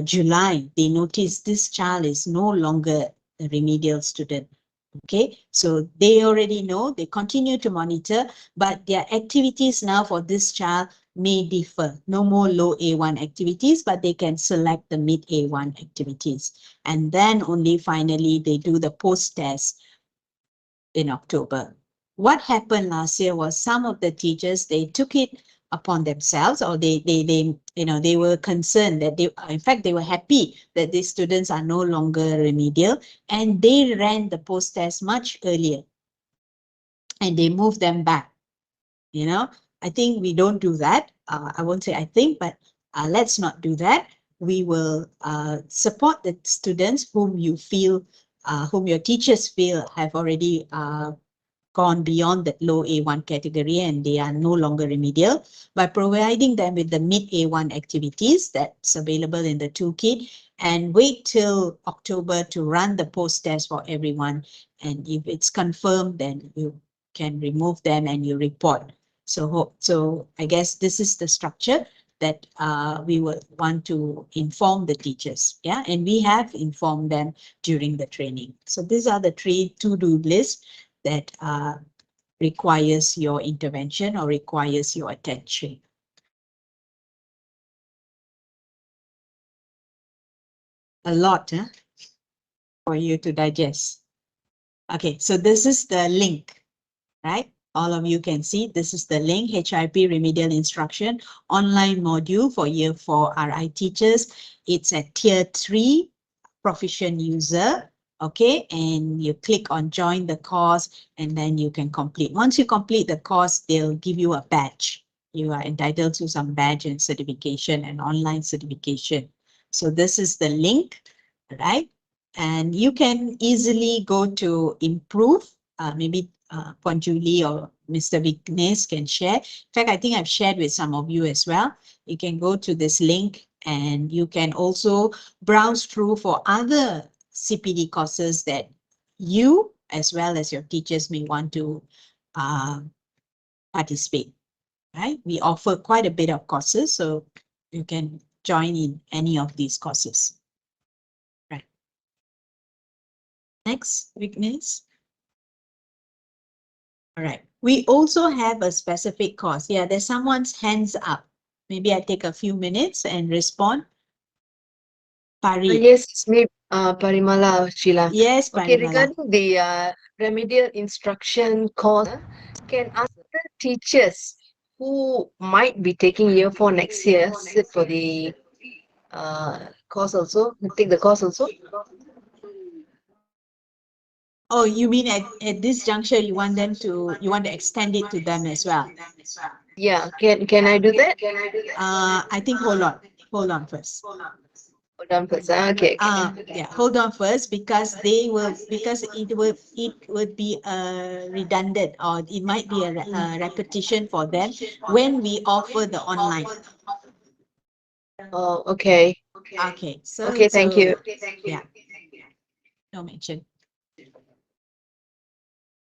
July, they notice this child is no longer a remedial student. Okay, so they already know, they continue to monitor, but their activities now for this child may differ. No more low A1 activities, but they can select the mid A1 activities. And then only finally they do the post-test in October. What happened last year was some of the teachers, they took it upon themselves, or they were concerned that in fact, they were happy that these students are no longer remedial, and they ran the post-test much earlier and they moved them back. I think we don't do that. I won't say I think, but let's not do that. We will support the students whom you feel, whom your teachers feel have already gone beyond that low A1 category and they are no longer remedial, by providing them with the mid A1 activities that's available in the toolkit, and wait till October to run the post-test for everyone. And if it's confirmed, then you can remove them and you report. So I guess this is the structure that we would want to inform the teachers. Yeah, and we have informed them during the training. So these are the 3 to-do lists that requires your intervention or requires your attention. A lot, huh? For you to digest. Okay, so this is the link, right? All of you can see this is the link, HIP Remedial Instruction online module for Year 4 RI teachers. It's at Tier 3 proficient user. Okay, and you click on join the course and then you can complete. Once you complete the course, they'll give you a badge. You are entitled to some badge and certification and online certification. So this is the link, right? And you can easily go to improve, maybe Puan Julie or Mr. Vignesh can share. In fact, I think I've shared with some of you as well. You can go to this link and you can also browse through for other CPD courses that you as well as your teachers may want to participate, right? We offer quite a bit of courses, so you can join in any of these courses. Right. Next, Vignesh. All right. We also have a specific course. Yeah, there's someone's hands up. Maybe I take a few minutes and respond. Pari. Yes, me, Parimala, Sheila. Yes, Okay, Parimala. regarding the remedial instruction course, can other teachers who might be taking year 4 next year sit for the course also, take the course also? Oh, you mean at this juncture, you want to extend it to them as well? Yeah, can I do that? I think hold on first. Hold on first. Okay. Yeah, hold on first because it would be redundant or it might be a repetition for them when we offer the online. Oh, okay. Okay, so Okay, thank you. Yeah, no mention.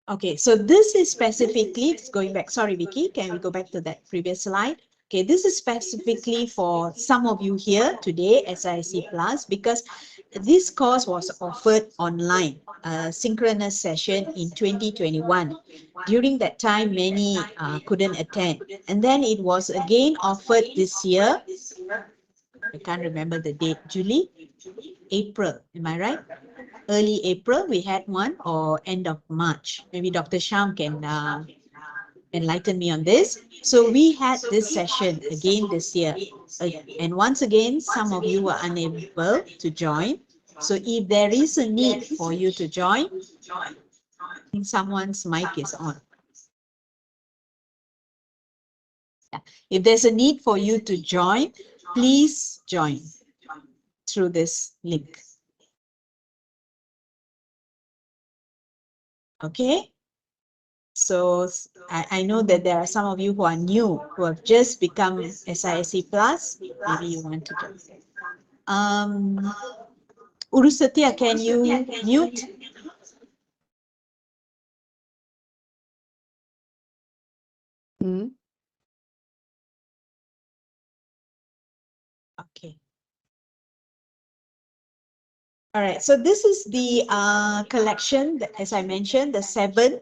Okay, so this is specifically going back. Sorry, Vicky, can we go back to that previous slide? Okay, this is specifically for some of you here today, SIC Plus, because this course was offered online, a synchronous session in 2021. During that time, many couldn't attend. And then it was again offered this year. I can't remember the date, Julie? April, am I right? Early April, we had one, or end of March. Maybe Dr. Sham can enlighten me on this. So we had this session again this year. And once again, some of you were unable to join. So if there is a need for you to join, I think someone's mic is on. Yeah. If there's a need for you to join, please join through this link. Okay, so I know that there are some of you who are new, who have just become SISC Plus. Maybe you want to join. Urusatia, can you mute? Okay. All right, so this is the collection, as I mentioned, the 7.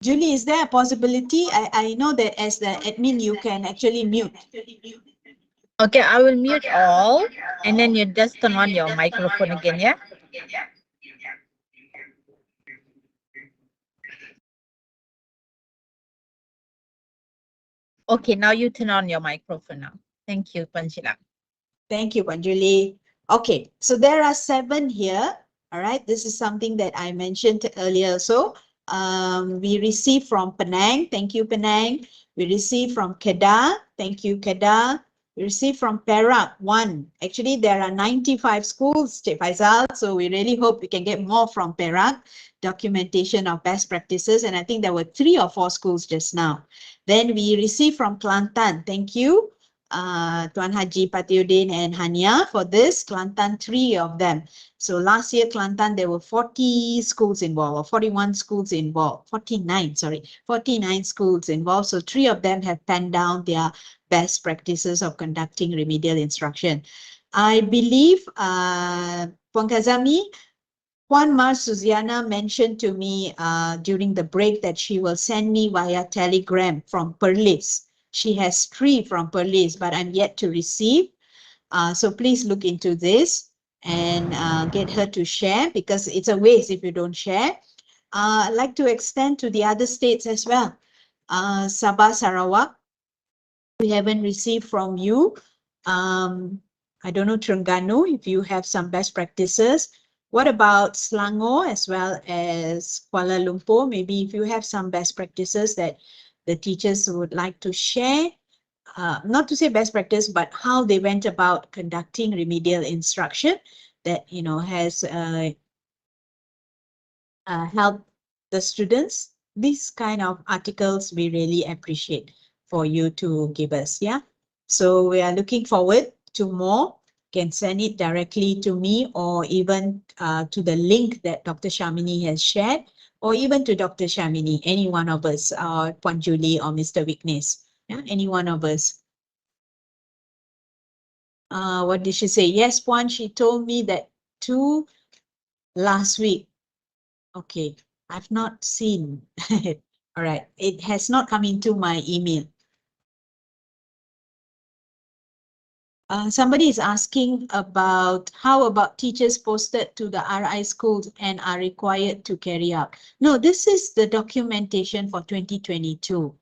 Julie, is there a possibility? I know that as the admin, you can actually mute. Okay, I will mute all and then you just turn on your microphone again, yeah? Okay, now you turn on your microphone now. Thank you, Panchila. Thank you, Panjuli. Okay, so there are 7 here. All right, this is something that I mentioned earlier. So we received from Penang. Thank you, Penang. We received from Kedah. Thank you, Kedah. We received from Perak 1. Actually, there are 95 schools, Cik Faisal, so we really hope we can get more from Perak. Documentation of best practices, and I think there were 3 or 4 schools just now. Then we received from Kelantan. Thank you, Tuan Haji Patiuddin and Hania for this. Kelantan, 3 of them. So last year, Kelantan, there were 40 schools involved, or 41 schools involved, 49 schools involved. So 3 of them have penned down their best practices of conducting remedial instruction. I believe Puan Kazami, Puan Mar Suziana mentioned to me during the break that she will send me via telegram from Perlis. She has 3 from Perlis, but I'm yet to receive. So please look into this and get her to share, because it's a waste if you don't share. I'd like to extend to the other states as well. Sabah, Sarawak, we haven't received from you. I don't know, Terengganu, if you have some best practices. What about Selangor as well as Kuala Lumpur? Maybe if you have some best practices that the teachers would like to share, not to say best practice, but how they went about conducting remedial instruction that, you know, has helped the students. These kind of articles we really appreciate for you to give us. Yeah. So we are looking forward to more. Can send it directly to me, or even to the link that Dr. Shamini has shared, or even to Dr. Shamini, any one of us, Puan Julie or Mr. Vignesh, yeah, any one of us. What did she say? Yes, Puan, she told me that 2 last week. Okay, I've not seen. All right, it has not come into my email. Somebody is asking about how about teachers posted to the RI schools and are required to carry out. No, this is the documentation for 2022.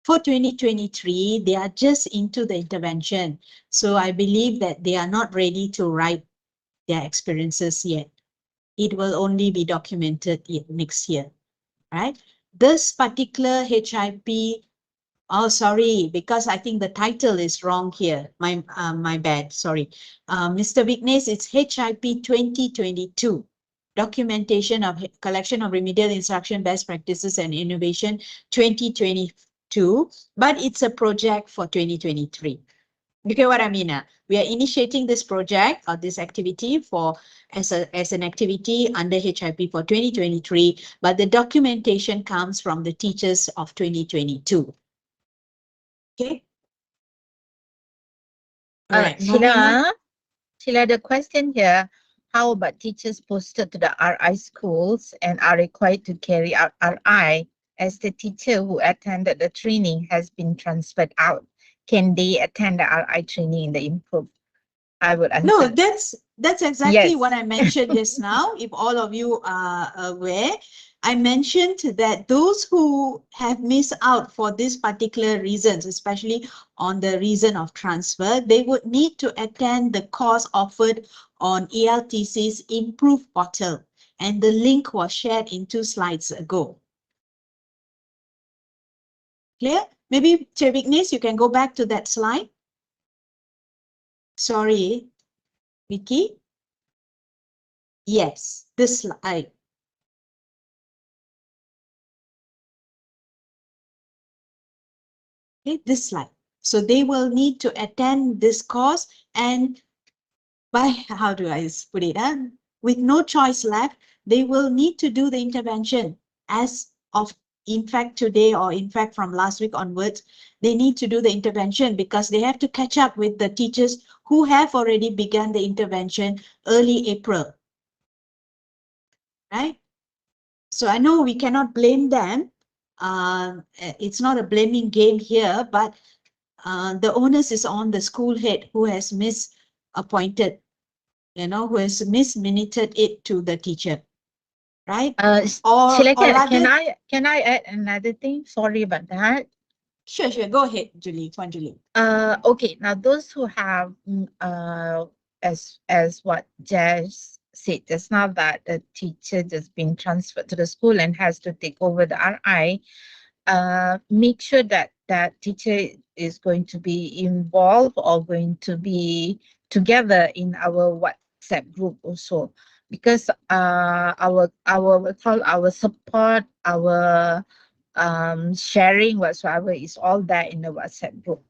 For 2023, they are just into the intervention. So I believe that they are not ready to write their experiences yet. It will only be documented next year, right? This particular HIP, oh, sorry, because I think the title is wrong here. My bad, sorry. Mr. Vignesh, it's HIP 2022. Documentation of collection of remedial instruction, best practices and innovation 2022, but it's a project for 2023. You get what I mean? We are initiating this project or this activity as an activity under HIP for 2023, but the documentation comes from the teachers of 2022. Okay. All right. Sheila, the question here, how about teachers posted to the RI schools and are required to carry out RI as the teacher who attended the training has been transferred out? Can they attend the RI training in the improve? I would answer. No, that's exactly Yes. what I mentioned just now. If all of you are aware, I mentioned that those who have missed out for these particular reasons, especially on the reason of transfer, they would need to attend the course offered on ELTC's Improve portal. And the link was shared in 2 slides ago. Clear? Maybe, Chair Vignesh, you can go back to that slide. Sorry, Vicky. Yes, this slide. Okay, this slide. So they will need to attend this course, and by, how do I put it? With no choice left, they will need to do the intervention as of, in fact, today, or in fact from last week onwards, they need to do the intervention because they have to catch up with the teachers who have already begun the intervention early April. Right? So I know we cannot blame them. It's not a blaming game here, but the onus is on the school head who has misappointed, who has misminuted it to the teacher, right? Sheila, can I add another thing? Sorry about that. Sure. Go ahead, Julie. Puan Julie. Okay. Now, those who have, as what Jazz said just now, that the teacher just been transferred to the school and has to take over the RI, make sure that that teacher is going to be involved or going to be together in our WhatsApp group also, because our we call our support, our sharing whatsoever is all there in the WhatsApp group.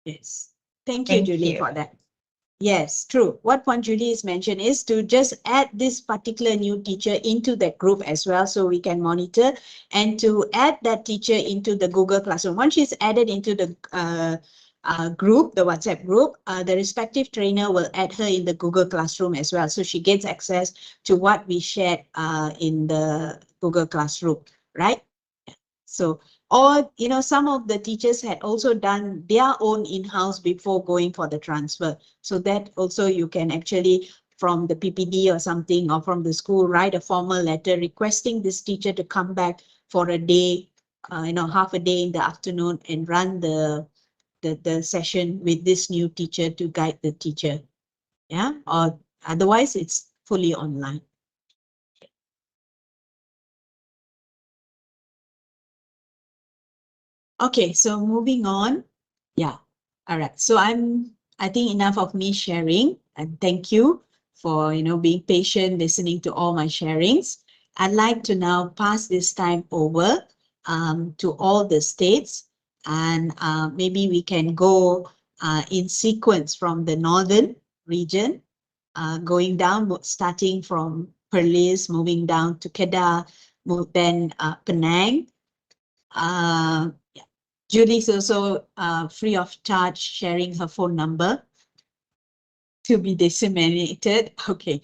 Yes. Thank you, Thank Julie, you. for that. Yes, true. What Puan Julie has mentioned is to just add this particular new teacher into that group as well, so we can monitor, and to add that teacher into the Google Classroom. Once she's added into the group, the WhatsApp group, the respective trainer will add her in the Google Classroom as well, so she gets access to what we shared in the Google Classroom, right? So, or, you know, some of the teachers had also done their own in-house before going for the transfer. So that also you can actually, from the PPD or something, or from the school, write a formal letter requesting this teacher to come back for a day, you know, half a day in the afternoon, and run the session with this new teacher to guide the teacher. Yeah, or otherwise it's fully online. Okay, so moving on. Yeah. All right. So I think enough of me sharing, and thank you for, you know, being patient, listening to all my sharings. I'd like to now pass this time over to all the states, and maybe we can go in sequence from the northern region, going down, starting from Perlis, moving down to Kedah, then Penang. Yeah. Julie's also free of charge sharing her phone number to be disseminated. Okay,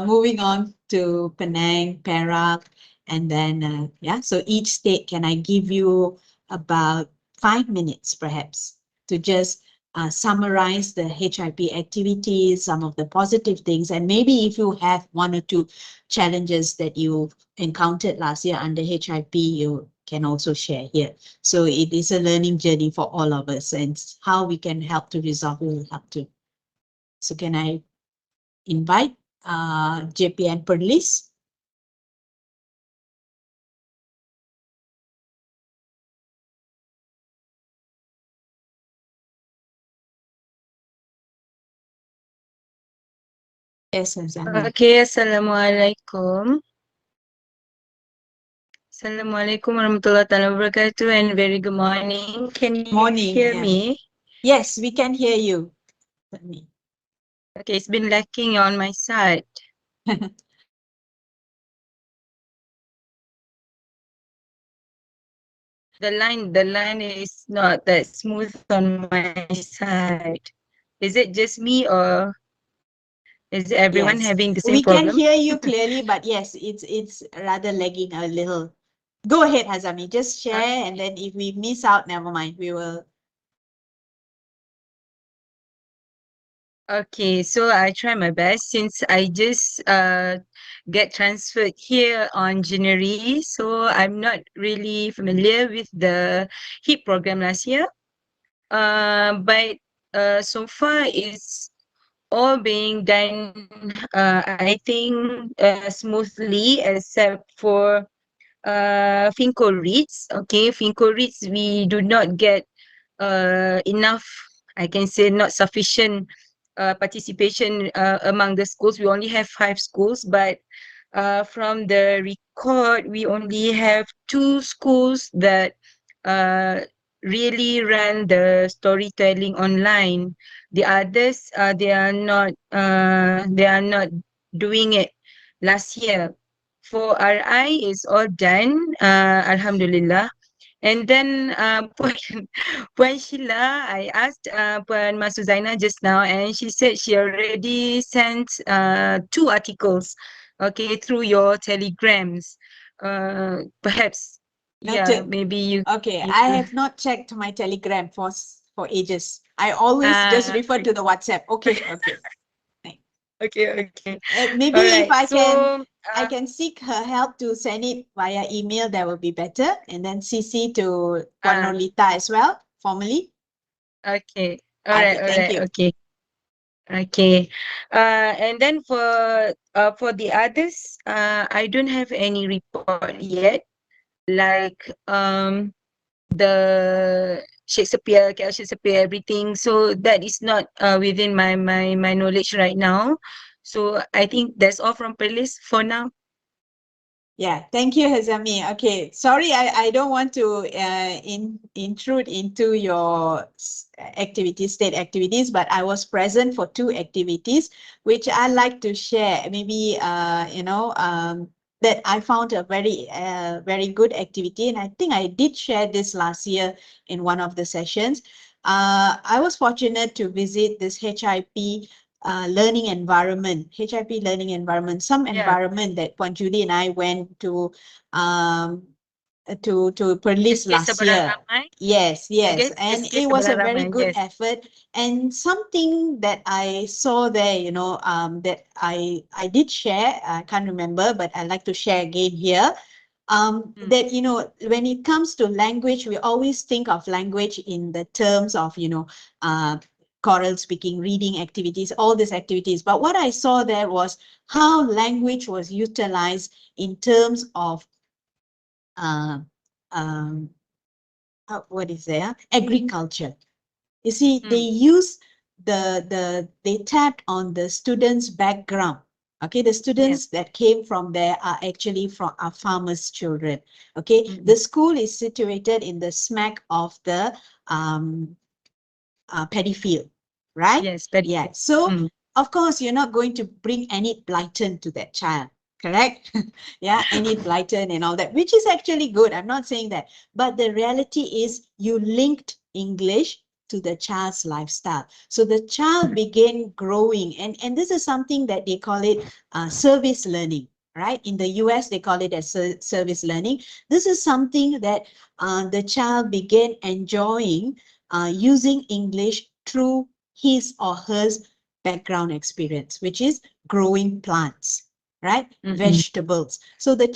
moving on to Penang, Perak, and then, yeah, so each state, can I give you about 5 minutes perhaps to just summarize the HIP activities, some of the positive things, and maybe if you have one or two challenges that you encountered last year under HIP, you can also share here. So it is a learning journey for all of us, and how we can help to resolve, we will help to. So can I invite JPN Perlis? Yes, Azana. Okay, Assalamualaikum. Assalamualaikum warahmatullahi wabarakatuh, and very good morning. Can you Morning, hear yeah. me? Yes, we can hear you. Okay, it's been lacking on my side. The line is not that smooth on my side. Is it just me, or is everyone Yes, having the same we can problem? hear you clearly, but yes, it's rather lagging a little. Go ahead, Hazami, just share, and then if we miss out, never mind, we will. Okay, so I try my best since I just get transferred here on January, so I'm not really familiar with the HIP program last year. But so far it's all being done, I think, smoothly, except for Finco reads. Okay, Finco reads, we do not get enough, I can say not sufficient participation among the schools. We only have 5 schools, but from the record, we only have 2 schools that really run the storytelling online. The others, they are not doing it last year. For RI, it's all done, Alhamdulillah. And then Puan Sheila, I asked Puan Masuzaina just now, and she said she already sent 2 articles, okay, through your telegrams. Perhaps, yeah, Noted. maybe you. Okay, I have not checked my Telegram for ages. I always just refer to the WhatsApp. Okay, okay. Okay. Maybe if Alright, I can seek her help to send it via email, that would be better. And then CC to Puan Nolita as well, formally. Okay. Okay, thank you. Okay. And then for the others, I don't have any report yet. Like the Shakespeare, KL Shakespeare, everything. So that is not within my knowledge right now. So I think that's all from Perlis for now. Yeah, thank you, Hazami. Okay, sorry, I don't want to intrude into your state activities, but I was present for 2 activities, which I like to share. Maybe that I found a very good activity, and I think I did share this last year in one of the sessions. I was fortunate to visit this HIP learning environment, HIP learning environment, some environment that Puan Julie and I went to Perlis last year. Yes, yes. And it was a very good effort. And something that I saw there, that I did share, I can't remember, but I'd like to share again here. That, when it comes to language, we always think of language in the terms of, choral speaking, reading activities, all these activities. But what I saw there was how language was utilized in terms of what is there? Agriculture. You see, they use they tapped on the students' background. Okay, the students that came from there are actually are farmers' children. Okay, the school is situated in the smack of the paddy field, right? Yes, paddy yeah. field. So of course, you're not going to bring any blighton to that child. Correct? Yeah, any blighton and all that, which is actually good. I'm not saying that. But the reality is you linked English to the child's lifestyle. So the child began growing. And this is something that they call it service learning, right? In the US, they call it as service learning. This is something that the child began enjoying using English through his or her background experience, which is growing plants, right? Vegetables. So the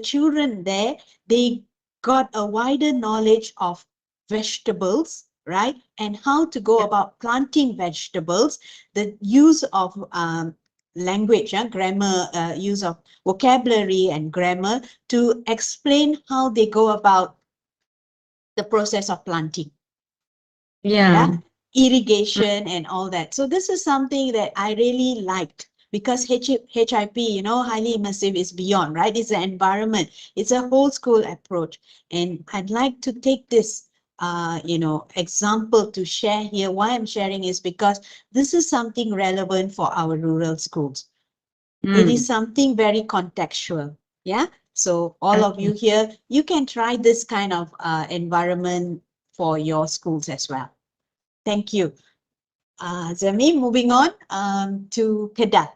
children there, they got a wider knowledge of vegetables, right? And how to go about planting vegetables, the use of language, grammar, use of vocabulary and grammar to explain how they go about the process of planting. Yeah. Irrigation and all that. So this is something that I really liked because HIP, highly immersive is beyond, right? It's an environment. It's a whole school approach. And I'd like to take this, example to share here. Why I'm sharing is because this is something relevant for our rural schools. It is something very contextual. Yeah. So all of you here, you can try this kind of environment for your schools as well. Thank you. Zami, moving on to Kedah.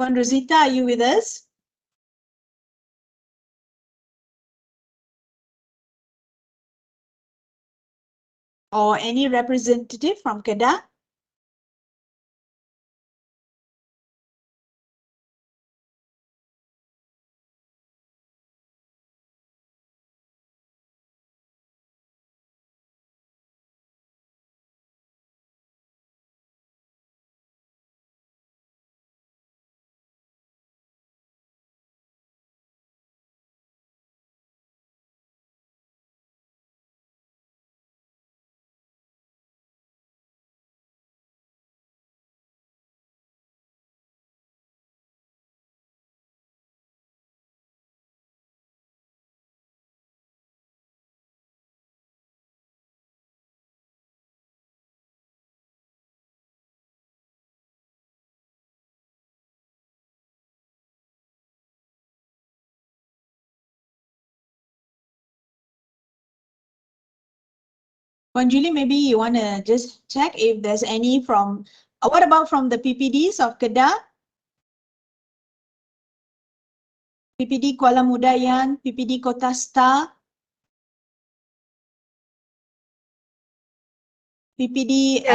Puan Rosita, are you with us? Or any representative from Kedah? Puan Julie, maybe you want to just check if there's any from, what about from the PPDs of Kedah? PPD Kuala Mudayan, PPD Kota Star, PPD...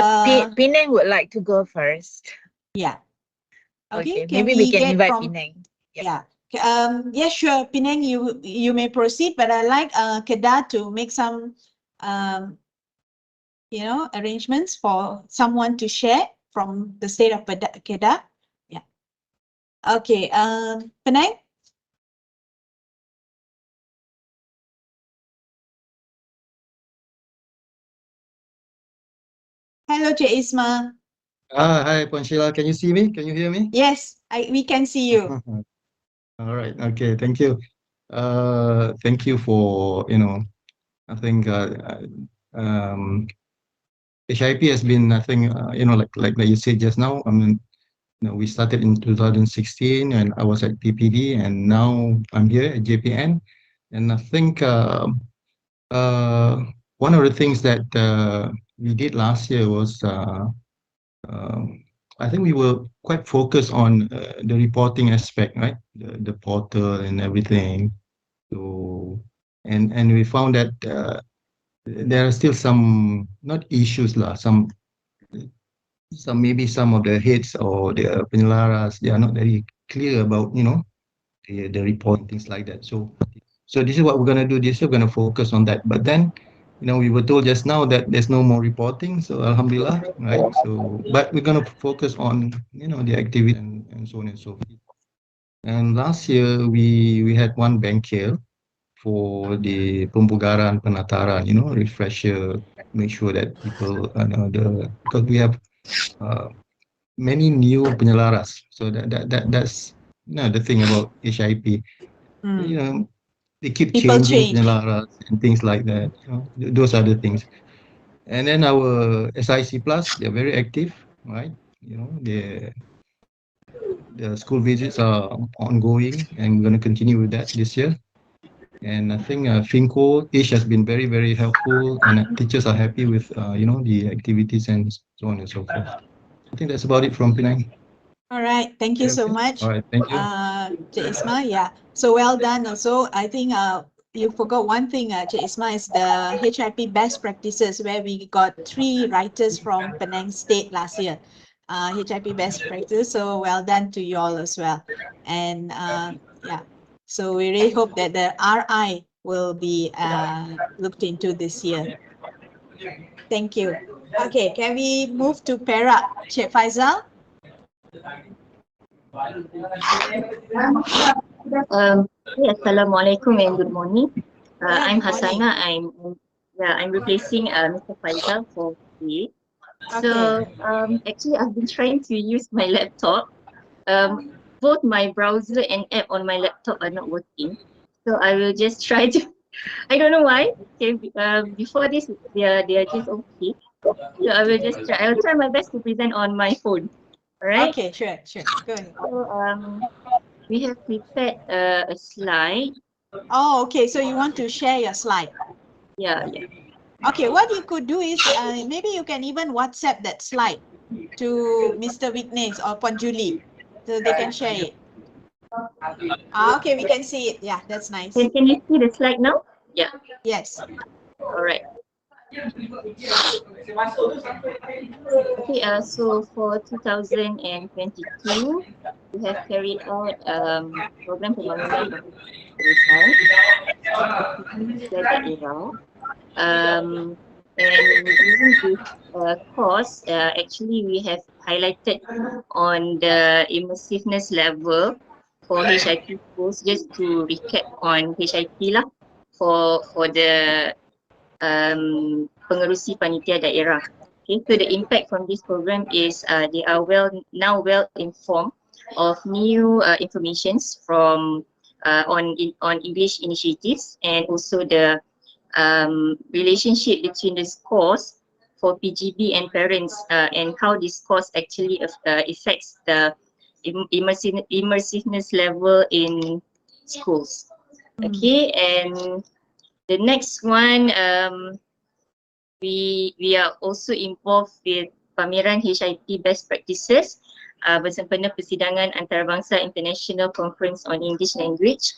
Penang would like to go first. Yeah. Okay, can maybe we can invite from, Penang. Yeah. Yeah, sure. Penang, you may proceed, but I like Kedah to make some arrangements for someone to share from the state of Kedah? Yeah. Okay, Penang? Hello, Cik Isma. Hi, Puan Sheila. Can you see me? Can you hear me? Yes, we can see you. All right. Okay. Thank you. Thank you for, I think HIP has been, I think, like you said just now. I mean, we started in 2016 and I was at PPD, and now I'm here at JPN. And I think one of the things that we did last year was I think we were quite focused on the reporting aspect, right? The portal and everything. So, and we found that there are still some, not issues lah, maybe some of the heads or the penyelaras, they are not very clear about, the report, things like that. So this is what we're gonna do this year. We're gonna focus on that. But then, we were told just now that there's no more reporting. So Alhamdulillah, right? So, but we're gonna focus on, the activity and so on and so forth. And last year we had one Bengkel for the pembugaran penataran, refresher, make sure that people because we have many new penyelaras. So that's the thing about HIP. They keep People changing change. penyelaras and things like that. Those are the things. And then our SIC Plus, they're very active, right? The school visits are ongoing, and we're going to continue with that this year. And I think FinCo, Ish has been very, very helpful, and teachers are happy with, the activities and so on and so forth. I think that's about it from Penang. All right, thank you so much. All right, thank you. Cik Isma, yeah. So well done also. I think you forgot one thing, Cik Isma, is the HIP best practices, where we got 3 writers from Penang State last year. HIP best practice, so well done to you all as well. And yeah, so we really hope that the RI will be looked into this year. Thank you. Okay, can we move to Perak? Cik Faizal? Assalamualaikum and good morning. Yeah, I'm good morning. Hasana. I'm replacing Mr. Faizal for today. So actually I've been trying to use my laptop. Both my browser and app on my laptop are not working. So I will just try to. I don't know why. Okay, before this they are just okay. So I will just try. I'll try my best to present on my phone. All right. Okay, sure. Go ahead. So we have prepared a slide. Oh, okay. So you want to share your slide? Yeah. Okay, what you could do is maybe you can even WhatsApp that slide to Mr. Vignesh or Puan Julie, so they can share it. Okay, we can see it. Yeah, that's nice. Can you see the slide now? Yeah. Yes. All right. Okay, so for 2022, we have carried out program pembangunan daerah. And using this course, actually we have highlighted on the immersiveness level for HIP schools. Just to recap on HIP lah, for the pengerusi panitia daerah. Okay, so the impact from this program is they are now well informed of new informations from on English initiatives, and also the relationship between the scores for PGB and parents, and how this course actually affects the immersiveness level in schools. Okay, and the next one, we are also involved with pameran HIP best practices bersempena persidangan antarabangsa International Conference on English Language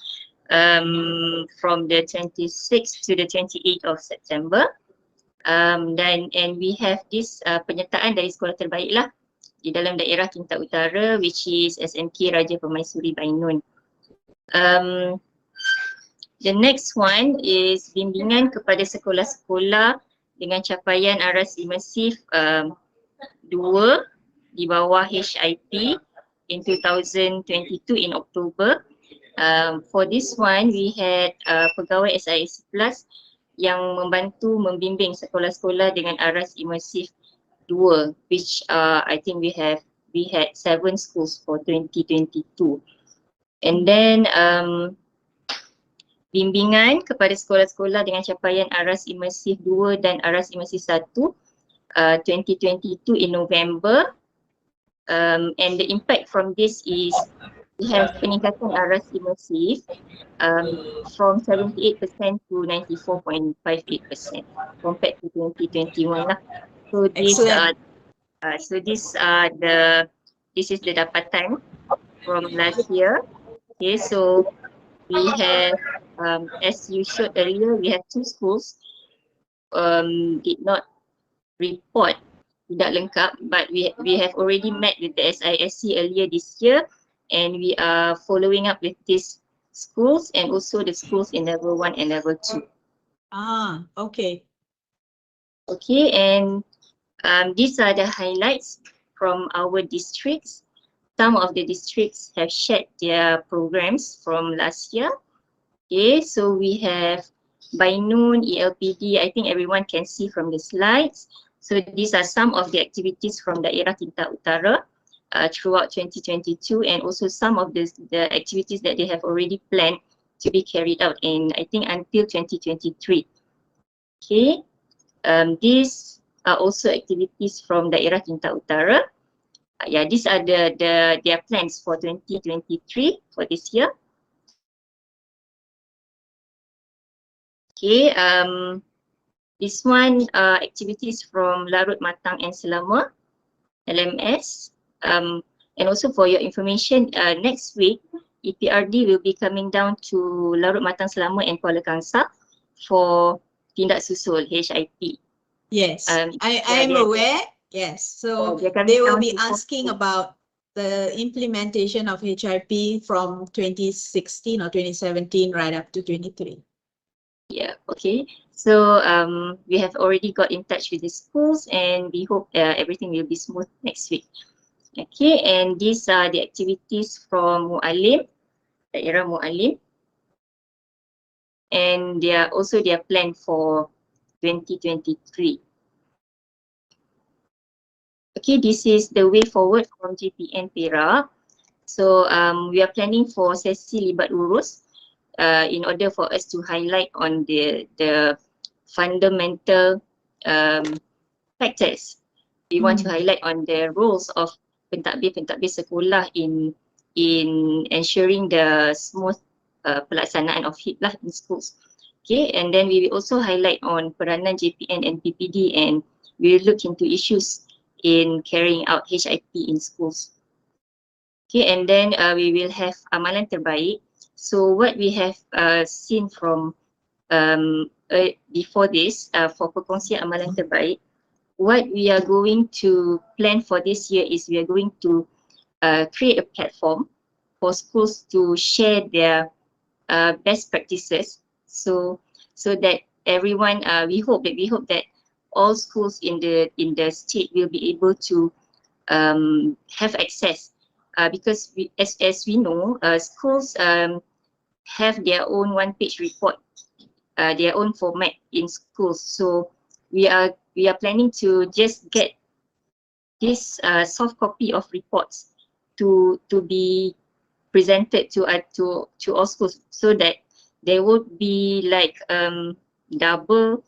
from the 26th to the 28th of September. And we have this penyertaan dari sekolah terbaik lah di dalam daerah Kinta Utara, which is SMK Raja Permaisuri Bainun. The next one is bimbingan kepada sekolah-sekolah dengan capaian aras Immersive 2 di bawah HIP in 2022 in October. For this one, we had pegawai SISC Plus yang membantu membimbing sekolah-sekolah dengan aras Immersive 2, which I think we had 7 schools for 2022. And then bimbingan kepada sekolah-sekolah dengan capaian aras Immersive 2 dan aras Immersive 1 2022 in November. And the impact from this is we have peningkatan aras Immersive from 78% to 94.58% compared to 2021 lah. So this Excellent. this is the dapatan from last year. Okay, so we have as you showed earlier, we have 2 schools did not report, tidak lengkap, but we have already met with the SISC earlier this year, and we are following up with these schools and also the schools in level 1 and level 2. Okay. Okay, and these are the highlights from our districts. Some of the districts have shared their programs from last year. Okay, so we have by noon, ELPD, I think everyone can see from the slides. So these are some of the activities from Daerah Tinta Utara throughout 2022, and also some of the activities that they have already planned to be carried out in, I think, until 2023. Okay, these are also activities from Daerah Tinta Utara. Yeah, these are their plans for 2023 for this year. Okay, this one activities from Larut Matang and Selama, LMS. And also for your information, next week, EPRD will be coming down to Larut Matang Selama and Kuala Kangsar for tindak susul HIP. Yes, I am aware. Yes, so they're coming they will down be to asking about the implementation of HIP from 2016 or 2017 right up to 23. Yeah, okay. So we have already got in touch with the schools, and we hope everything will be smooth next week. Okay, and these are the activities from Mu'alim, Daerah Mu'alim. And they are also their plan for 2023. Okay, this is the way forward from JPN Perak. So we are planning for sesi libat urus in order for us to highlight on the fundamental factors. We want to highlight on the roles of pentadbir sekolah in ensuring the smooth pelaksanaan of HIP lah in schools. Okay, and then we will also highlight on peranan JPN and PPD, and we will look into issues in carrying out HIP in schools. Okay, and then we will have amalan terbaik. So what we have seen from before this for perkongsian amalan terbaik, what we are going to plan for this year is we are going to create a platform for schools to share their best practices. So that everyone, we hope that all schools in the state will be able to have access. Because as we know, schools have their own one-page report, their own format in schools. So we are planning to just get this soft copy of reports to be presented to all schools, so that there won't be like double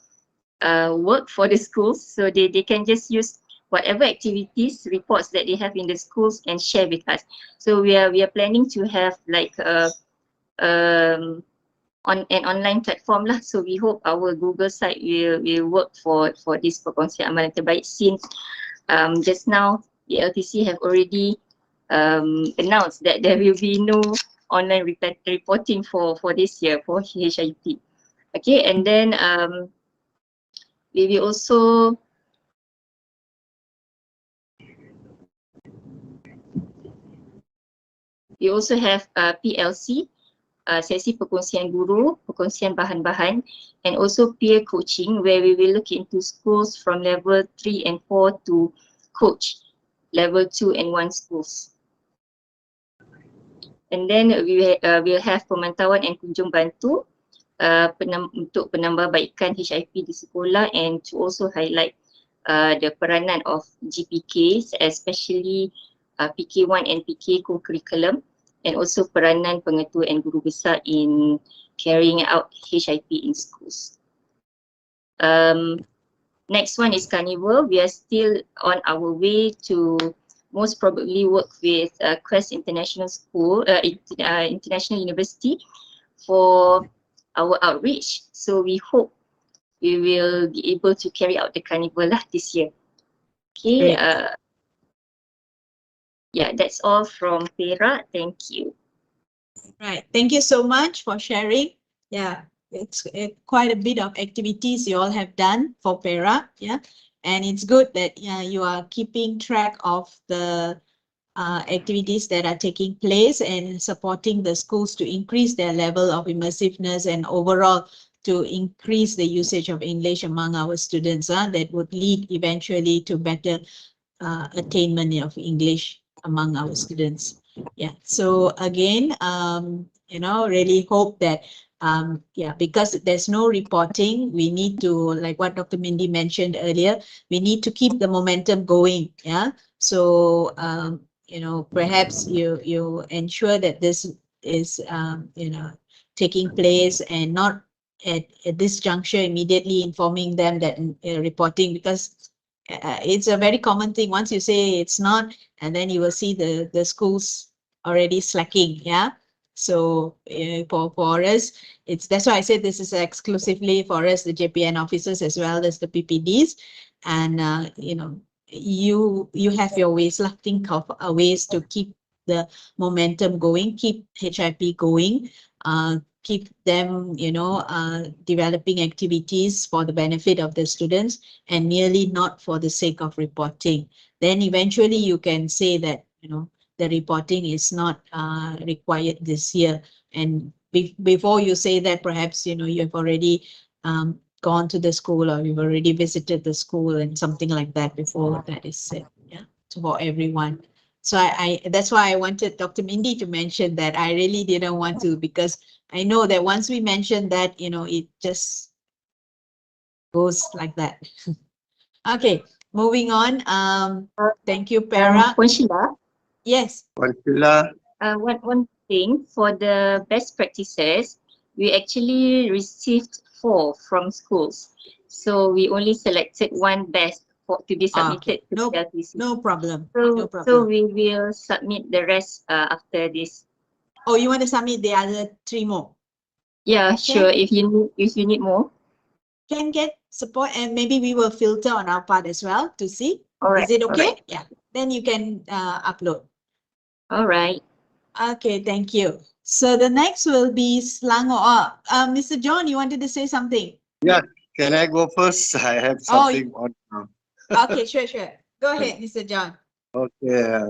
work for the schools. So they can just use whatever activities, reports that they have in the schools and share with us. So we are planning to have like on an online platform lah. So we hope our Google site will work for this perkongsian amalan terbaik, since just now the LTC have already announced that there will be no online reporting for this year for HIP. Okay, and then we will also have PLC, sesi perkongsian guru, perkongsian bahan-bahan, and also peer coaching where we will look into schools from level 3 and 4 to coach level 2 and 1 schools. And then we will have pemantauan and kunjung bantu untuk penambahbaikan HIP di sekolah, and to also highlight the peranan of GPKs, especially PK1 and PK co-curriculum, and also peranan pengetua and guru besar in carrying out HIP in schools. Next one is Carnival. We are still on our way to most probably work with Quest International School, International University for our outreach. So we hope we will be able to carry out the carnival this year. Okay. Yeah, that's all from Perak. Thank you. Right. Thank you so much for sharing. Yeah, it's quite a bit of activities you all have done for Perak. Yeah, and it's good that you are keeping track of the activities that are taking place and supporting the schools to increase their level of immersiveness and overall to increase the usage of English among our students. That would lead eventually to better attainment of English among our students. Yeah, so again, really hope that because there's no reporting, we need to, like what Dr. Mindy mentioned earlier, we need to keep the momentum going. Yeah, so perhaps you ensure that this is taking place and not at this juncture immediately informing them that reporting, because it's a very common thing. Once you say it's not, and then you will see the schools already slacking. Yeah. So for us, that's why I said this is exclusively for us, the JPN officers as well as the PPDs, and you have your ways. Think of ways to keep the momentum going, keep HIP going, keep them, developing activities for the benefit of the students and merely not for the sake of reporting. Then eventually you can say that, the reporting is not required this year. And before you say that, perhaps, you have already gone to the school or you've already visited the school and something like that before that is said, for everyone. So that's why I wanted Dr. Mindy to mention that. I really didn't want to, because I know that once we mention that, it just goes like that. Okay, moving on. Thank you, Para. Puan Sheila, Yes. one thing for the best practices, we actually received 4 from schools. So we only selected one best to be submitted to PLTC. No problem. So we will submit the rest after this. Oh, you want to submit the other 3 more? Yeah, sure. If you need more, can get support, and maybe we will filter on our part as well to see. All right, is it okay? right. Yeah. Then you can upload. All right. Okay, thank you. So the next will be Selangor. Mr. John, you wanted to say something? Yeah. Can I go first? I have something on. Okay, sure. Go ahead, Mr. John. Okay,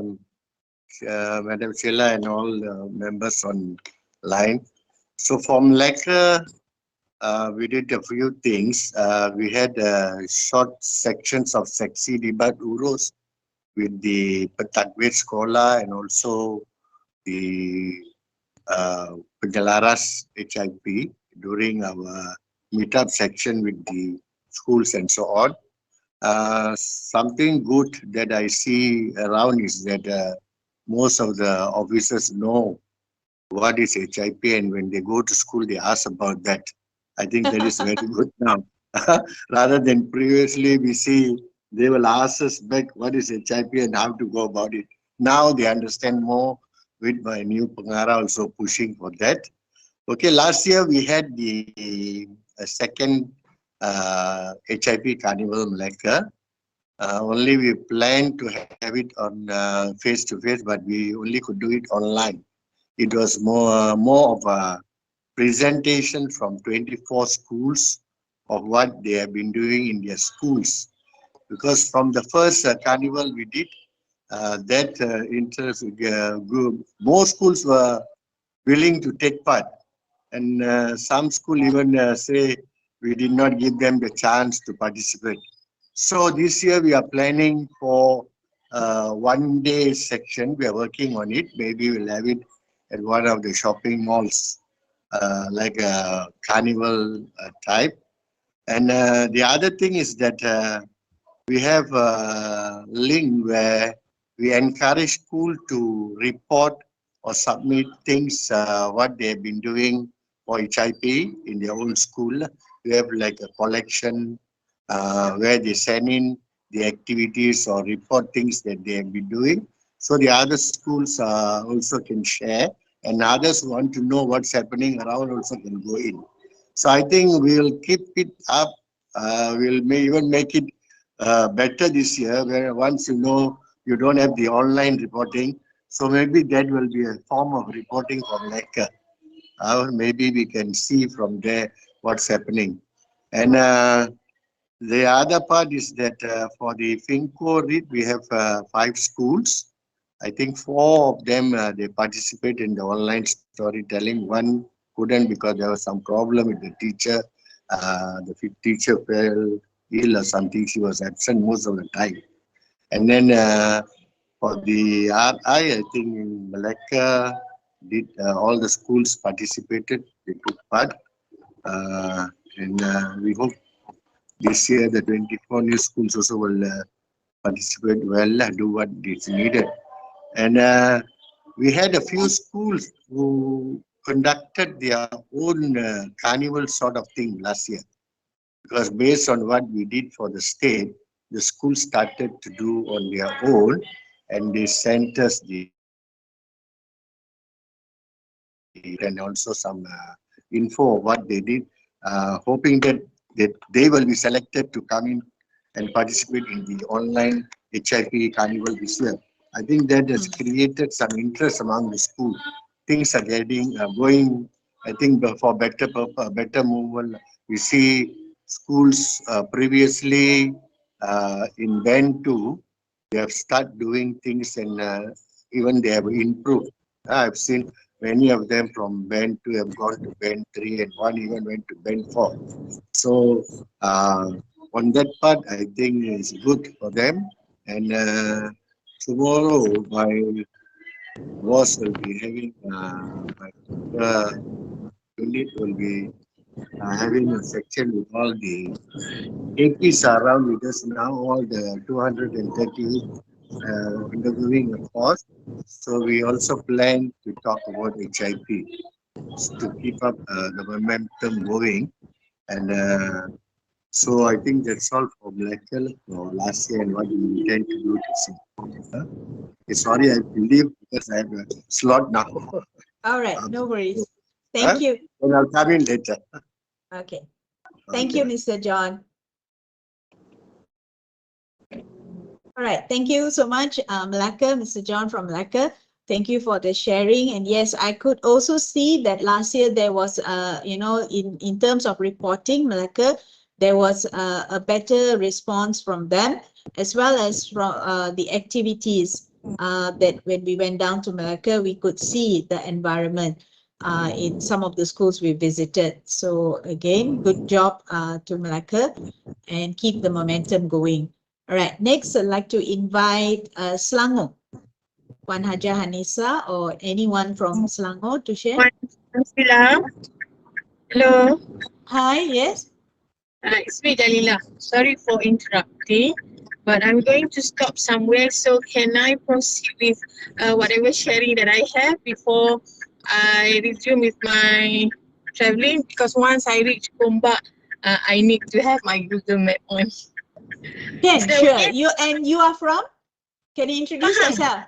Madam Sheila and all the members online. So from Malacca, we did a few things. We had short sections of seksi debat urus with the Pentadbir Sekolah and also the Penjelaras HIP during our meetup section with the schools and so on. Something good that I see around is that most of the officers know what is HIP, and when they go to school, they ask about that. I think that is very good now. Rather than previously, we see they will ask us back what is HIP and how to go about it. Now they understand more, with my new Pengara also pushing for that. Okay, last year we had the second HIP Carnival Malacca. Only we planned to have it on face-to-face, but we only could do it online. It was more of a presentation from 24 schools of what they have been doing in their schools. Because from the first carnival we did, that interest group, most schools were willing to take part. And some school even say we did not give them the chance to participate. So this year we are planning for 1 day section. We are working on it. Maybe we'll have it at one of the shopping malls, like a carnival type. And the other thing is that we have a link where we encourage school to report or submit things, what they have been doing for HIP in their own school. We have like a collection where they send in the activities or report things that they have been doing. So the other schools also can share, and others who want to know what's happening around also can go in. So I think we'll keep it up. We'll may even make it better this year, where once you know you don't have the online reporting, so maybe that will be a form of reporting from Mecca. Maybe we can see from there what's happening. And the other part is that for the FinCo REIT, we have 5 schools. I think 4 of them, they participate in the online storytelling. One couldn't because there was some problem with the teacher. The teacher fell ill or something. She was absent most of the time. And then for the RI, I think in Malacca, all the schools participated. They took part. And we hope this year the 24 new schools also will participate well, do what is needed. And we had a few schools who conducted their own carnival sort of thing last year. Because based on what we did for the state, the school started to do on their own, and they sent us the and also some info of what they did, hoping that they will be selected to come in and participate in the online HIP carnival this year. I think that has created some interest among the school. Things are getting going. I think for better movement. We see schools previously in Band 2, they have started doing things, and even they have improved. I've seen many of them from Band 2 have gone to Band 3, and one even went to Band 4. So on that part, I think it's good for them. And tomorrow, my boss will be having my unit will be having a section with all the APs around with us now, all the 230 undergoing a course. So we also plan to talk about HIP to keep up the momentum going. And so I think that's all for Bengkel for last year and what we intend to do this year. Sorry, I have to leave because I have a slot now. All right, no worries. Thank you. And I'll come in later. Okay. Thank you, Mr. John. All right, thank you so much, Malacca, Mr. John from Malacca. Thank you for the sharing. And yes, I could also see that last year there was, in terms of reporting, Malacca, there was a better response from them, as well as from the activities that when we went down to Malacca, we could see the environment in some of the schools we visited. So again, good job to Malacca, and keep the momentum going. All right, next I'd like to invite Selangor, Wan Haja Hanisa, or anyone from Selangor to share. Hello. Hi, yes. It's me, Dalila. Sorry for interrupting, but I'm going to stop somewhere. So can I proceed with whatever sharing that I have before I resume with my traveling? Because once I reach Gombak, I need to have my Google Map on. Yeah, sure. Okay? You are from? Can you introduce Pahang. yourself?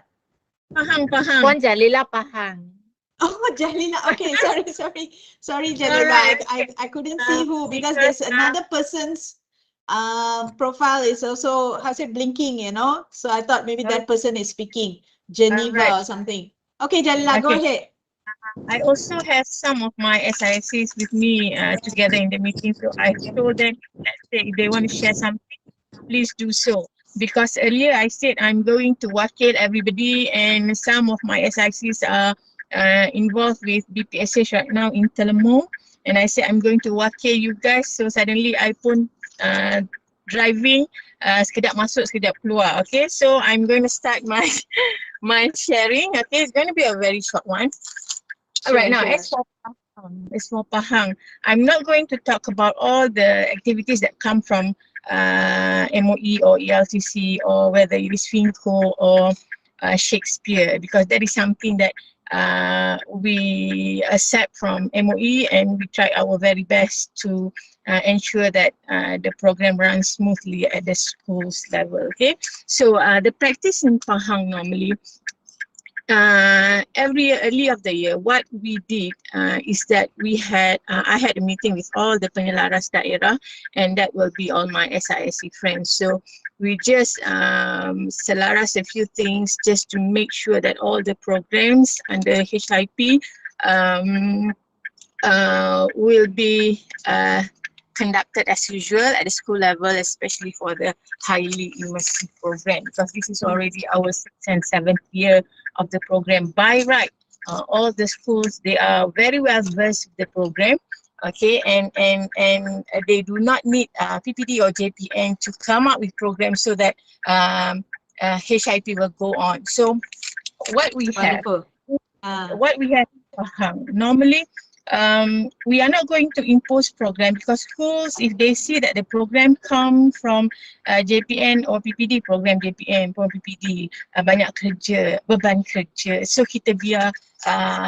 Pahang. Puan Jalila Pahang. Oh, Jalila. Okay, sorry, Jalila. Alright. I couldn't see who, because there's another person's profile is also, how's it, blinking, so I thought maybe that person is speaking, Geneva or something. Okay, Jalila, go ahead. I also have some of my SICs with me together in the meeting, so I told them that if they want to share something, please do so. Because earlier I said I'm going to wakil everybody, and some of my SICs involved with BPSH right now in Telemo, and I said I'm going to wakil you guys. So suddenly I pun driving, sekejap masuk, sekejap keluar. Okay, so I'm going to start my sharing. Okay, it's going to be a very short one. All right, now as for Pahang, I'm not going to talk about all the activities that come from MOE or ELTC, or whether it is FINCO or Shakespeare, because that is something that we accept from MOE, and we try our very best to ensure that the program runs smoothly at the schools level. Okay, so the practice in Pahang normally, every early of the year, what we did is that we had, I had a meeting with all the penyelaras daerah, and that will be all my SISC friends. So we just selaras a few things just to make sure that all the programs under HIP will be conducted as usual at the school level, especially for the highly immersive program, because this is already our 6th and 7th year of the program. By right, all the schools, they are very well versed with the program, okay, and they do not need PPD or JPN to come up with programs so that HIP will go on. So what we have, normally, we are not going to impose program, because schools, if they see that the program come from JPN or PPD, program JPN or PPD, banyak kerja, beban kerja, so kita biar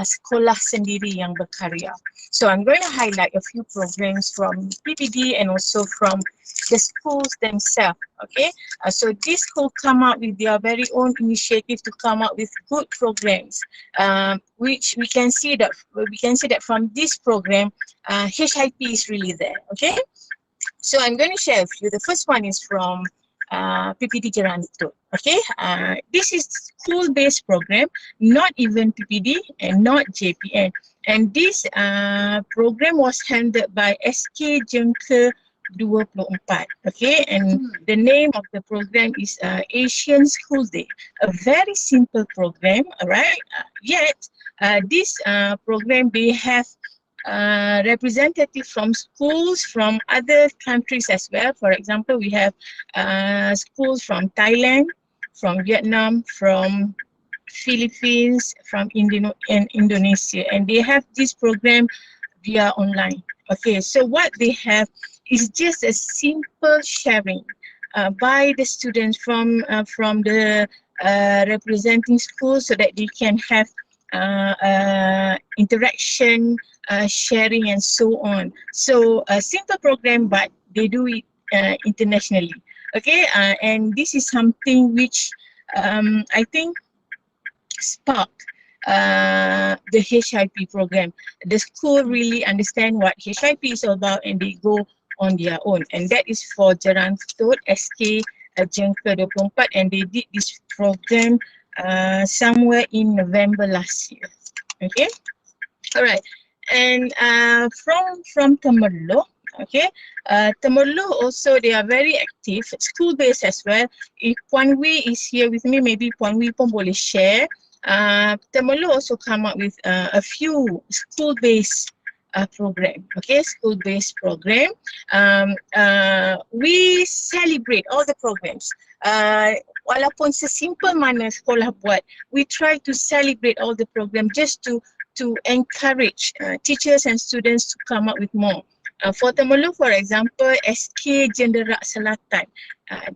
sekolah sendiri yang berkarya. So I'm going to highlight a few programs from PPD and also from the schools themselves. Okay, so this school come up with their very own initiative to come up with good programs, which we can see that from this program, HIP is really there. Okay, so I'm going to share a few. The first one is from PPD Jerantut. Okay, this is school-based program, not even PPD and not JPN. And this program was handled by SK Jengkel 24. Okay, and the name of the program is Asian School Day. A very simple program, all right? Yet, this program, they have representatives from schools from other countries as well. For example, we have schools from Thailand, from Vietnam, from Philippines, from Indonesia, and they have this program via online. Okay, so what they have is just a simple sharing by the students from the representing schools, so that they can have interaction, sharing, and so on. So a simple program, but they do it internationally. Okay, and this is something which I think sparked the HIP program. The school really understand what HIP is all about, and they go on their own. And that is for Jerantut, SK Jengkel 24, and they did this program somewhere in November last year. Okay, all right. And from Temerloh, okay, Temerloh also, they are very active, school-based as well. If Puan Wee is here with me, maybe Puan Wee pun boleh share. Temerloh also come up with a few school-based program. Okay, school-based program. We celebrate all the programs. Walaupun sesimpel mana sekolah buat, we try to celebrate all the program just to encourage teachers and students to come up with more. For Temerloh, for example, SK Jenderak Selatan.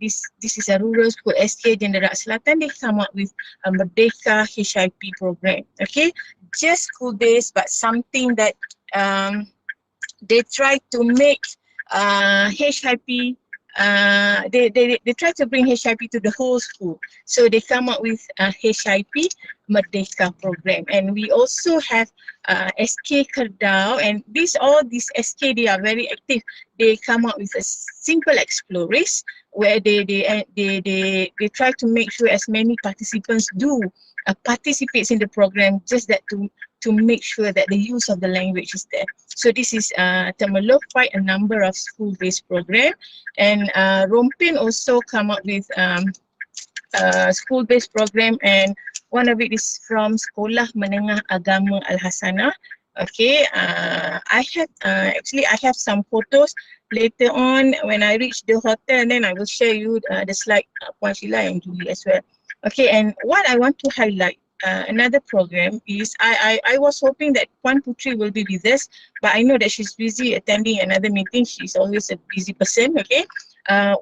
This is a rural school, SK Jenderak Selatan. They come up with a Merdeka HIP program. Okay, just school-based, but something that they try to make HIP. They try to bring HIP to the whole school. So they come up with HIP Merdeka program. And we also have SK Keldau, and all these SK, they are very active. They come up with a simple explorers where they try to make sure as many participants do participates in the program, just that to make sure that the use of the language is there. So this is Temerloh, quite a number of school-based program, and Rompin also come up with school-based program, and one of it is from Sekolah Menengah Agama Al Hasanah. Okay, I have some photos later on when I reach the hotel, and then I will share you the slide, Puan Sheila and Julie as well. Okay, and what I want to highlight, another program is I was hoping that Puan Putri will be with us, but I know that she's busy attending another meeting. She's always a busy person. Okay,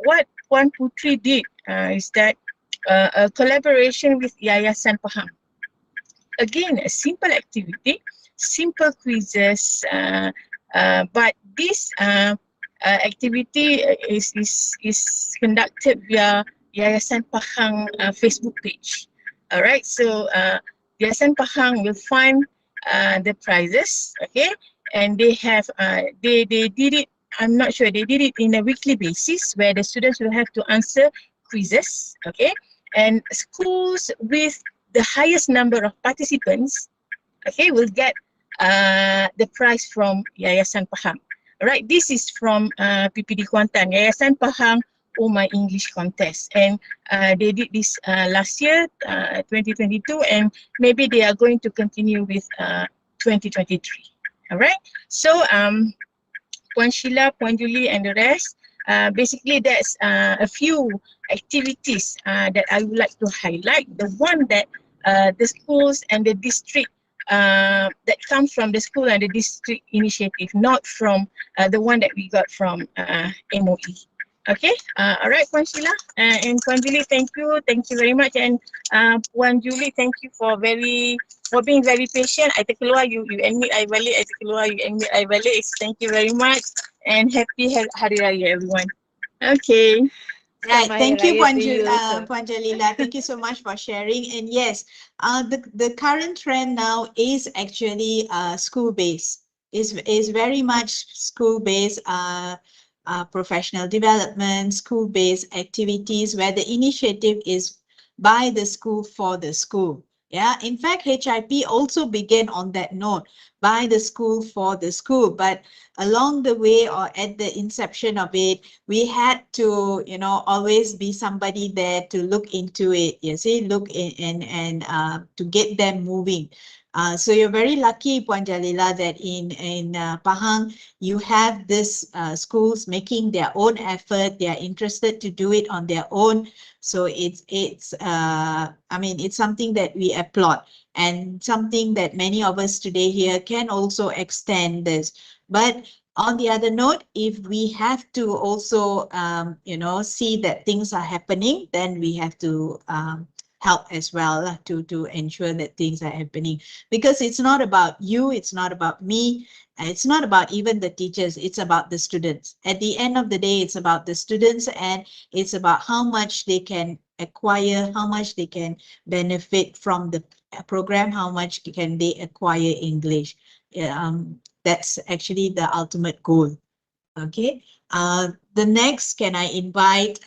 what Puan Putri did is that a collaboration with Yayasan Pahang. Again, a simple activity, simple quizzes, but this activity is conducted via Yayasan Pahang Facebook page. All right, so Yayasan Pahang will find the prizes, okay, and they have they did it. I'm not sure, they did it in a weekly basis where the students will have to answer quizzes, okay, and schools with the highest number of participants, okay, will get the prize from Yayasan Pahang. All right, this is from PPD Kuantan, Yayasan Pahang Oh My English Contest, and they did this last year, 2022, and maybe they are going to continue with 2023. All right, so Puan Sheila, Puan Julie, and the rest, basically that's a few activities that I would like to highlight. The one that the schools and the district that comes from the school and the district initiative, not from the one that we got from MOE. Okay, all right, Puan Sheila and Puan Julie, thank you very much, and Puan Julie, thank you for being very patient. I terkeluar, you admit I balik, I terkeluar, you admit I balik. Thank you very much, and happy Hari Raya, everyone. Okay. Right. Selamat Thank you, Hari Raya to you also. Puan Jalila. Thank you so much for sharing. And yes, the current trend now is actually school based. Is very much school based. Professional development, school based activities where the initiative is by the school for the school. Yeah. In fact, HIP also began on that note, by the school for the school. But along the way, or at the inception of it, we had to, always be somebody there to look into it, you see, look in and to get them moving. So you're very lucky, Puan Jalila, that in Pahang, you have this schools making their own effort. They are interested to do it on their own. So it's something that we applaud, and something that many of us today here can also extend this. But on the other note, if we have to also, see that things are happening, then we have to help as well to ensure that things are happening. Because it's not about you, it's not about me, it's not about even the teachers, it's about the students. At the end of the day, it's about the students, and it's about how much they can acquire, how much they can benefit from the program, how much can they acquire English. That's actually the ultimate goal. Okay. The next, can I invite,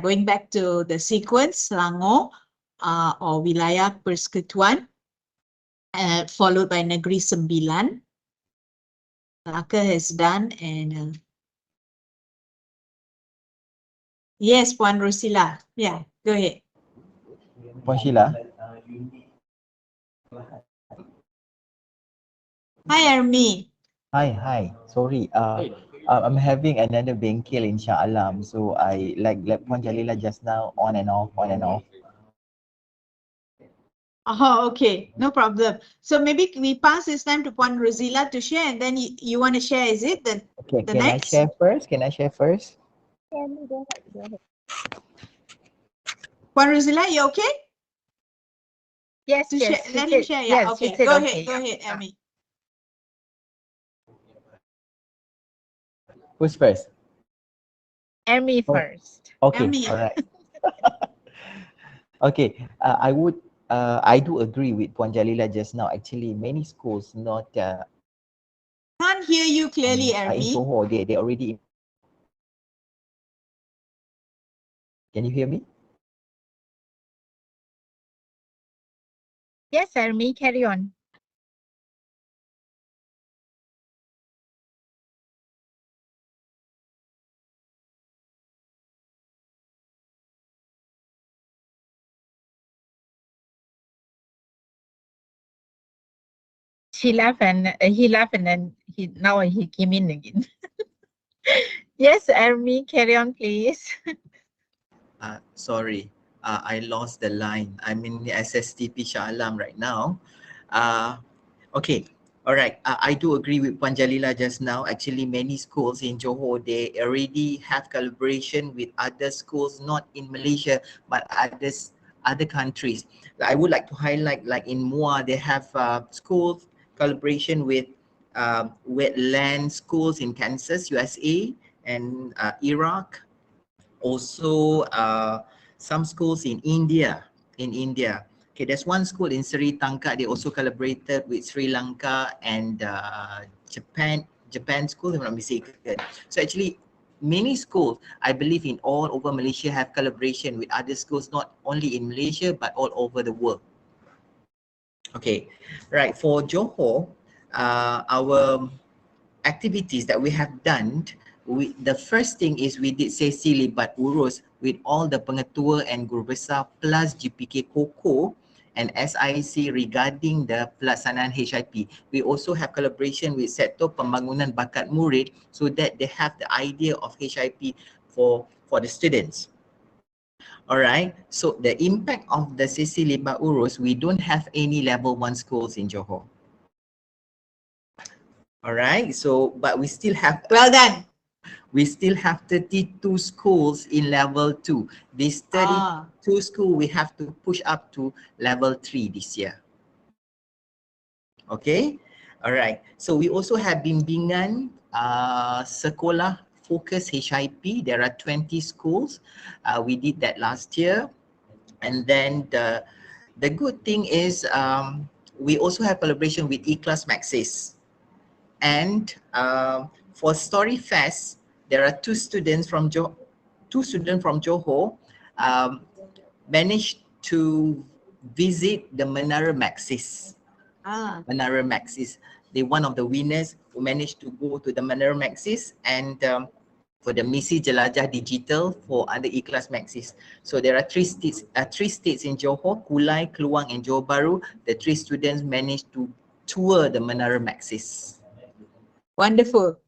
going back to the sequence, Selangor or Wilayah Persekutuan, followed by Negeri Sembilan. Melaka has done, and yes, Puan Rosila. Yeah, go ahead. Puan Sheila. Hi, Army. Hi. Sorry. I'm having another bengkel in Shah Alam, so I like Puan Jalila just now, on and off. Oh, okay, no problem. So maybe we pass this time to Puan Rosila to share, and then you want to share, is it? Okay, the can next? I share first? Puan Rosila, you okay? Yes, To yes. share, let him share. Yeah, yes, she okay. said Go okay, ahead, go yeah. ahead, Army. Who's first? Emmy Oh. first. Okay, Emmy. all right. Okay, I do agree with Puan Jalila just now. Actually, many schools not Can't hear you clearly, in Army. Johor, they already. Can you hear me? Yes, Emmy, carry on. She left and he left and then now he came in again. Yes, Ermi, carry on, please. Sorry, I lost the line. I'm in the SSTP Shah Alam right now. Okay, all right. I do agree with Puan Jalila just now. Actually, many schools in Johor, they already have collaboration with other schools, not in Malaysia, but other countries. I would like to highlight, like in Muar, they have schools collaboration with wetland schools in Kansas, USA, and Iraq. Also, some schools in India. Okay, there's one school in Sri Lanka. They also collaborated with Sri Lanka and Japan school, if I'm not mistaken. So actually, many schools, I believe in all over Malaysia, have collaboration with other schools, not only in Malaysia, but all over the world. Okay, right. For Johor, our activities that we have done, the first thing is we did sesi libat urus with all the pengetua and guru besar plus GPK Koko and SIC regarding the pelaksanaan HIP. We also have collaboration with sektor pembangunan bakat murid so that they have the idea of HIP for the students. Alright, so the impact of the sesi libat urus, we don't have any level 1 schools in Johor. Alright, so but we still have Well done. we still have 32 schools in level 2. This 32 school we have to push up to level 3 this year. Okay, alright. So we also have bimbingan sekolah focus HIP. There are 20 schools. We did that last year. And then the good thing is we also have collaboration with E-Class Maxis. And for Story Fest, there are two students from Johor managed to visit the Menara Maxis. Menara Maxis. They're one of the winners who managed to go to the Menara Maxis and for the Misi Jelajah Digital for under E-Class Maxis. So there are three states in Johor, Kulai, Keluang and Johor Bahru. The 3 students managed to tour the Menara Maxis. Wonderful.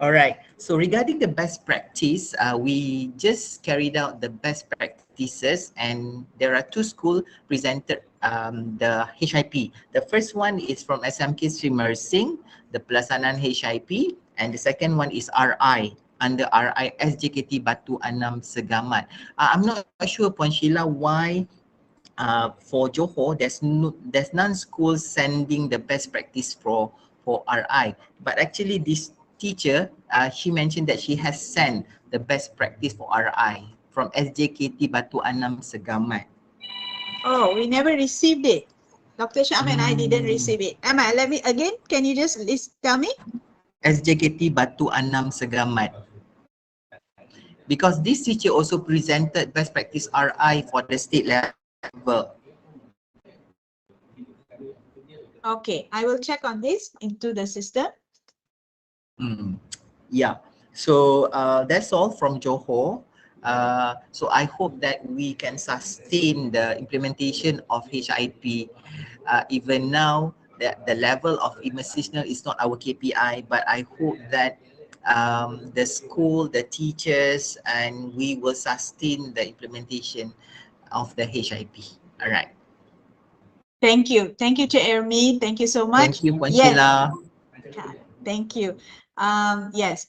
All right. So regarding the best practice, we just carried out the best practices and there are 2 schools presented the HIP. The first one is from SMK Sri Mersing, the Pelaksanaan HIP, and the second one is RI, under RI SJKT Batu Anam Segamat. I'm not sure, Puan Sheila, why for Johor there's none schools sending the best practice for RI, but actually this teacher, she mentioned that she has sent the best practice for RI from SJKT Batu Anam Segamat. Oh, we never received it. Dr. Syam and I didn't receive it. Emma, let me again, can you just tell me? SJKT Batu Anam Segamat. Because this teacher also presented best practice RI for the state level. Okay, I will check on this into the system. Yeah, so that's all from Johor. So I hope that we can sustain the implementation of HIP. Even now, the level of immersive is not our KPI, but I hope that the school, the teachers, and we will sustain the implementation of the HIP. All right. Thank you. Thank you, Chair Ermi. Thank you so much. Thank you, Puan Sheila. Thank you. Yes,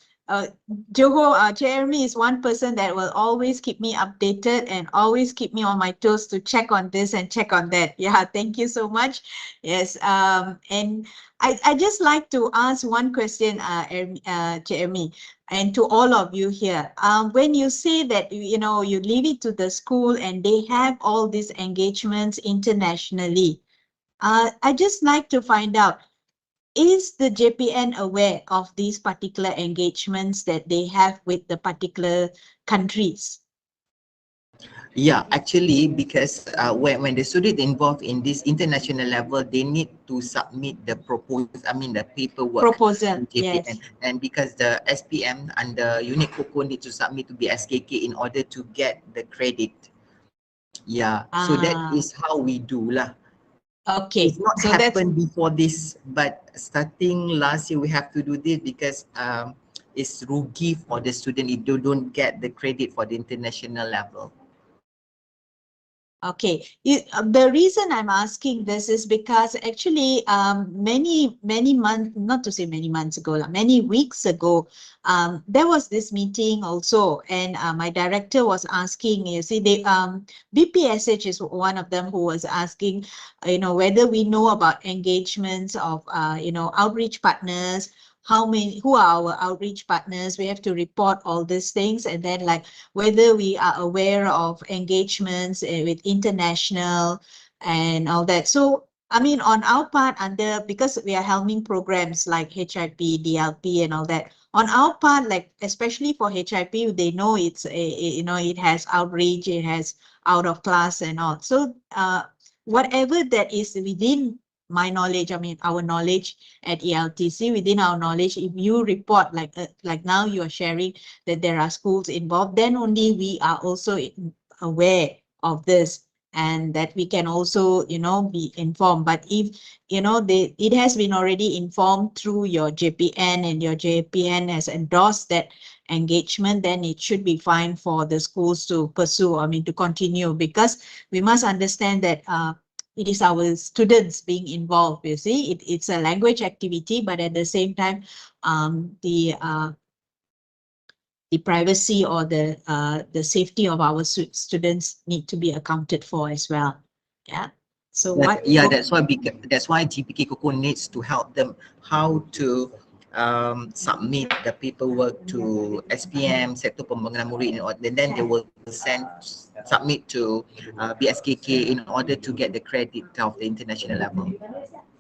Johor, Chair Ermi is one person that will always keep me updated and always keep me on my toes to check on this and check on that. Yeah, thank you so much. Yes, and I just like to ask one question, Chair Ermi, and to all of you here. When you say that, you know, you leave it to the school and they have all these engagements internationally, I just like to find out, is the JPN aware of these particular engagements that they have with the particular countries? Yeah, actually, because when the student involved in this international level, they need to submit the the paperwork. Proposal, to JPN. yes. And because the SPM and the unit COCO need to submit to be SKK in order to get the credit. Yeah, so that is how we do lah. Okay, It's not so that's happened before this, but starting last year we have to do this because it's rugi for the student if they don't get the credit for the international level. okay. The reason I'm asking this is because actually many months, not to say many months ago, many weeks ago, there was this meeting also, and my director was asking, you see, BPSH is one of them who was asking, whether we know about engagements of, outreach partners, who are our outreach partners. We have to report all these things, and then like whether we are aware of engagements with international and all that. So I mean, on our part, because we are helming programs like HIP, DLP, and all that. On our part, like especially for HIP, they know it has outreach, it has out of class and all. So whatever that is within my knowledge, I mean our knowledge at ELTC, within our knowledge, if you report like now you are sharing that there are schools involved, then only we are also aware of this, and that we can also be informed. But if it has been already informed through your JPN, and your JPN has endorsed that engagement, then it should be fine for the schools to pursue, I mean to continue, because we must understand that it is our students being involved. You see, it's a language activity, but at the same time, the privacy or the safety of our students need to be accounted for as well. Yeah. So That's why GPK Koko needs to help them how to submit the paperwork to SPM, Sektor Pembangunan Murid, and then they will submit to BSKK in order to get the credit of the international level.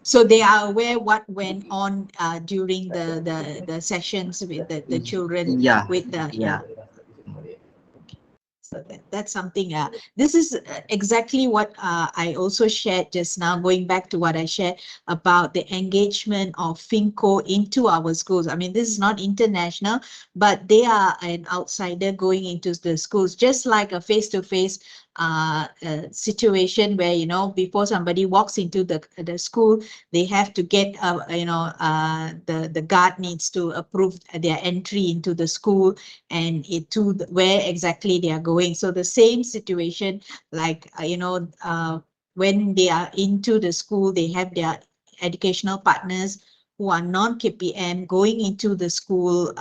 So they are aware what went on during the sessions with the children. With the So that's something. This is exactly what I also shared just now, going back to what I shared about the engagement of FINCO into our schools. I mean, this is not international, but they are an outsider going into the schools, just like a face-to-face situation where, before somebody walks into the school, they have to get, the guard needs to approve their entry into the school and where exactly they are going. So the same situation, like, when they are into the school, they have their educational partners who are non-KPM going into the school,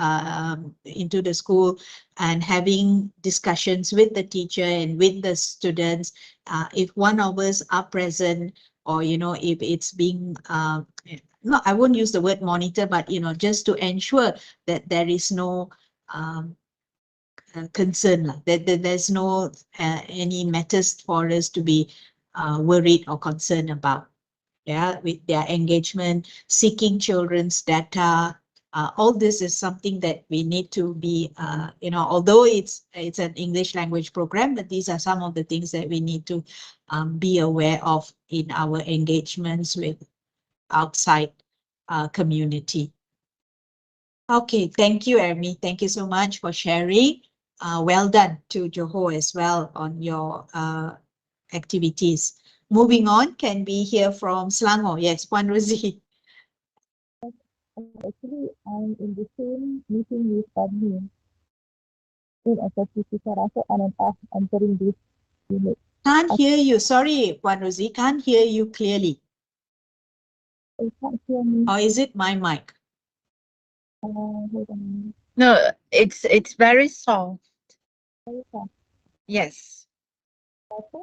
and having discussions with the teacher and with the students. If one of us are present, or, if it's being, no, I won't use the word monitor, but, just to ensure that there is no concern, that there's no any matters for us to be worried or concerned about. Yeah, with their engagement, seeking children's data, all this is something that we need to be, although it's an English language program, but these are some of the things that we need to be aware of in our engagements with outside community. Okay, thank you, Ermi. Thank you so much for sharing. Well done to Johor as well on your activities. Moving on, can we hear from Selangor? Yes, Puan Rosie. Actually, I'm in the same meeting with admin in SSTP Sarasa and I'm entering this unit. Can't hear you. Sorry, Puan Rosie, can't hear you clearly. You can't hear me. Or is it my mic? Hold on. No, it's very soft. Very soft. Yes. Okay.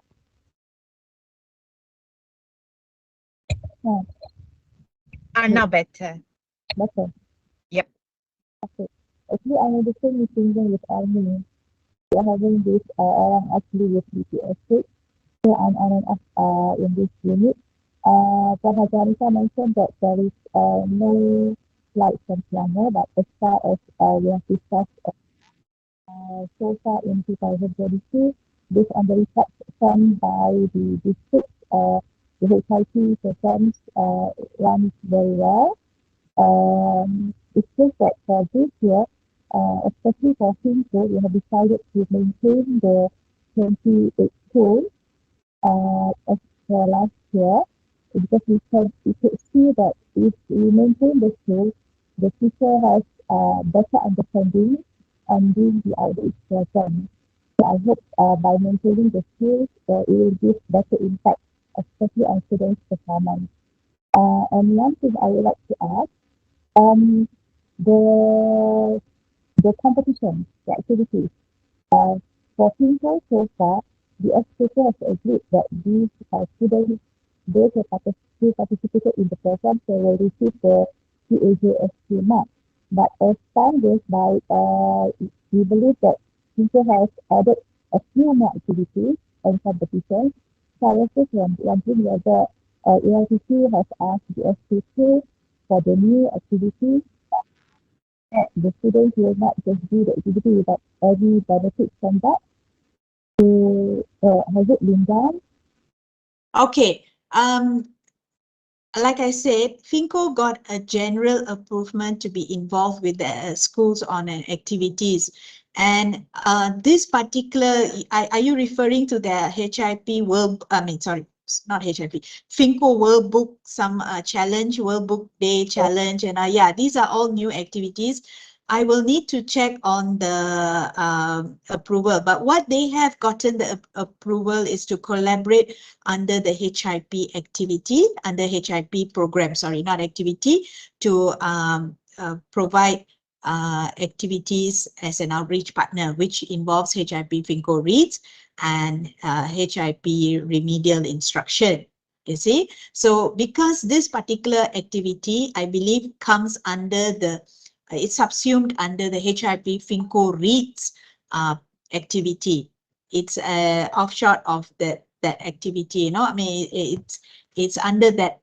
No. Now better. Better. Yep. Okay. Actually, I'm in the same meeting with admin. We are having this actually with BPSH. So I'm on and in this unit. Puan Hajarisa mentioned that there is no flight from Selangor, but as far as we have discussed so far in 2022, based on the research done by the district, the HIT programs runs very well. It's just that for this year, especially for FinCo, we have decided to maintain the 28 schools as for last year. because we could see that if we maintain the skills, the teacher has better understanding and doing the outreach program. So I hope by maintaining the skills, it will give better impact, especially on students' performance. And one thing I would like to add, um, the competition, the activities. For Pinto so far, the educator has agreed that these students, those who participated in the program, they will receive the CAJSQ mark. But as time goes by, we believe that Pinto has added a few more activities and competitions. So I was just wondering whether ALTC has asked the SPK for the new activities that the students will not just do the activity without any benefits from that. So, has it been done? Okay. Like I said, FINCO got a general approval to be involved with the schools on activities. And this particular, are you referring to the HIP World, not HIP, FINCO World Book Challenge, World Book Day Challenge, and yeah, these are all new activities. I will need to check on the approval, but what they have gotten the approval is to collaborate under the HIP activity, under HIP program, sorry, not activity, to provide activities as an outreach partner, which involves HIP FINCO Reads and HIP remedial instruction. You see, so because this particular activity, I believe, comes under the it's subsumed under the HIP FINCO Reads activity. It's offshore of that activity, you know. I mean, it's under that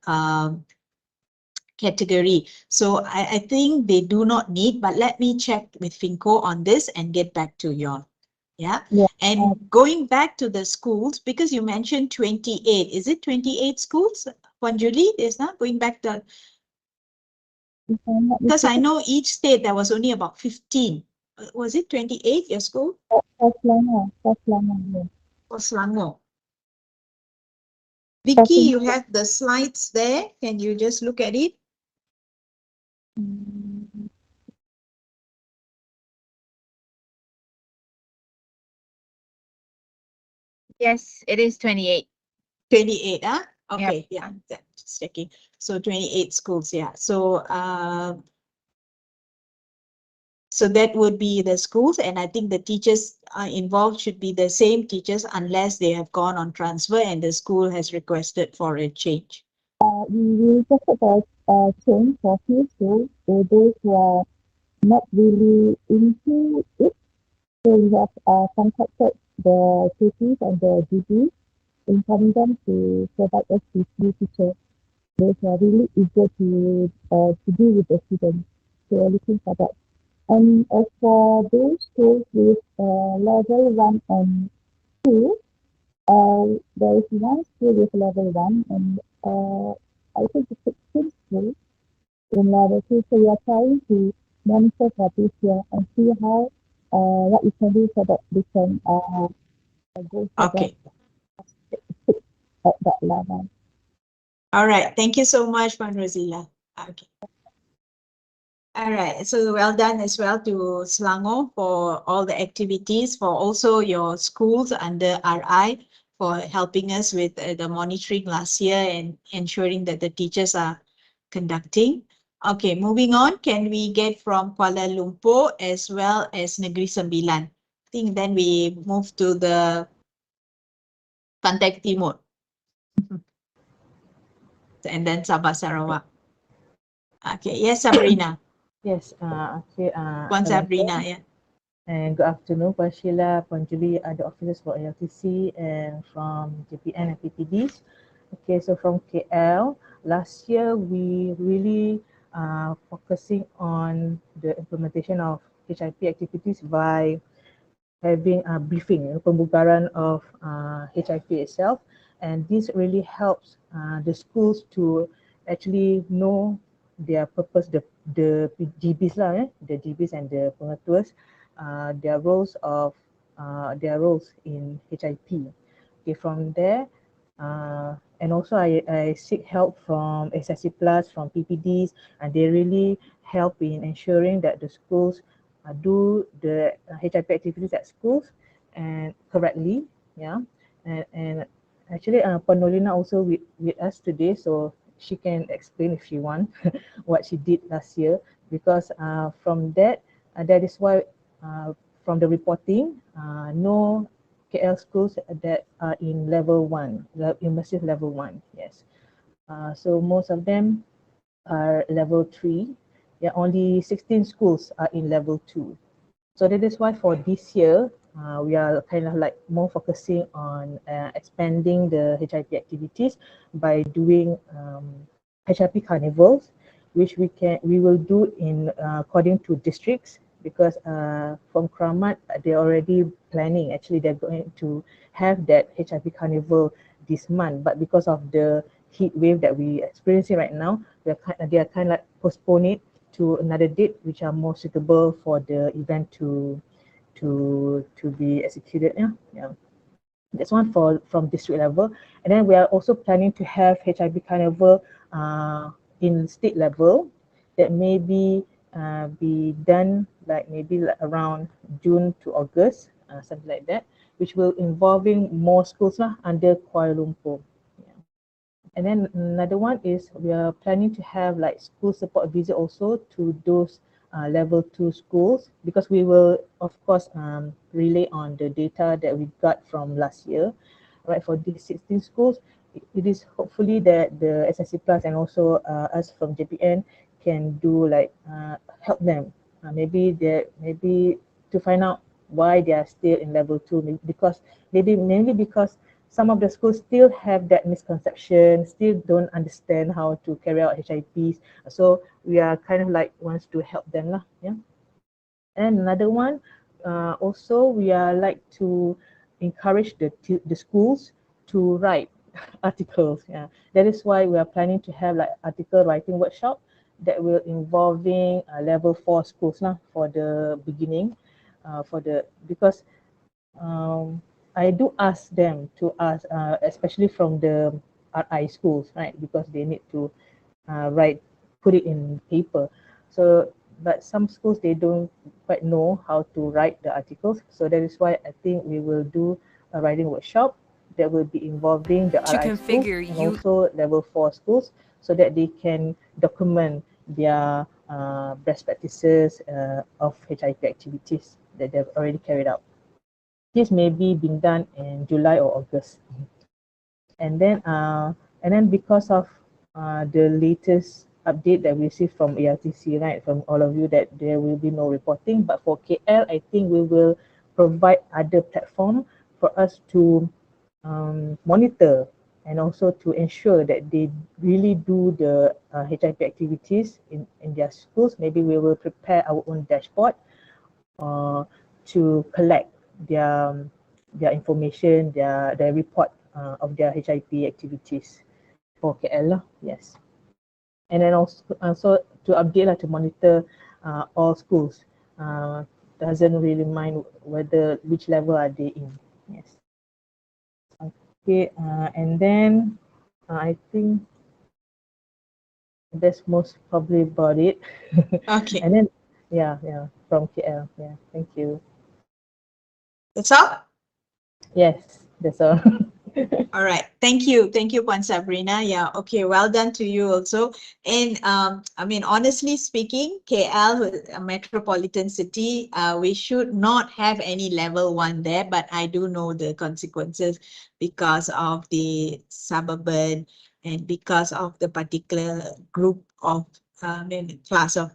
category. So I think they do not need, but let me check with FINCO on this and get back to you all. Yeah. And going back to the schools, because you mentioned 28, is it 28 schools? Wanjuli, is not going back to, because I know each state there was only about 15. Was it 28, your school? For Selangor. For Selangor. Vicky, you have the slides there. Can you just look at it? Yes, it is 28. 28, huh? Okay, yeah, just checking. So 28 schools, yeah. So so that would be the schools, and I think the teachers involved should be the same teachers unless they have gone on transfer and the school has requested for a change. We requested for change for few schools, so those who are not really into it. So we have contacted the KPs and the GPs, informing them to provide us with new teachers. Those who are really eager to do with the students. So we're looking for that. And as for those schools with level 1 and 2, there is one school with level 1 and I think it's 16 schools in level 2. So we are trying to monitor for this year and see how what we can do so that we can go for Okay. at that level. All right. Thank you so much, Puan Rosila. Okay. All right. So well done as well to Selangor for all the activities, for also your schools under RI for helping us with the monitoring last year and ensuring that the teachers are conducting. Okay, moving on. Can we get from Kuala Lumpur as well as Negeri Sembilan? I think then we move to the Pantai Timur. And then Sabah Sarawak. Okay, yes, Sabrina. Yes, okay. Puan Sabrina, yeah. And good afternoon, Puan Sheila, Puan Julie, other officers for ALTC and from JPN and PPDs. Okay, so from KL, last year we really focusing on the implementation of HIP activities by having a briefing, pembubaran of HIP itself, and this really helps the schools to actually know their purpose, the GBs lah, the GBs and the pengetuas, their roles in HIP. Okay, from there, And also I seek help from SSC Plus, from PPDs, and they really help in ensuring that the schools do the HIP activities at schools and correctly, yeah. And actually, Panolina also with us today, so she can explain if she want what she did last year, because from that, that is why from the reporting, no KL schools that are in level 1, the immersive level 1, yes. So most of them are level 3. Yeah, only 16 schools are in level 2. So that is why for this year, we are kind of like more focusing on expanding the HIP activities by doing HIP carnivals, which we will do in according to districts, because from Kramat they're already planning. Actually, they're going to have that HIP carnival this month, but because of the heat wave that we experiencing right now, they are kind of like postpone it to another date which are more suitable for the event to be executed. Yeah. That's one from district level. And then we are also planning to have HIP carnival in state level, that may be done like maybe like around June to August, something like that, which will involving more schools lah under Kuala Lumpur. And then another one is we are planning to have like school support visit also to those level 2 schools, because we will of course relay on the data that we got from last year, right? For these 16 schools, it is hopefully that the SSC Plus and also us from JPN can do like help them, maybe to find out why they are still in level 2, because mainly because some of the schools still have that misconception, still don't understand how to carry out HIPs. So we are kind of like wants to help them lah, yeah. And another one, also we are like to encourage the schools to write articles. Yeah, that is why we are planning to have like article writing workshop that will involving level 4 schools lah for the beginning, because I do ask them to ask, especially from the RI schools, right? Because they need to put it in paper. So, but some schools, they don't quite know how to write the articles. So that is why I think we will do a writing workshop that will be involving the RI schools and also level 4 schools, so that they can document their best practices of HIP activities that they've already carried out. This may be been done in July or August. And then because of the latest update that we received from ARTC, right, from all of you, that there will be no reporting, but for KL, I think we will provide other platform for us to monitor and also to ensure that they really do the HIP activities in their schools. Maybe we will prepare our own dashboard to collect their information, their report of their HIP activities for KL, yes. And then also to update, to monitor all schools. Doesn't really mind which level are they in, yes. Okay, and then I think that's most probably about it. Okay. And then, yeah, from KL, yeah, thank you. That's all? Yes, that's all. All right. Thank you, Puan Sabrina. Yeah. Okay. Well done to you also. And I mean, honestly speaking, KL, a metropolitan city, we should not have any level 1 there, but I do know the consequences because of the suburban and because of the particular group of class of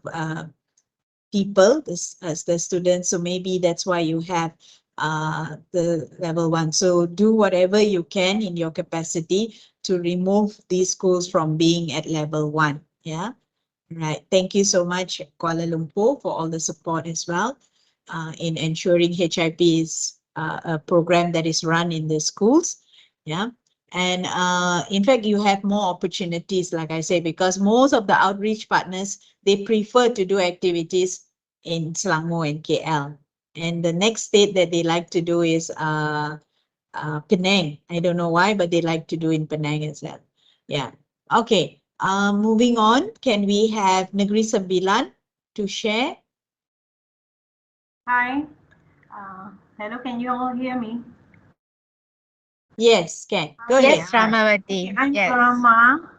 people, the students. So maybe that's why you have the level 1. So do whatever you can in your capacity to remove these schools from being at level 1. Yeah. Right. Thank you so much, Kuala Lumpur, for all the support as well in ensuring HIP is a program that is run in the schools. Yeah. And in fact, you have more opportunities, like I say, because most of the outreach partners, they prefer to do activities in Selangor and KL. And the next state that they like to do is Penang. I don't know why, but they like to do in Penang as well. Yeah. Okay. Moving on, can we have Negeri Sembilan to share? Hi. Hello, can you all hear me? Yes, can. Go Yes, ahead. Ramawati. I'm Yes. Rama.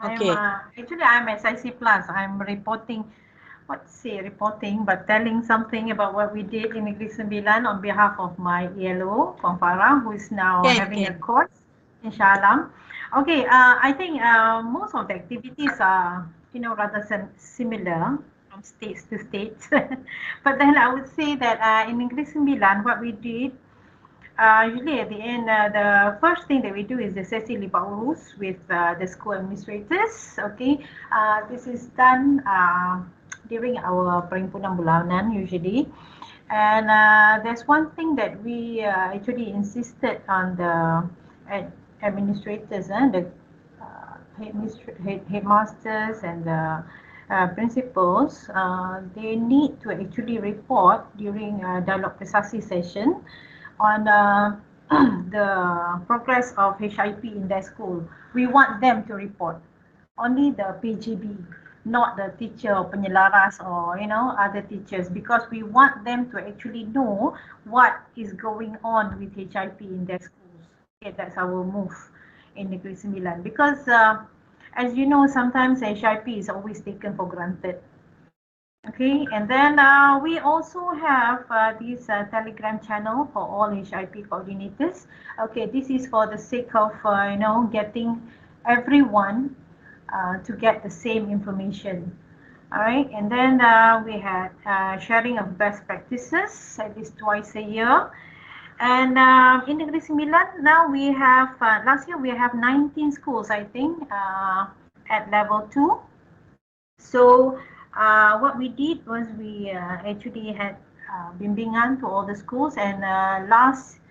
Okay. Actually, I'm SIC Plus. I'm reporting, reporting, but telling something about what we did in Negeri Sembilan on behalf of my ELO, Puan Farah, who is now having a course, inshallah. Okay, I think most of the activities are, rather similar from states to states. But then I would say that in Negeri Sembilan, what we did, usually at the end, the first thing that we do is the sesi lipat urus with the school administrators. Okay, this is done during our perhimpunan bulanan usually. And there's one thing that we actually insisted on the administrators and the headmasters and the principals. They need to actually report during dialogue prestasi session on the progress of HIP in their school. We want them to report, only the PGB, not the teacher or penyelaras or other teachers, because we want them to actually know what is going on with HIP in their schools. Okay, that's our move in Negeri Sembilan, because as you know, sometimes HIP is always taken for granted. Okay, and then we also have this Telegram channel for all HIP coordinators. Okay, this is for the sake of getting everyone to get the same information. All right, and then we had sharing of best practices at least twice a year. And in Negeri Sembilan, now we have last year we have 19 schools, I think, at level 2. So what we did was we actually had bimbingan to all the schools, and last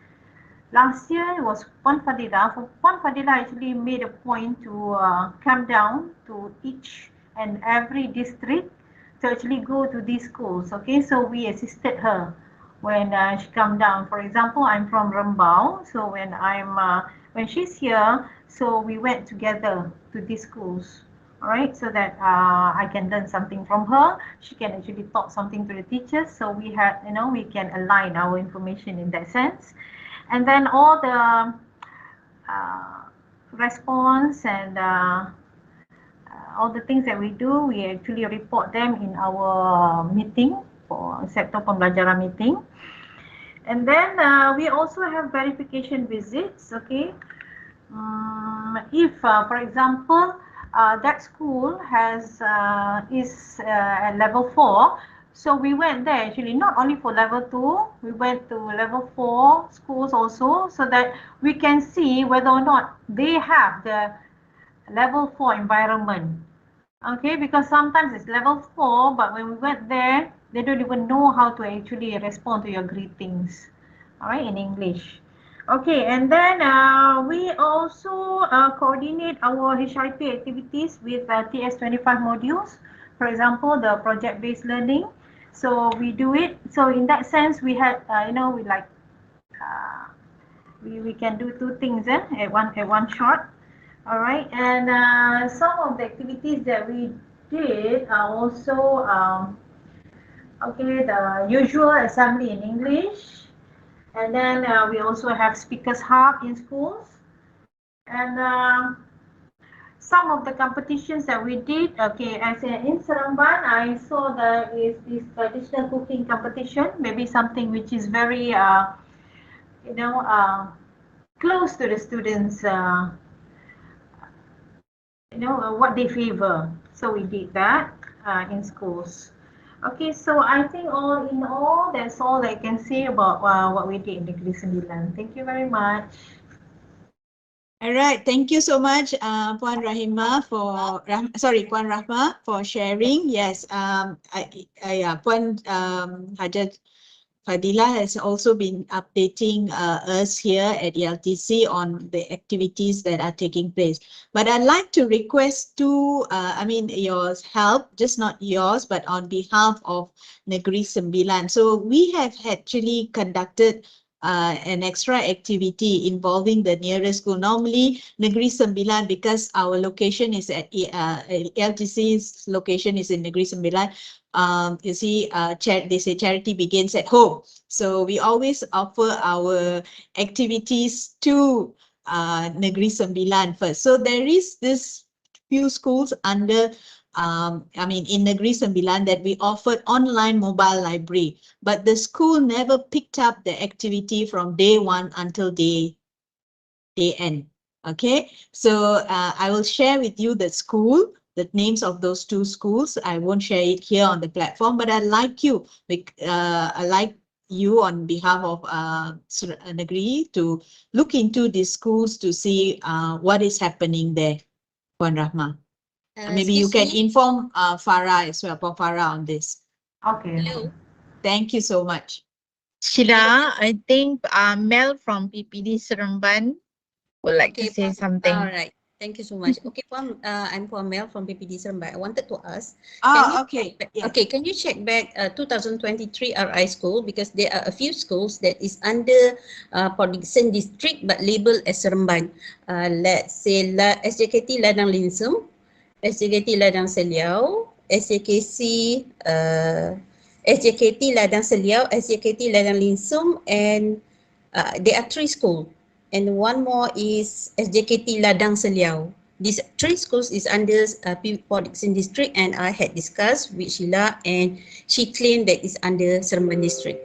year it was Puan Fadila. Puan Fadila actually made a point to come down to each and every district to actually go to these schools. Okay, so we assisted her when she come down. For example, I'm from Rembau, so when she's here, so we went together to these schools. All right, so that I can learn something from her. She can actually talk something to the teachers. So we had, we can align our information in that sense. And then all the response and all the things that we do, we actually report them in our meeting for sector pembelajaran meeting. And then we also have verification visits. Okay, if for example, that school is at level 4, so we went there actually not only for level 2, we went to level 4 schools also, so that we can see whether or not they have the level 4 environment. Okay, because sometimes it's level 4, but when we went there, they don't even know how to actually respond to your greetings, all right, in English. Okay, and then we also coordinate our HIP activities with TS25 modules. For example, the project-based learning. So we do it. So in that sense, we had, we like, we can do two things at one shot. All right, and some of the activities that we did are also, okay, the usual assembly in English. And then we also have Speakers Hub in schools. And some of the competitions that we did, okay, as in Seremban, I saw there is this traditional cooking competition, maybe something which is very, close to the students, what they favor. So we did that in schools. Okay, so I think all in all, that's all I can say about what we did in Negeri Sembilan. Thank you very much. All right, thank you so much, Puan Rahima Puan Rahma for sharing. Yes, Puan Hajat Fadila has also been updating us here at ELTC on the activities that are taking place. But I'd like to request your help, just not yours, but on behalf of Negeri Sembilan. So we have actually conducted an extra activity involving the nearest school. Normally, Negeri Sembilan, because our location is at LTC's location is in Negeri Sembilan. You see, they say charity begins at home. So we always offer our activities to Negeri Sembilan first. So there is this few schools under in Negeri Sembilan that we offered online mobile library, but the school never picked up the activity from day one until day end. Okay, so I will share with you the school, the names of those two schools. I won't share it here on the platform, but I'd like you, on behalf of Negeri to look into these schools to see what is happening there, Puan Rahma. Maybe you can inform Farah as well, Puan Farah, on this. Okay. Thank you so much. Sheila, I think Mel from PPD Seremban would like to say something. All right. Thank you so much. Okay, I'm Puan Mel from PPD Seremban. I wanted to ask. Okay. Okay, can you check back 2023 RI school, because there are a few schools that is under Port Dickson district but labeled as Seremban. Let's say SJKT Ladang Linsum, SJKT Ladang Seliau, SJKT Ladang Seliau, SJKT Ladang Linsum, and there are 3 schools. And one more is SJKT Ladang Seliau. These 3 schools is under Port Dickson district, and I had discussed with Sheila, and she claimed that it's under Seremban district.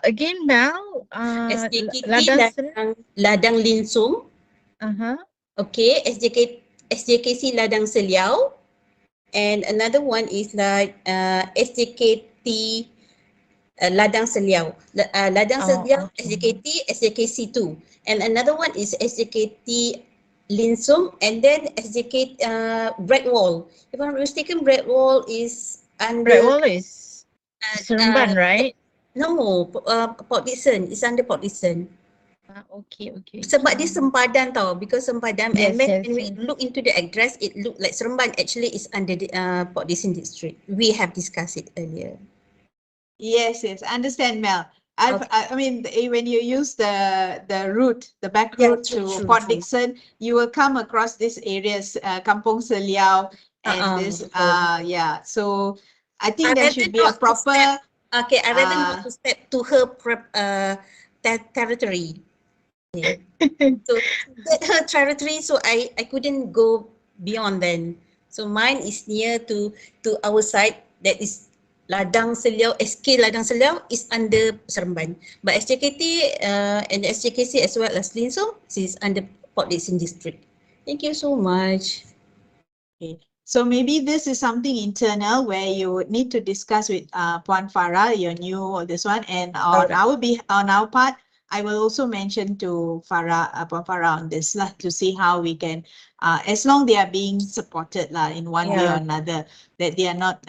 Again, Mel, SJKT Ladang Linsum. Okay, SJKC Ladang Seliau, and another one is like SJKT Ladang Seliau. Ladang Seliau, SJKT, SJKC2, and another one is SJKT Linsum, and then SJKT Bradwall. If I'm not mistaken, Bradwall is under. Bradwall is Seremban, right? No, Port Dickson is under Port Dickson. Okay. Sebab dia sempadan tau, because sempadan, Yes, and when yes, we look into the address, it looked like Seremban actually is under the Port Dickson district. We have discussed it earlier. Yes, understand, Mel. I mean, when you use the route, the back route to Port Dickson, you will come across these areas, Kampung Seliau, and this, so I think there should be a proper. Okay, I rather not to step to her territory. So get her territory, so I couldn't go beyond then. So mine is near to our side, that is Ladang Seliau, SK Ladang Seliau is under Seremban. But SJKT and SJKC as well as Linsum is under Port Dickson district. Thank you so much. Okay. So maybe this is something internal where you would need to discuss with Puan Farah, your new this one, and on our part, I will also mention to Puan Farah on this to see how we can, as long they are being supported in one way or another, that they are not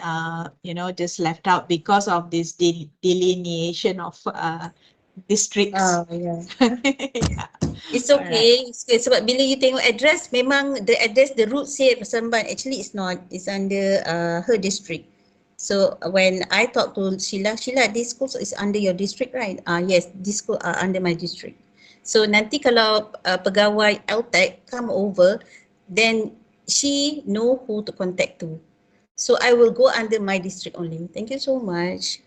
just left out because of this delineation of districts. It's okay. Sebab bila you tengok address, memang the address, the route say Seremban, actually it's not. It's under her district. So when I talked to Sheila, this school is under your district, right? Yes, this school are under my district. So nanti kalau pegawai LTEC come over, then she know who to contact to. So I will go under my district only. Thank you so much.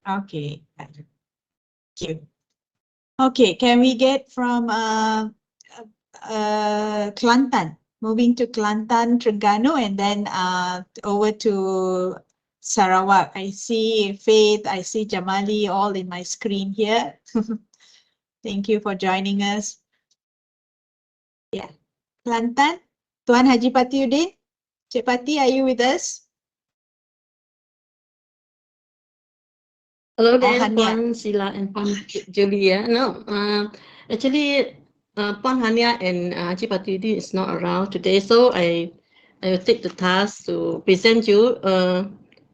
Okay. Thank you. Okay, can we get from Kelantan, moving to Kelantan, Terengganu, and then over to Sarawak. I see Faith, I see Jamali all in my screen here. Thank you for joining us. Yeah, Kelantan, Tuan Haji Patiuddin. Cik Pati, are you with us? Hello there, Puan Sheila and Puan Julia. No, actually, Puan Hania and Haji Patiuddin is not around today, so I will take the task to present you.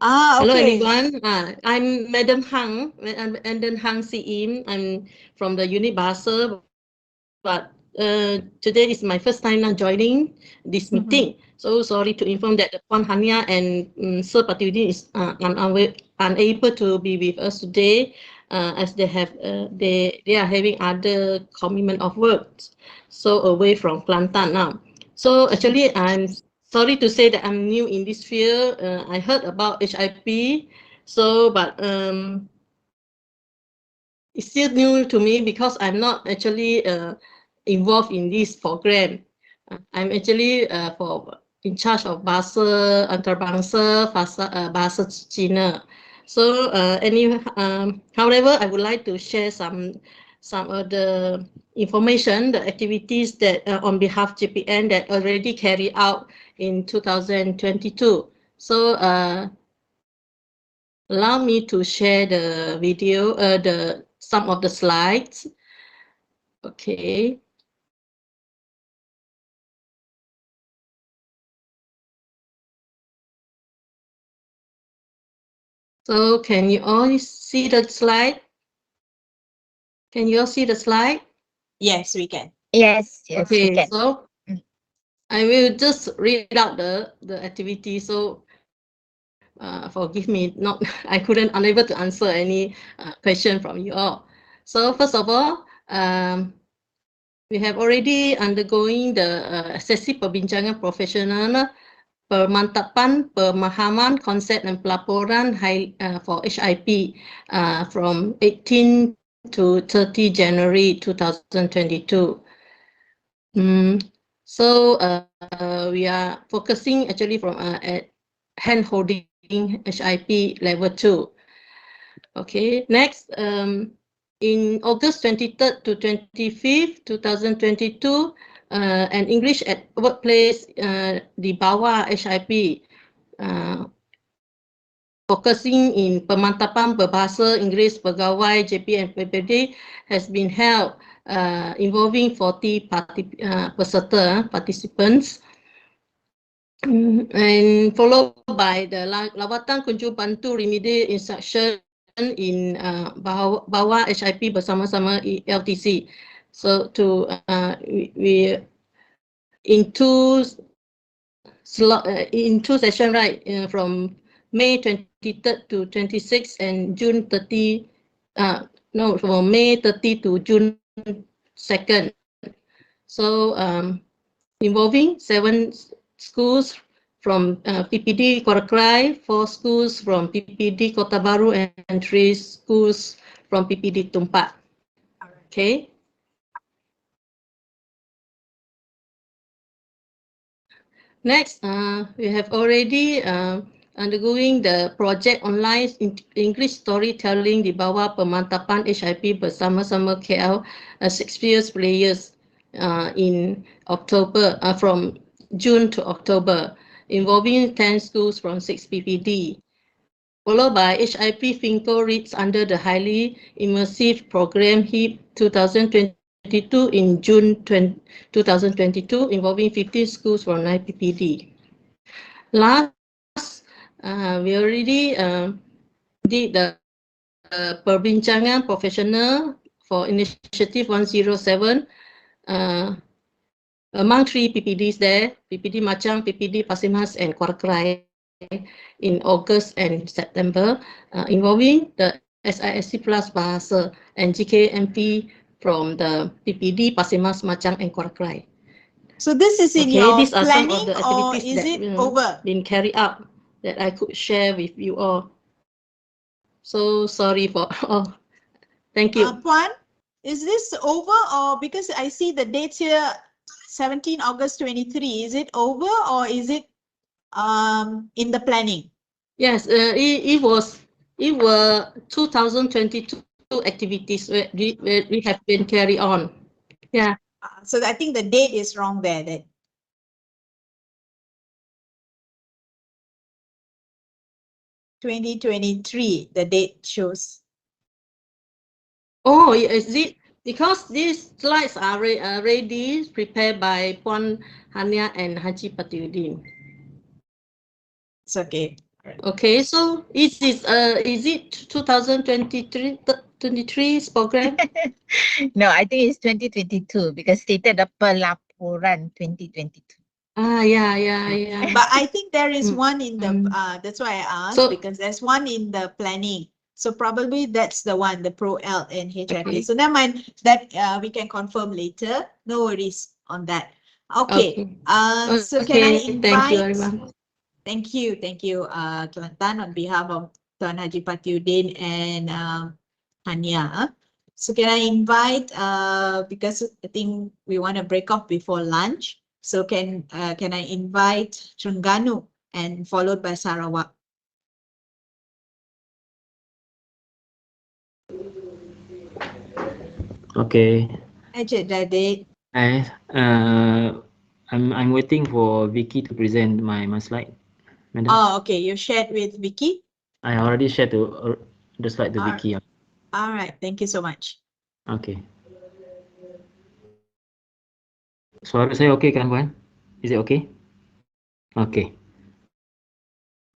Hello everyone. I'm Madam Hang. I'm Madam Hang Siim. I'm from the unit Bahasa, but today is my first time now joining this meeting. So sorry to inform that Puan Hania and Sir Patiuddin is unable to be with us today. as they have they are having other commitment of work, so away from Kelantan now. So actually, I'm sorry to say that I'm new in this field. I heard about HIP, so but it's still new to me because I'm not actually involved in this program. I'm actually in charge of bahasa antarabangsa, bahasa Cina. So however, I would like to share some of the information, the activities that on behalf of JPN that already carried out in 2022. So allow me to share the video, some of the slides. Okay. So can you all see the slide? Can you all see the slide? Yes, we can. Yes, yes, we Okay, can. so I will just read out the activity. So forgive me, not I couldn't unable to answer any question from you all. So first of all, we have already undergoing the sesi perbincangan profesional pemantapan pemahaman konsep dan pelaporan for HIP from 18 to 30 January 2022. So we are focusing actually from at hand holding HIP level 2. Okay, next, in August 23rd to 25th, 2022, an English at workplace di bawah HIP, focusing in pemantapan berbahasa Inggeris pegawai JP and PPD has been held, involving 40 participants. And followed by the lawatan kunjung bantu remedial instruction in bawah HIP bersama-sama LTC. So we in two session, right, from May 23rd to 26th and June 30. From May 30 to June 2nd. So involving 7 schools from PPD Korakrai, 4 schools from PPD Kota Baru, and 3 schools from PPD Tumpak. Okay. Next, we have already undergoing the project online English storytelling di bawah pemantapan HIP bersama-sama KL Shakespeare players in October, from June to October, involving 10 schools from 6 PPD, followed by HIP Finco reads under the highly immersive program HIP 2022 in June 2022, involving 15 schools from 9 PPD. Last, we already did the perbincangan professional for initiative 107 among 3 PPDs there, PPD Machang, PPD Pasimas, and Korakrai in August and September, involving the SISC Plus Bahasa and GKMP from the PPD Pasimas, Machang, and Korakrai. So this is in your these are some of planning, the or activities is that it over? been carried out that I could share with you all. So sorry for all. Thank you. Puan, is this over, or because I see the dates here, 17 August 23, is it over or is it in the planning? Yes, it were 2022 activities where we have been carried on. Yeah. So I think the date is wrong there. That 2023, the date shows. Oh, is it because these slides are ready, prepared by Puan Hania and Haji Patiuddin. It's okay. Okay, so is it 2023's program? No, I think it's 2022 because stated the pelaporan 2022. But I think there is one in the, that's why I asked, because there's one in the planning. So probably that's the one, the Pro L and HIP. So never mind, that we can confirm later. No worries on that. Okay. So can I invite? Thank you very much. Thank you, Tuan Tan, on behalf of Tuan Haji Patiuddin and Hania. So can I invite, because I think we want to break off before lunch. So can I invite Terengganu and followed by Sarawak? Okay. Encik Dadik. Hi. I'm waiting for Vicky to present my slide, madam. Oh, okay. You shared with Vicky? I already shared the slide to Vicky. All right. Thank you so much. Okay. Suara saya okay kan, Puan? Is it okay? Okay.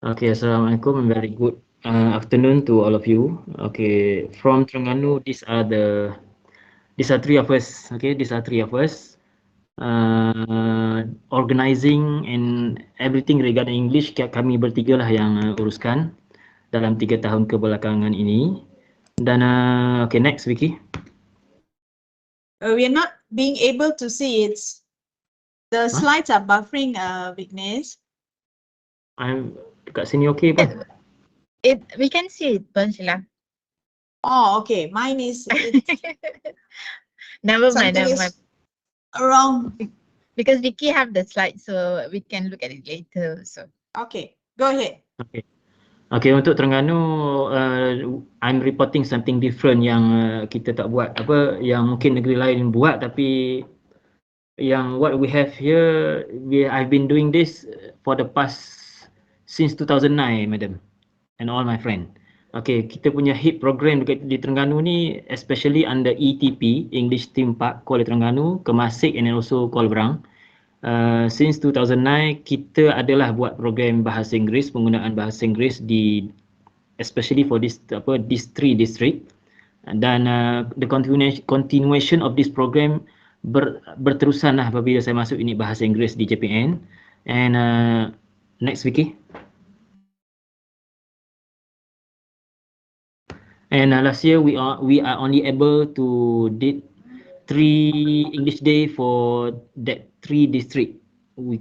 Okay, Assalamualaikum and very good afternoon to all of you. Okay, from Terengganu, these are three of us. Okay, these are three of us. Organizing and everything regarding English, kami bertiga lah yang uruskan dalam 3 tahun kebelakangan ini. Dan okay, next Vicky. We are not being able to see it. The slides are buffering, Vignesh. I'm dekat sini okay Puan? We can see it, Puan Sheila. Oh, okay. Mine is Never mind, something never is mind. wrong. Because Vicky have the slide, so we can look at it later. So okay, go ahead. Okay. Okay, untuk Terengganu, I'm reporting something different yang kita tak buat. Apa yang mungkin negeri lain buat, tapi yang what we have here, I've been doing this for the past since 2009, madam, and all my friend. Okay, kita punya HIP program di Terengganu ni, especially under ETP, English Theme Park, Kuala Terengganu, Kemasik and also Kuala Berang. Since 2009, kita adalah buat program bahasa Inggeris, penggunaan bahasa Inggeris di especially for these three district. Dan the continuation of this program berterusan lah apabila saya masuk unit bahasa Inggeris di JPN. And next Vicky. And last year we are only able to did 3 English day for that 3 district.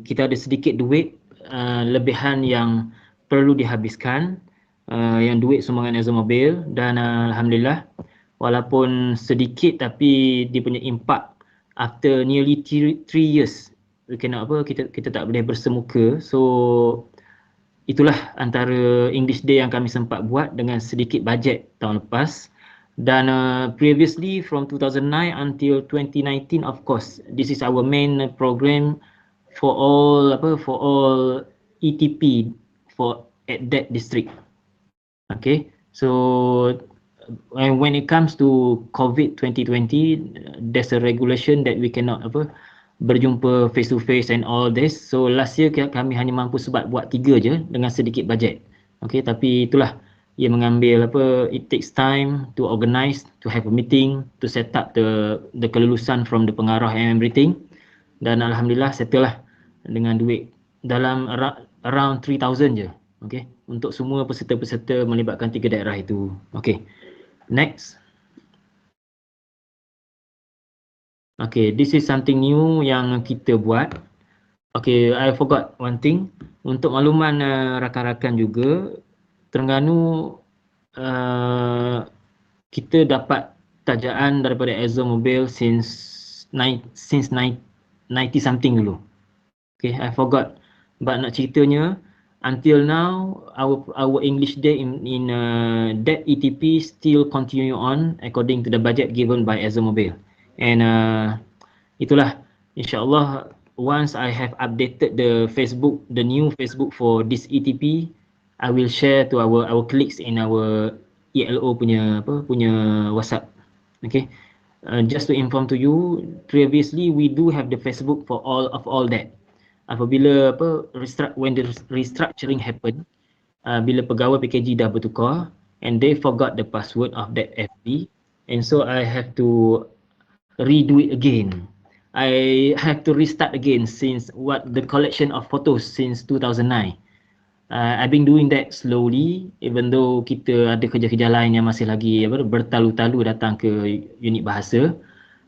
Kita ada sedikit duit lebihan yang perlu dihabiskan, yang duit sumbangan Azomobil, dan alhamdulillah walaupun sedikit tapi dia punya impact after nearly 3 years kita tak boleh bersemuka. So itulah antara English Day yang kami sempat buat dengan sedikit bajet tahun lepas. Dan previously from 2009 until 2019, of course, this is our main program for all ETP at that district. Okay, so when it comes to COVID 2020, there's a regulation that we cannot berjumpa face to face and all this. So last year kami hanya mampu buat 3 je dengan sedikit bajet. Okay, tapi itulah ia mengambil it takes time to organize, to have a meeting, to set up the kelulusan from the pengarah and everything. Dan alhamdulillah settle lah dengan duit dalam around 3,000 je. Okay, untuk semua peserta-peserta melibatkan 3 daerah itu. Okay, next. Okay, this is something new yang kita buat. Okay, I forgot one thing. Untuk makluman rakan-rakan juga, Terengganu kita dapat tajaan daripada Azomobil since 90 something dulu. Okay, I forgot. But nak ceritanya, until now our English Day in that ETP still continue on according to the budget given by Azomobil. And itulah, insyaAllah, once I have updated the new Facebook for this ETP, I will share to our colleagues in our ELO punya WhatsApp. Okay, just to inform to you, previously we do have the Facebook for all that. Apabila when the restructuring happen, bila pegawai PKG dah bertukar and they forgot the password of that FB, and so I have to redo it again. I have to restart again since the collection of photos since 2009. I've been doing that slowly, even though kita ada kerja-kerja lain yang masih lagi bertalu-talu datang ke unit bahasa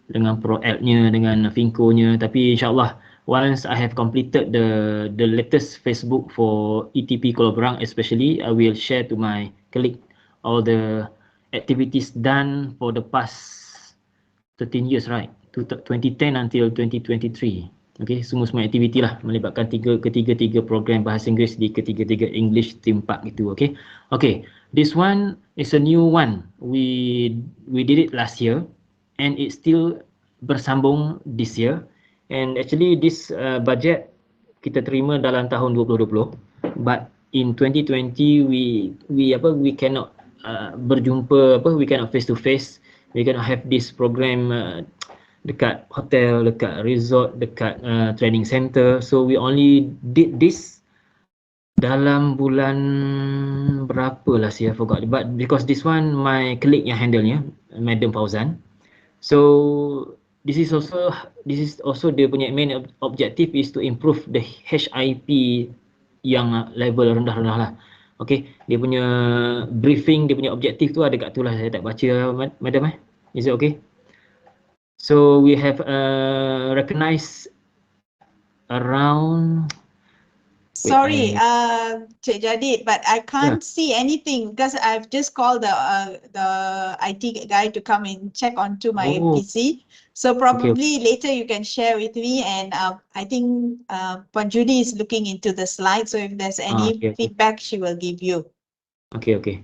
dengan ProElp-nya, dengan Finco-nya. Tapi insyaAllah, once I have completed the latest Facebook for ETP Kuala Berang especially, I will share to my colleague all the activities done for the past 13 years, right? 2010 until 2023. Okay, semua aktiviti lah melibatkan ketiga-tiga program bahasa Inggeris di ketiga-tiga English Theme Park itu. Okay, okay. This one is a new one. We did it last year, and it's still bersambung this year. And actually this budget kita terima dalam tahun 2020, but in 2020 we cannot berjumpa, we cannot face to face. We cannot have this program dekat hotel, dekat resort, dekat training center. So we only did this dalam bulan berapa lah saya forgot. But because this one my colleague yang handle-nya, Madam Fauzan. So this is also dia punya main objective is to improve the HIP yang level rendah-rendah lah. Okay, dia punya briefing, dia punya objektif tu ada kat tu lah, saya tak baca, Madam Is it okay? So we have recognized around. Sorry, Cik Jadid, but I can't see anything because I've just called the IT guy to come and check onto my PC. So probably later you can share with me, and I think Puan Judy is looking into the slide. So if there's any feedback, she will give you. Okay.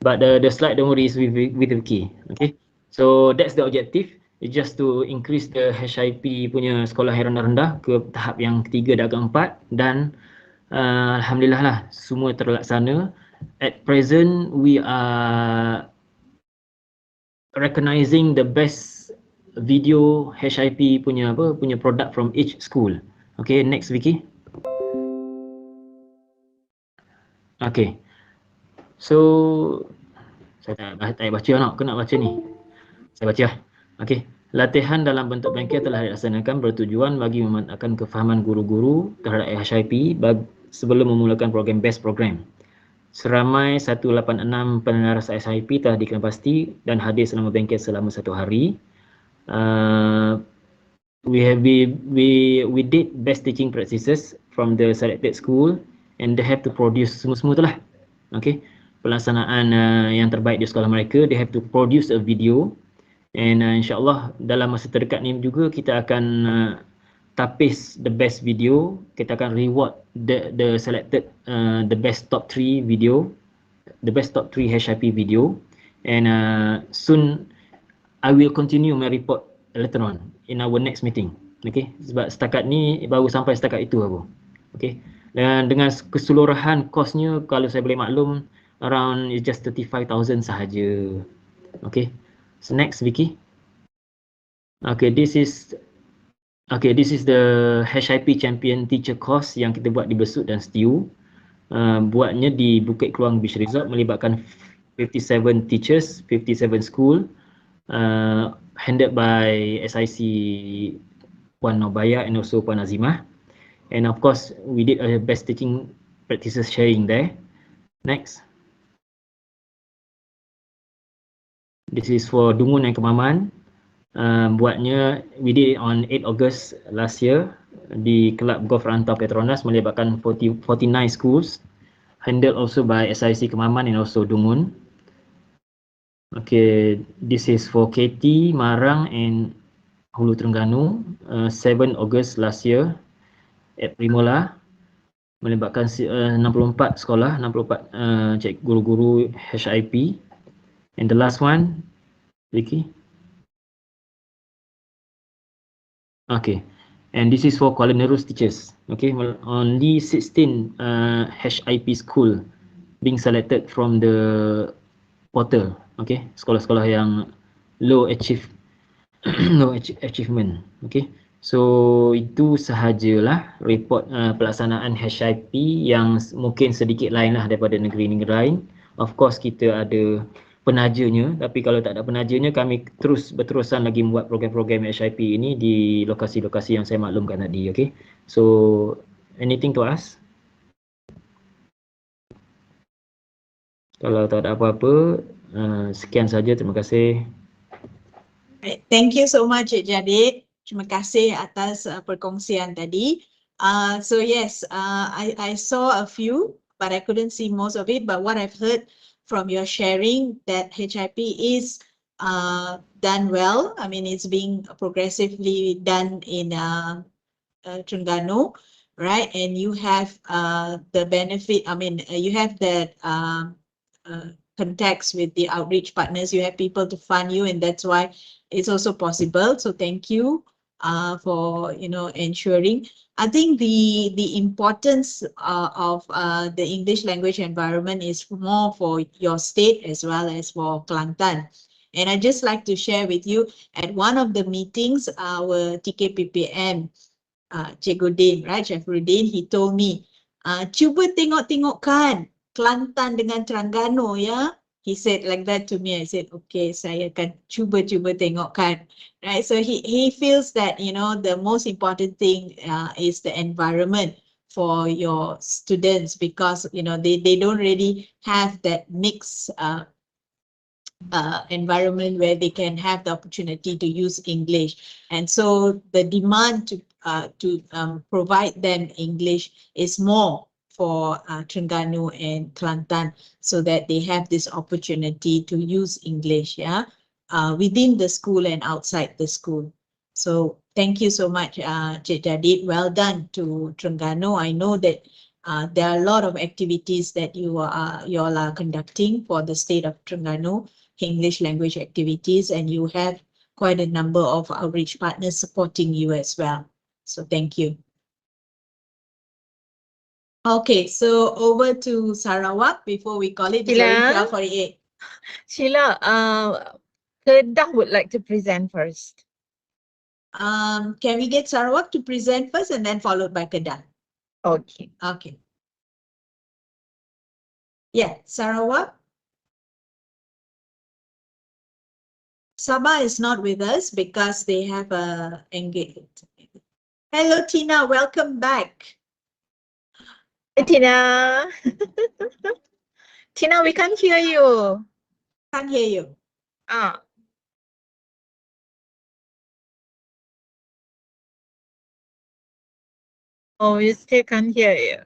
But the slide, don't worry, is with Vicky. Okay. So that's the objective. It's just to increase the HIP punya sekolah yang rendah-rendah ke tahap yang ketiga dan keempat, dan alhamdulillah lah semua terlaksana. At present we are recognizing the best video HIP punya product from each school. Okay, next Vicky. Okay. So saya tak baca nak, kena baca ni. Saya baca lah. Okey, latihan dalam bentuk bengkel telah dilaksanakan bertujuan bagi memantapkan kefahaman guru-guru terhadap HIP sebelum memulakan program BEST program. Seramai 186 penenaras HIP telah dikenal pasti dan hadir selama bengkel selama 1 hari. We did best teaching practices from the selected school, and they have to produce semua tu lah. Okay, pelaksanaan yang terbaik di sekolah mereka, they have to produce a video. And insyaAllah dalam masa terdekat ni juga kita akan tapis the best video. Kita akan reward the selected the best top 3 video, the best top 3 HIP video. And soon I will continue my report later on in our next meeting. Okay, sebab setakat ni baru sampai setakat itu aku. Okay, dan dengan keseluruhan kosnya kalau saya boleh maklum around just 35,000 sahaja. Okay. So next Vicky. Okay, this is the HIP Champion Teacher Course yang kita buat di Besut dan Setiu. Buatnya di Bukit Keluang Beach Resort, melibatkan 57 teachers, 57 school, handled by SIC Puan Nobaya and also Puan Azimah. And of course, we did a best teaching practices sharing there. Next. This is for Dungun and Kemaman. Buatnya, we did it on 8 August last year di Kelab Golf Rantau Petronas, melibatkan 49 schools, handled also by SIC Kemaman and also Dungun. Okay, this is for KT, Marang and Hulu Terengganu, 7 August last year at Primola, melibatkan 64 sekolah, 64 guru-guru HIP. And the last one, Vicky. Okay, and this is for Kuala Nerus teachers. Okay, only 16 HIP school being selected from the portal. Okay, sekolah-sekolah yang low achievement. Okay, so itu sahajalah report pelaksanaan HIP yang mungkin sedikit lain lah daripada negeri-negeri lain. Of course kita ada penajanya, tapi kalau tak ada penajanya, kami berterusan lagi membuat program-program HIP ini di lokasi-lokasi yang saya maklumkan tadi. Okay, so anything to ask? Kalau tak ada apa-apa, sekian saja. Terima kasih. Right. Thank you so much, Cik Jadid. Terima kasih atas perkongsian tadi. So yes, I saw a few, but I couldn't see most of it. But what I've heard from your sharing that HIP is done well. I mean, it's being progressively done in Terengganu, right? And you have the benefit. I mean, you have that contacts with the outreach partners. You have people to fund you, and that's why it's also possible. So thank you for ensuring. I think the importance of the English language environment is more for your state as well as for Kelantan. And I just like to share with you at one of the meetings, our TKPPM, Cikgu Din, right, Syafruddin, he told me, cuba tengok-tengokkan Kelantan dengan Terengganu ya. He said like that to me. I said, okay, saya akan cuba tengokkan. Right, so he feels that, the most important thing is the environment for your students because, they don't really have that mix environment where they can have the opportunity to use English. And so the demand to provide them English is more for Terengganu and Kelantan so that they have this opportunity to use English, within the school and outside the school. So thank you so much, Cik Jadid. Well done to Terengganu. I know that there are a lot of activities that you all are conducting for the state of Terengganu, English language activities, and you have quite a number of outreach partners supporting you as well. So thank you. Okay, so over to Sarawak before we call it. It's already 12:48. Sheila, Kedah would like to present first. Can we get Sarawak to present first and then followed by Kedah? Okay. Okay. Yeah, Sarawak. Sabah is not with us because they have a engagement. Hello, Tina. Welcome back. Hey, Tina. Tina, we can't hear you. Can't hear you. Oh, we still can't hear you.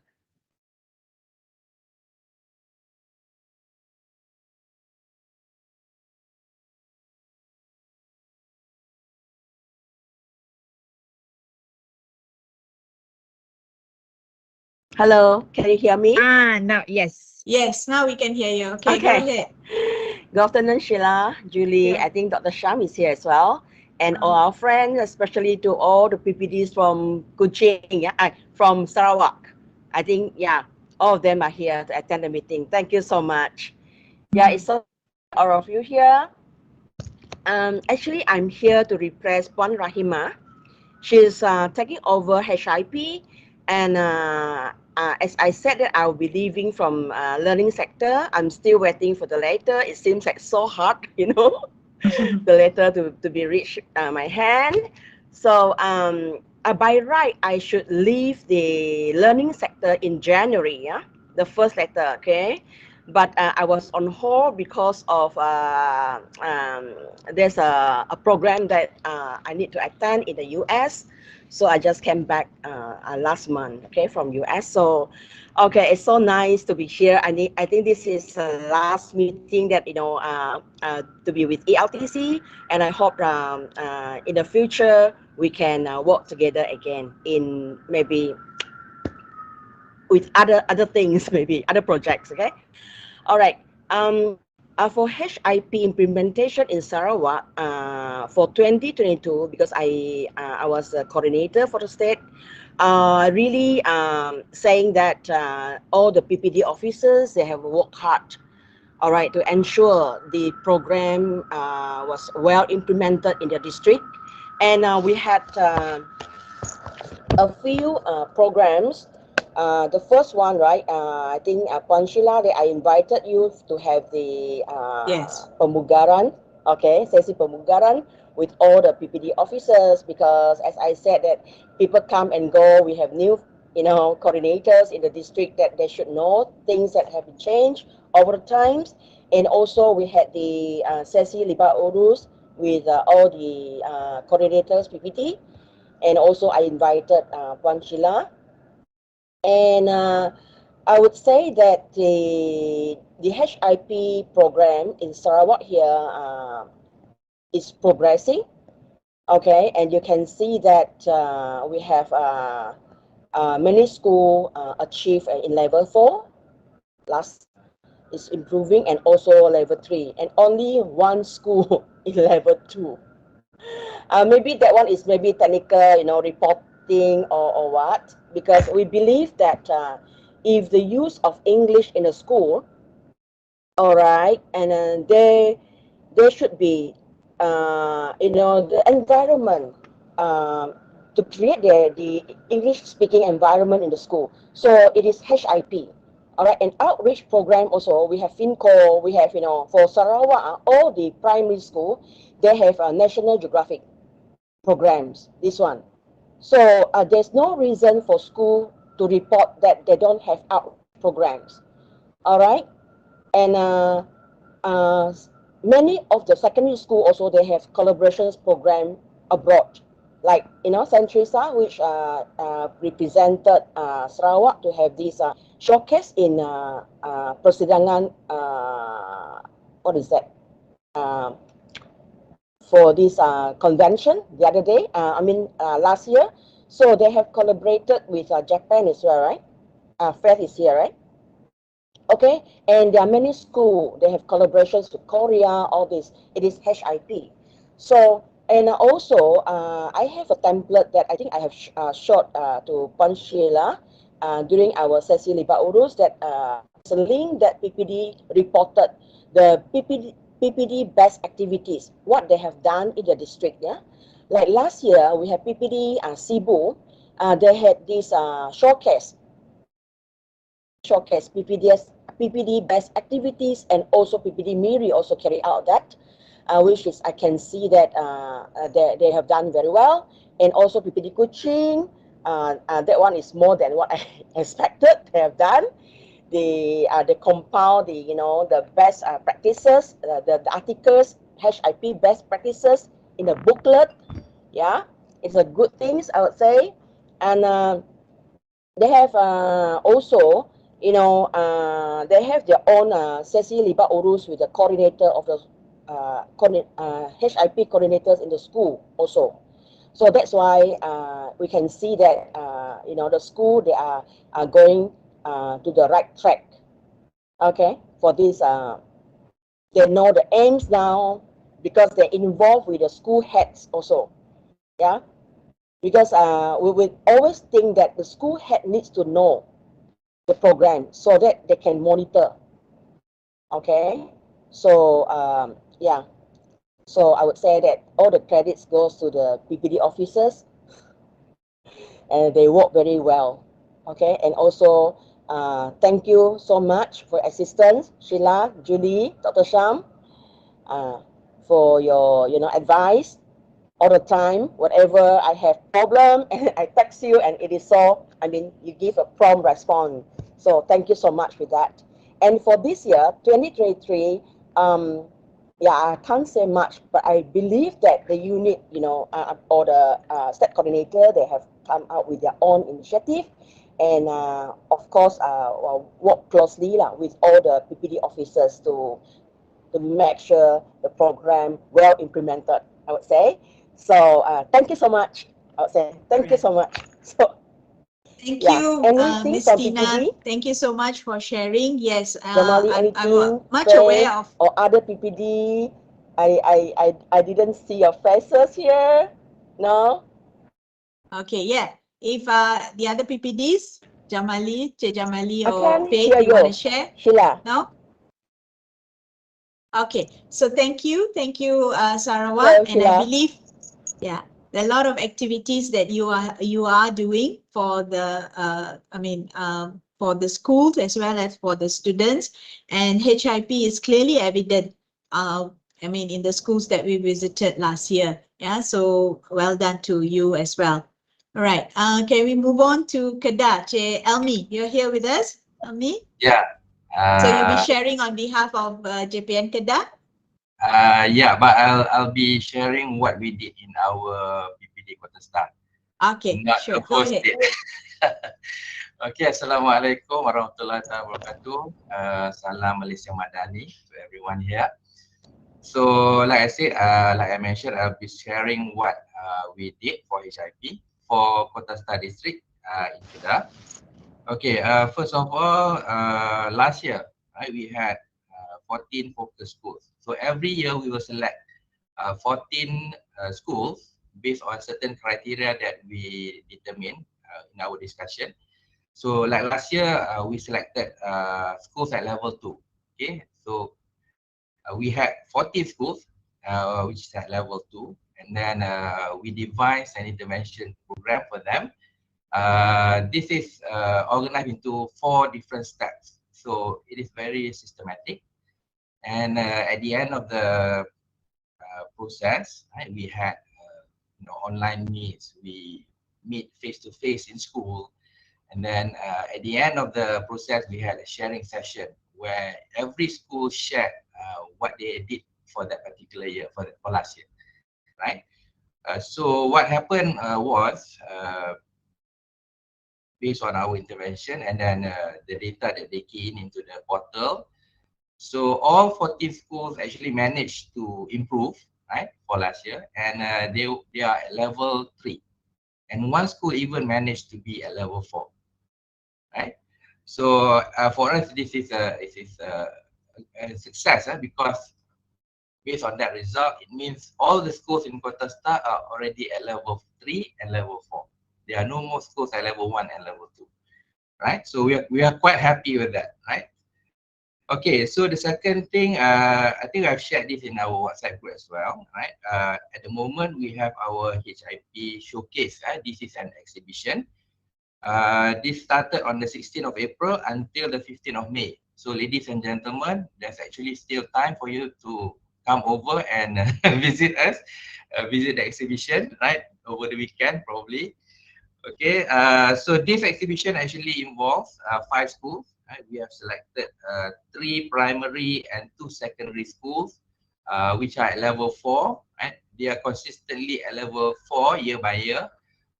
Hello, can you hear me? Now, yes. Yes, now we can hear you. Okay, go ahead. Good afternoon, Sheila, Julie. Yeah. I think Dr. Sham is here as well. And all our friends, especially to all the PPDs from Kuching, from Sarawak. I think, all of them are here to attend the meeting. Thank you so much. Yeah, it's so all of you here. Actually, I'm here to replace Puan Rahima. She's taking over HIP, and as I said that I'll be leaving from learning sector. I'm still waiting for the letter. It seems like so hard, the letter to be reached my hand. So by right, I should leave the learning sector in January, the first letter, okay? But I was on hold because of there's a program that I need to attend in the US. So I just came back last month, okay, from US. So, okay, it's so nice to be here. I think this is the last meeting that to be with ELTC, and I hope in the future we can work together again in maybe with other things, maybe other projects. Okay, all right. For HIP implementation in Sarawak for 2022, because I was a coordinator for the state, really saying that all the PPD officers, they have worked hard, all right, to ensure the program was well implemented in the district. And we had a few programs. The first one, right? I think Puan Sheila, I invited you to have the pemugaran, okay, sesi pemugaran with all the PPD officers, because as I said that people come and go, we have new, coordinators in the district that they should know things that have been changed overtimes, and also we had the sesi libat urus with all the coordinators PPT, and also I invited Puan Sheila. And I would say that the HIP program in Sarawak here is progressing. Okay, and you can see that we have many schools achieve in level 4. Last is improving, and also level 3, and only one school in level 2. Maybe that one is maybe technical, reporting or what, because we believe that if the use of English in a school, all right, and there should be, the environment to create the English-speaking environment in the school. So it is HIP. All right, and outreach program also, we have FinCo, we have, for Sarawak, all the primary school, they have National Geographic programs, this one. So there's no reason for school to report that they don't have outreach programs. All right, and many of the secondary school also, they have collaborations program abroad, like Centrisa, which represented Sarawak to have this showcase in Persidangan, what is that, for this convention the other day, last year. So they have collaborated with Japan as well, right? Fred is here, right? Okay, and there are many schools, they have collaborations with Korea, all this. It is HIP. So, and also, I have a template that I think I have shot to Puan Sheila during our sesi libat urus, that it's a link that PPD reported, the PPD best activities, what they have done in the district. Yeah, like last year we have PPD Cebu, they had this showcase PPD best activities, and also PPD Miri also carry out that, which is I can see that they have done very well. And also PPD Kuching, that one is more than what I expected. They have done. They compile the best practices, the articles, HIP best practices in a booklet. Yeah, it's a good things, I would say. And they have also, they have their own sesi libat urus with the coordinator of the HIP coordinators in the school also. So that's why we can see that the school, they are going to the right track. Okay, for this, they know the aims now, because they're involved with the school heads also. Yeah, because we will always think that the school head needs to know the program so that they can monitor. Okay, so yeah, so I would say that all the credits goes to the PPD officers, and they work very well. Okay, and also thank you so much for assistance, Sheila, Julie, Dr. Sham, for your advice all the time. Whatever I have problem, and I text you, and it is so, you give a prompt response. So thank you so much for that. And for this year, 2023, yeah, I can't say much, but I believe that the unit, or the step coordinator, they have come out with their own initiative, and of course, work closely with all the PPD officers to make sure the program well implemented, I would say. So thank you so much. I would say thank you so much. So thank yeah, you, anything Miss from Tina. PPD? Thank you so much for sharing. Yes, Jamali, I'm anything? much Faith, aware of. or other PPD? I didn't see your faces here. No. Okay, yeah. If the other PPDs, Jamali, Jamali, I or can't Faith, hear you want to you, share? Sheila. No? Okay, so thank you, Sarawak, Hello, and I Sheila. believe, yeah, there are a lot of activities that you are doing for the for the schools as well as for the students, and HIP is clearly evident. In the schools that we visited last year. Yeah, so well done to you as well. All right. Can we move on to Kedah? Elmi, you're here with us, Elmi? Yeah, So you'll be sharing on behalf of JPN Kedah? Yeah, but I'll be sharing what we did in our PPD Kota Star. Okay, Not sure. a Go post ahead. it. Okay, Assalamualaikum warahmatullahi wabarakatuh. Salam Malaysia Madani to everyone here. So, like I said, like I mentioned, I'll be sharing what we did for HIP for Kota Star District in Kedah. Okay, first of all, last year, right, we had 14 focus schools. So every year we will select 14 schools based on certain criteria that we determine in our discussion. So like last year, we selected schools at level 2. Okay, so we had 14 schools, which is at level 2, and then we devised an intervention program for them. This is organized into 4 different steps. So it is very systematic. And at the end of the process, right, we had online meets. We meet face to face in school, and then at the end of the process, we had a sharing session where every school shared what they did for that particular year, for last year, right? So what happened was, based on our intervention and then the data that they key in into the portal, so all 14 schools actually managed to improve, right, for last year, and they are at level 3, and one school even managed to be at level 4, right? So for us, this is a success because based on that result, it means all the schools in Kota Star are already at level 3 and level 4. There are no more schools at level 1 and level 2, right? So we are quite happy with that, right? Okay, so the second thing, I think I've shared this in our WhatsApp group as well, right? At the moment, we have our HIP showcase. This is an exhibition. This started on the 16th of April until the 15th of May. So ladies and gentlemen, there's actually still time for you to come over and visit us, visit the exhibition, right? Over the weekend, probably. Okay, so this exhibition actually involves 5 schools. Right? We have selected 3 primary and 2 secondary schools, which are at level 4. Right? They are consistently at level 4 year by year.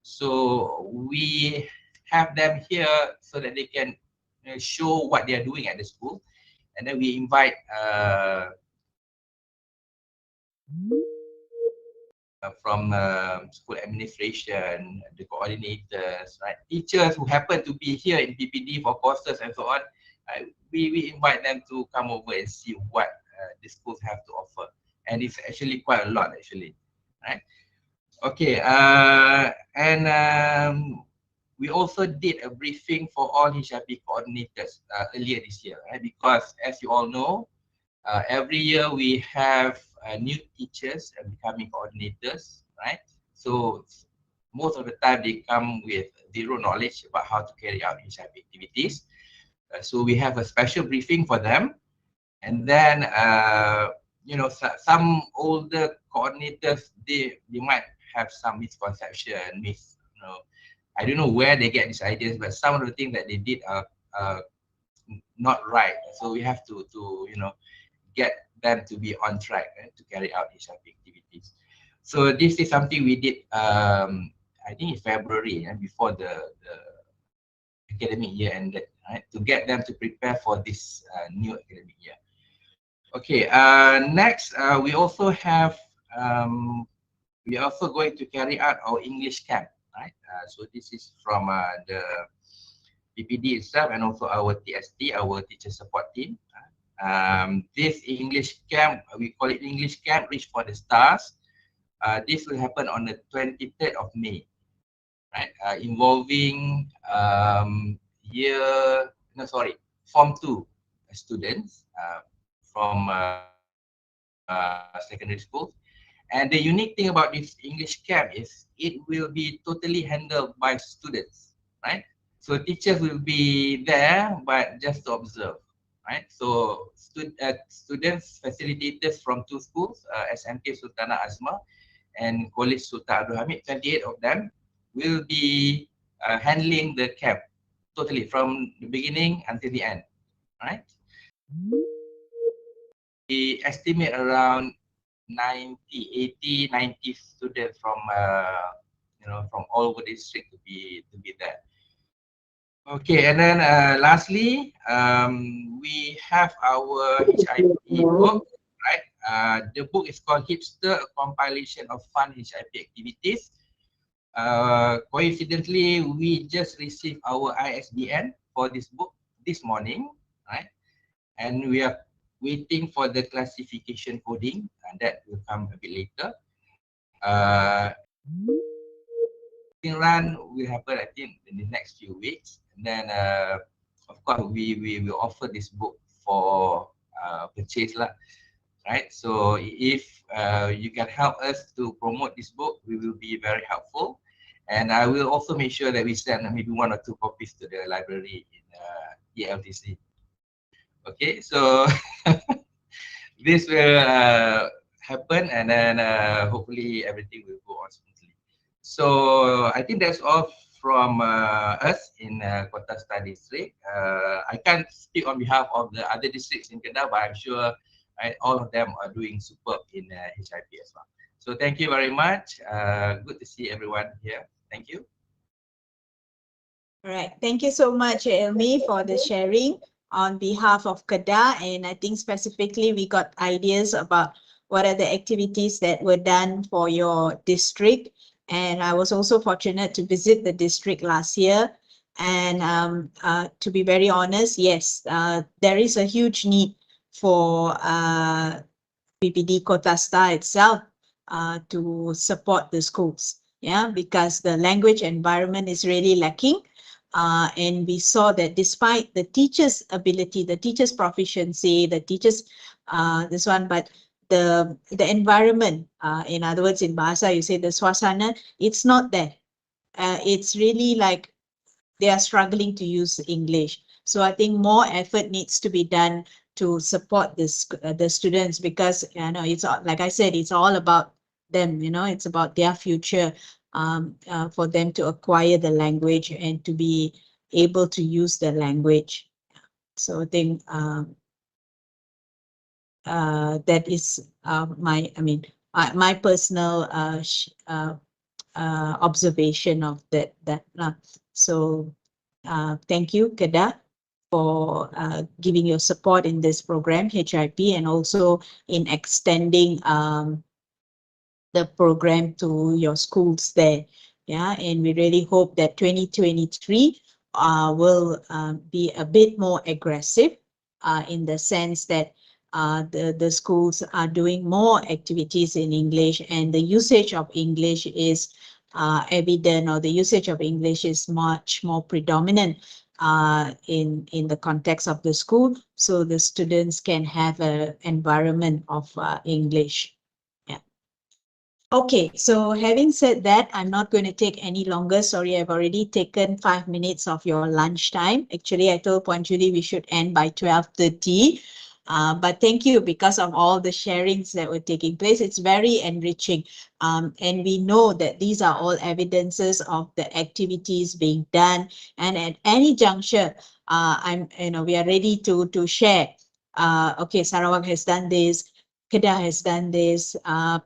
So we have them here so that they can show what they are doing at the school, and then we invite from school administration, the coordinators, right, teachers who happen to be here in PPD for courses and so on. We invite them to come over and see what the schools have to offer, and it's actually quite a lot actually, right? Okay, we also did a briefing for all HIP coordinators earlier this year, right? Because as you all know, every year we have new teachers becoming coordinators, right? So most of the time they come with zero knowledge about how to carry out HIP activities. So we have a special briefing for them, and then some older coordinators they might have some misconception, I don't know where they get these ideas, but some of the things that they did are not right. So we have to get them to be on track to carry out these activities. So this is something we did, I think in February, before the academic year ended, right, to get them to prepare for this new academic year. Okay, next we also have, we are also going to carry out our English camp, right? So this is from the PPD itself and also our TST, our teacher support team. This English camp, we call it English Camp Reach for the Stars. This will happen on the 23rd of May, right? Involving Form 2 students from secondary schools. And the unique thing about this English camp is it will be totally handled by students, right? So teachers will be there, but just to observe, right? So students, facilitators from 2 schools, SMK Sultanah Azmah and College Sultan Abdul Hamid, 28 of them will be handling the camp totally from the beginning until the end, right? We estimate around 90, 80, 90 students from from all over the district to be there. Okay, and then lastly, we have our HIP book, right? The book is called Hipster, a compilation of fun HIP activities. Coincidentally, we just received our ISBN for this book this morning, right? And we are waiting for the classification coding, and that will come a bit later. Run will happen, I think, in the next few weeks. And then, of course, we will offer this book for purchase lah, right? So if you can help us to promote this book, we will be very helpful. And I will also make sure that we send maybe 1 or 2 copies to the library in ELTC. Okay, so this will happen, and then hopefully everything will go on smoothly. So I think that's all from us in Kota Star District. I can't speak on behalf of the other districts in Kedah, but I'm sure all of them are doing superb in HIP as well. So thank you very much. Good to see everyone here. Thank you. All right. Thank you so much, Elmi, for the sharing on behalf of Kedah. And I think specifically we got ideas about what are the activities that were done for your district. And I was also fortunate to visit the district last year. And to be very honest, yes, there is a huge need for PPD Kota Star itself to support the schools. Yeah, because the language environment is really lacking. And we saw that despite the teachers' ability, the teachers' proficiency, the teachers, this one, but the environment, in other words, in Bahasa, you say the swasana, it's not there. It's really like they are struggling to use English. So I think more effort needs to be done to support this the students, because it's like I said, it's all about them. It's about their future. For them to acquire the language and to be able to use the language. So I think that is my personal observation of that. So thank you, Kedah, for giving your support in this program, HIP, and also in extending the program to your schools there. Yeah, and we really hope that 2023 will be a bit more aggressive in the sense that the schools are doing more activities in English, and the usage of English is evident, or the usage of English is much more predominant in the context of the school, so the students can have an environment of English. Okay, so having said that, I'm not going to take any longer. Sorry, I've already taken 5 minutes of your lunchtime. Actually, I told Puan Julie we should end by 12:30. But thank you, because of all the sharings that were taking place. It's very enriching. And we know that these are all evidences of the activities being done. And at any juncture, we are ready to share. Okay, Sarawak has done this. Kedah has done this,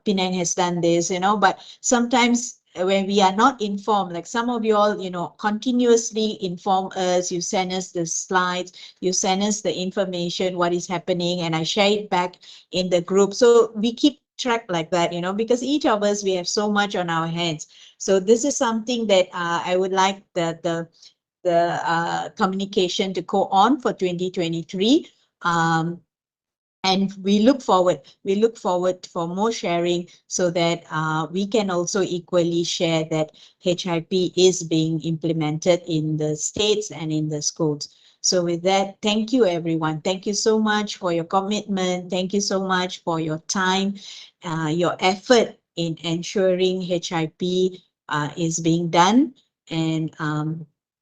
Penang has done this, but sometimes when we are not informed, like some of you all, continuously inform us, you send us the slides, you send us the information, what is happening, and I share it back in the group. So we keep track like that, because each of us, we have so much on our hands. So this is something that I would like the communication to go on for 2023. And we look forward for more sharing, so that we can also equally share that HIP is being implemented in the states and in the schools. So with that, thank you, everyone. Thank you so much for your commitment. Thank you so much for your time, your effort in ensuring HIP is being done. And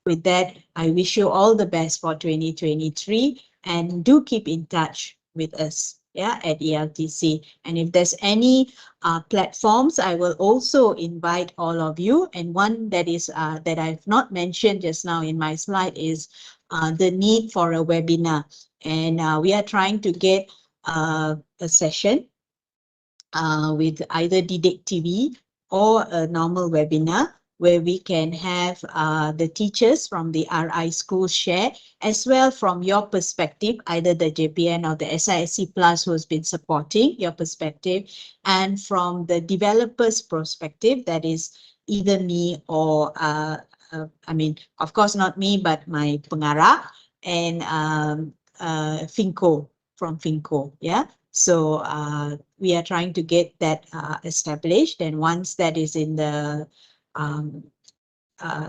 with that, I wish you all the best for 2023, and do keep in touch with us. yeah, at ELTC. And if there's any platforms, I will also invite all of you. And one that is that I've not mentioned just now in my slide is the need for a webinar. And we are trying to get a session with either DDIC TV or a normal webinar where we can have the teachers from the RI schools share, as well from your perspective, either the JPN or the SISC Plus who has been supporting your perspective, and from the developer's perspective, that is either me or, I mean, of course not me, but my pengarah and Finco, from Finco, yeah. So we are trying to get that established, and once that is in the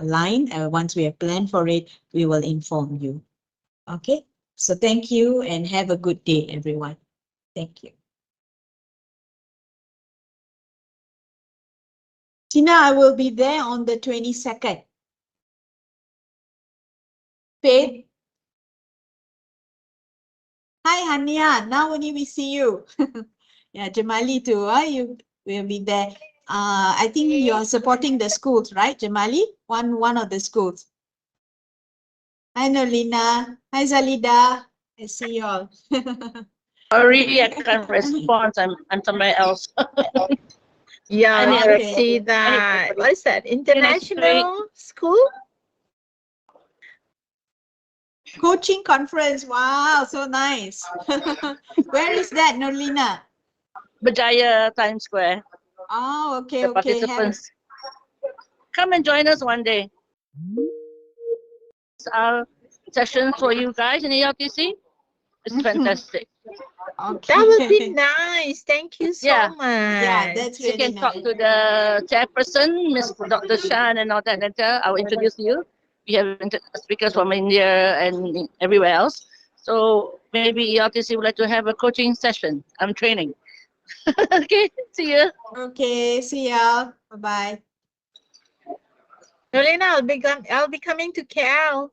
line, once we have planned for it, we will inform you. Okay, so thank you and have a good day, everyone. Thank you. Tina, I will be there on the 22nd. Faith. Hi, Hania. Now only we see you. Yeah, Jamali too. You will be there. I think you're supporting the schools, right, Jamali? One of the schools. Hi, Nolina. Hi, Zalida. I see you all. Sorry, I can't respond. I'm somewhere else. Yeah, Any I other- see that. anybody? What is that? International school? Coaching conference. Wow, so nice. Where is that, Nolina? Berjaya Times Square. Oh, okay, The okay. participants. Come and join us one day. It's our session for you guys in ELTC. It's fantastic. Okay. That would be nice. Thank you so Yeah. much. Yeah, that's You really can talk nice. to the chairperson, Miss Dr. Shan, and all that later. I'll introduce you. We have speakers from India and everywhere else. So maybe ELTC would like to have a coaching session. I'm training. Okay, see you. Okay, see ya. Bye-bye. Nolina, I'll be coming to KL.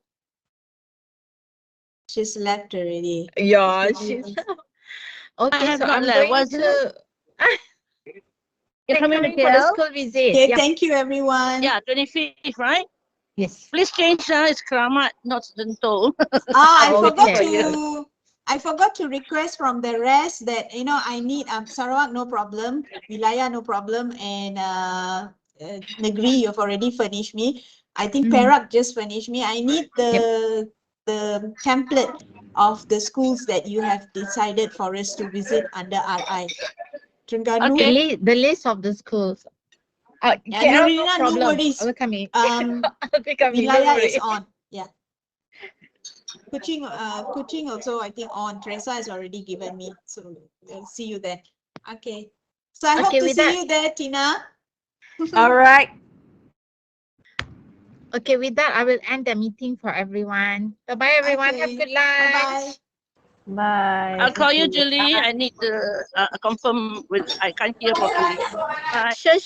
She's left already. Yeah, she's okay. have So not I'm left. going What's to. You're I'm coming to coming for the KL? school visit. Okay, Yeah. thank you, everyone. Yeah, 25th, right? Yes. Please change. It's Kramat, not Sentul. I I'm forgot waiting for you. I forgot to request from the rest that, you know, I need Sarawak, no problem, Wilayah, no problem, and Negeri, you've already furnished me. I think Perak just furnished me. I need the template of the schools that you have decided for us to visit under RI. Terengganu. Okay. The list of the schools. Yeah, KL, no Nurina, no problem. worries. I'll be coming. Um, I'll be coming. Don't Wilayah is worry. on. Yeah. Kuching also, I think, on. Teresa has already given me. So we'll see you there. Okay. So I hope Okay, to with see that- you there, Tina. All right. Okay, with that, I will end the meeting for everyone. Bye-bye, everyone. Have Okay. good lunch. Bye. I'll call you, Julie. I need to confirm with. I can't hear properly. Bye. Sure.